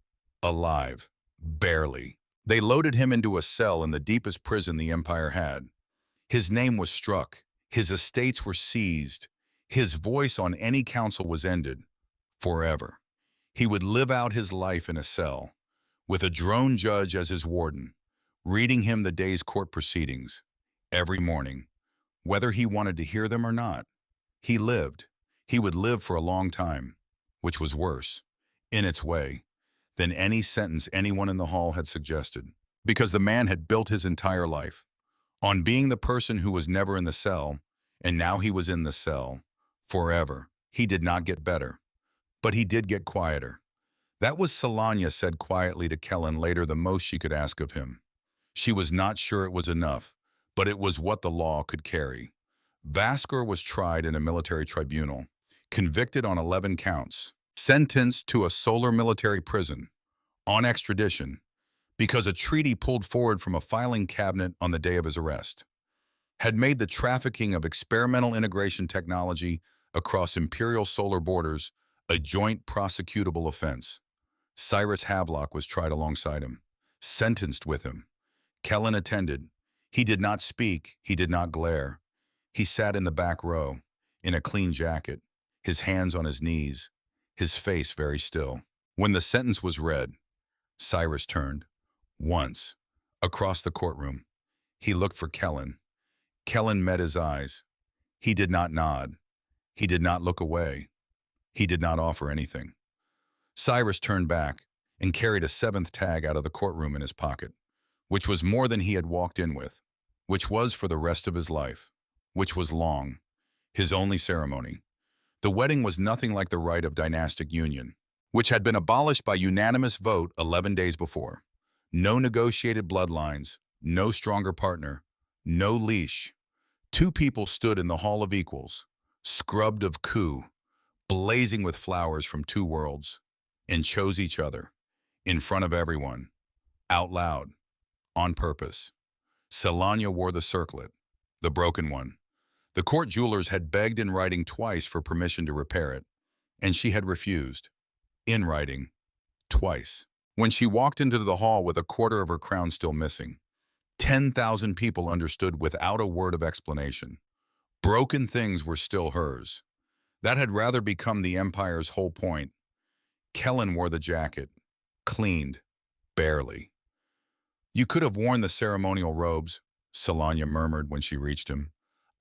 alive, Barely. They loaded him into a cell in the deepest prison the Empire had. His name was struck. His estates were seized. His voice on any council was ended. Forever. He would live out his life in a cell, with a drone judge as his warden, reading him the day's court proceedings. Every morning, whether he wanted to hear them or not, he lived. He would live for a long time, which was worse, in its way, than any sentence anyone in the hall had suggested, because the man had built his entire life on being the person who was never in the cell, and now he was in the cell forever. He did not get better, but he did get quieter. That was, Salanya said quietly to Kellen later, the most she could ask of him. She was not sure it was enough, but it was what the law could carry. Vaskor was tried in a military tribunal, convicted on 11 counts, sentenced to a solar military prison, on extradition, because a treaty pulled forward from a filing cabinet on the day of his arrest had made the trafficking of experimental integration technology across imperial solar borders a joint prosecutable offense. Cyrus Havelock was tried alongside him, sentenced with him. Kellen attended. He did not speak, he did not glare. He sat in the back row, in a clean jacket, his hands on his knees, his face very still. When the sentence was read, Cyrus turned, once, across the courtroom. He looked for Kellen. Kellen met his eyes. He did not nod. He did not look away. He did not offer anything. Cyrus turned back and carried a seventh tag out of the courtroom in his pocket, which was more than he had walked in with, which was for the rest of his life, which was long, his only ceremony. The wedding was nothing like the rite of dynastic union, which had been abolished by unanimous vote 11 days before. No negotiated bloodlines, no stronger partner, no leash. Two people stood in the hall of equals, scrubbed of coup, blazing with flowers from two worlds, and chose each other, in front of everyone, out loud, on purpose. Salanya wore the circlet, the broken one. The court jewelers had begged in writing twice for permission to repair it, and she had refused, in writing, twice. When she walked into the hall with a quarter of her crown still missing, 10,000 people understood without a word of explanation. Broken things were still hers. That had rather become the Empire's whole point. Kellen wore the jacket, cleaned, barely. "You could have worn the ceremonial robes," Salanya murmured when she reached him.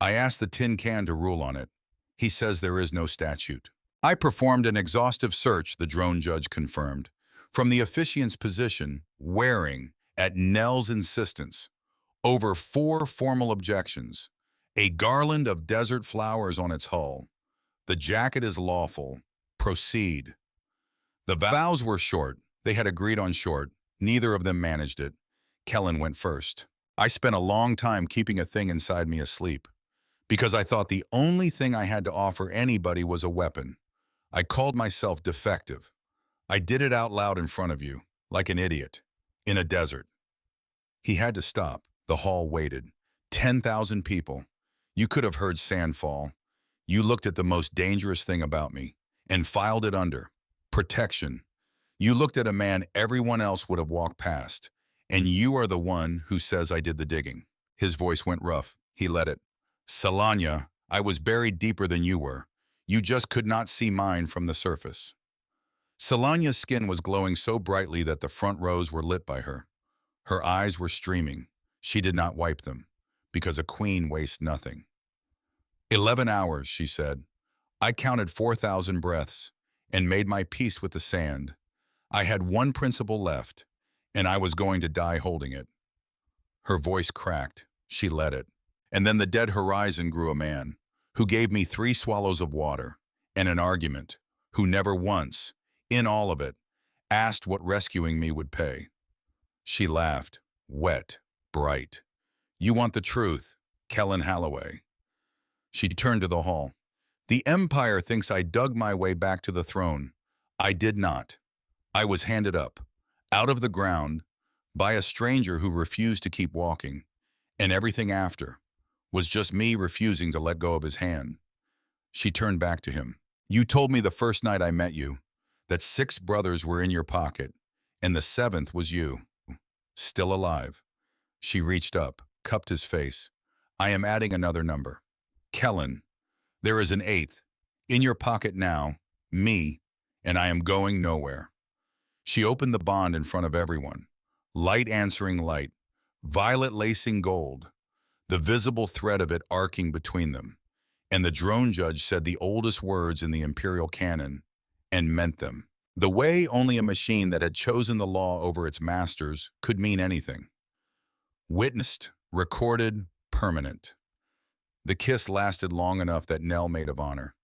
"I asked the tin can to rule on it. He says there is no statute." "I performed an exhaustive search," the drone judge confirmed, "from the officiant's position, wearing, at Nell's insistence, over 4 formal objections, a garland of desert flowers on its hull. The jacket is lawful. Proceed." The vows were short. They had agreed on short. Neither of them managed it. Kellen went first. "I spent a long time keeping a thing inside me asleep, because I thought the only thing I had to offer anybody was a weapon. I called myself defective. I did it out loud in front of you, like an idiot, in a desert." He had to stop. The hall waited. 10,000 people. You could have heard sand fall. "You looked at the most dangerous thing about me and filed it under. Protection. You looked at a man everyone else would have walked past, and you are the one who says I did the digging." His voice went rough. He let it. "Salanya, I was buried deeper than you were. You just could not see mine from the surface." Salanya's skin was glowing so brightly that the front rows were lit by her. Her eyes were streaming. She did not wipe them, because a queen wastes nothing. 11 hours, she said. I counted 4,000 breaths and made my peace with the sand. I had one principle left, and I was going to die holding it. Her voice cracked. She let it. And then the dead horizon grew a man, who gave me 3 swallows of water, and an argument, who never once, in all of it, asked what rescuing me would pay. She laughed, wet, bright. "You want the truth, Kellen Holloway." She turned to the hall. "The Empire thinks I dug my way back to the throne. I did not. I was handed up, out of the ground, by a stranger who refused to keep walking, and everything after was just me refusing to let go of his hand." She turned back to him. "You told me the first night I met you that 6 brothers were in your pocket, And the seventh was you, still alive. She reached up, cupped his face. I am adding another number. Kellen, there is an eighth. In your pocket now, me, and I am going nowhere. She opened the bond in front of everyone. Light answering light, violet lacing gold, the visible thread of it arcing between them. And the drone judge said the oldest words in the imperial canon, and meant them. The way only a machine that had chosen the law over its masters could mean anything. Witnessed, recorded, permanent. The kiss lasted long enough that Nell maid of honor,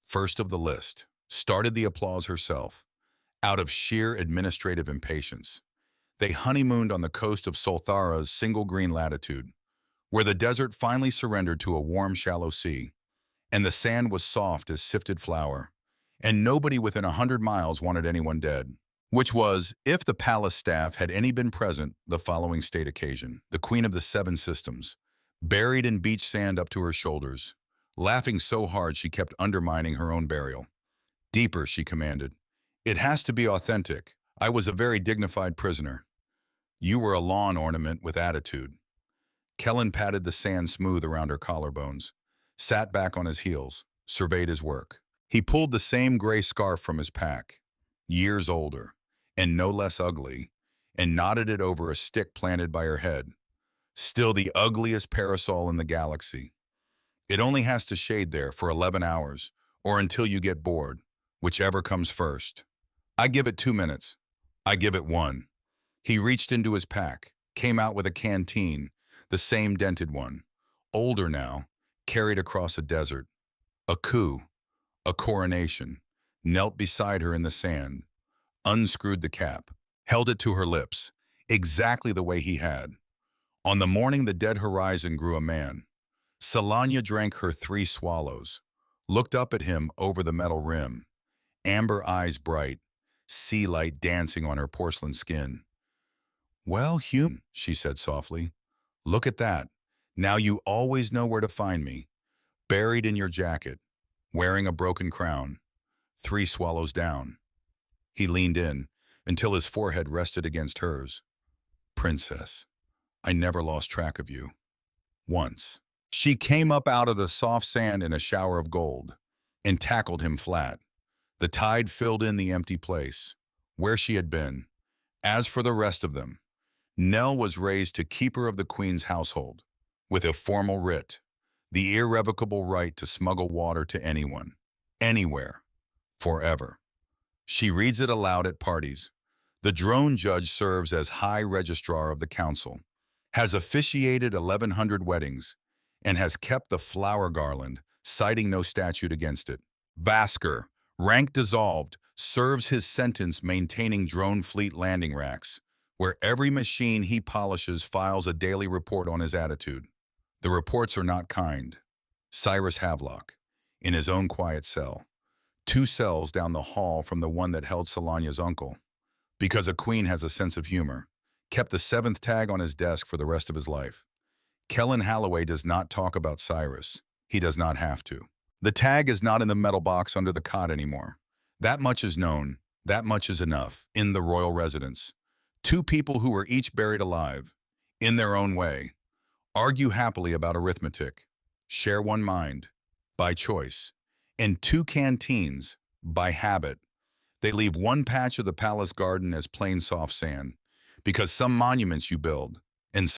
first of the list, started the applause herself, out of sheer administrative impatience. They honeymooned on the coast of Solthara's single green latitude, where the desert finally surrendered to a warm, shallow sea, and the sand was soft as sifted flour, and nobody within 100 miles wanted anyone dead. Which was, if the palace staff had any been present, the following state occasion. The queen of the seven systems, buried in beach sand up to her shoulders, laughing so hard she kept undermining her own burial. Deeper, she commanded. It has to be authentic. I was a very dignified prisoner. You were a lawn ornament with attitude. Kellen patted the sand smooth around her collarbones, sat back on his heels, surveyed his work. He pulled the same gray scarf from his pack, years older, and no less ugly, and knotted it over a stick planted by her head. Still the ugliest parasol in the galaxy. It only has to shade there for 11 hours, or until you get bored, whichever comes first. I give it 2 minutes. I give it one. He reached into his pack, came out with a canteen, the same dented one, older now, carried across a desert. A coup, a coronation, knelt beside her in the sand, unscrewed the cap, held it to her lips, exactly the way he had. On the morning the dead horizon grew a man, Salanya drank her 3 swallows, looked up at him over the metal rim, amber eyes bright, sea light dancing on her porcelain skin. Well, human, she said softly, look at that. Now you always know where to find me, buried in your jacket, wearing a broken crown, 3 swallows down. He leaned in until his forehead rested against hers. Princess, I never lost track of you. Once. She came up out of the soft sand in a shower of gold and tackled him flat. The tide filled in the empty place, where she had been. As for the rest of them, Nell was raised to keeper of the queen's household, with a formal writ, the irrevocable right to smuggle water to anyone, anywhere, forever. She reads it aloud at parties. The drone judge serves as high registrar of the council, has officiated 1,100 weddings, and has kept the flower garland, citing no statute against it. Vasker, rank dissolved, serves his sentence maintaining drone fleet landing racks, where every machine he polishes files a daily report on his attitude. The reports are not kind. Cyrus Havelock, in his own quiet cell, 2 cells down the hall from the one that held Solanya's uncle, because a queen has a sense of humor, kept the 7th tag on his desk for the rest of his life. Kellen Holloway does not talk about Cyrus. He does not have to. The tag is not in the metal box under the cot anymore. That much is known, that much is enough, in the royal residence. 2 people who were each buried alive, in their own way, argue happily about arithmetic, share one mind, by choice, and 2 canteens, by habit. They leave one patch of the palace garden as plain soft sand, because some monuments you build, and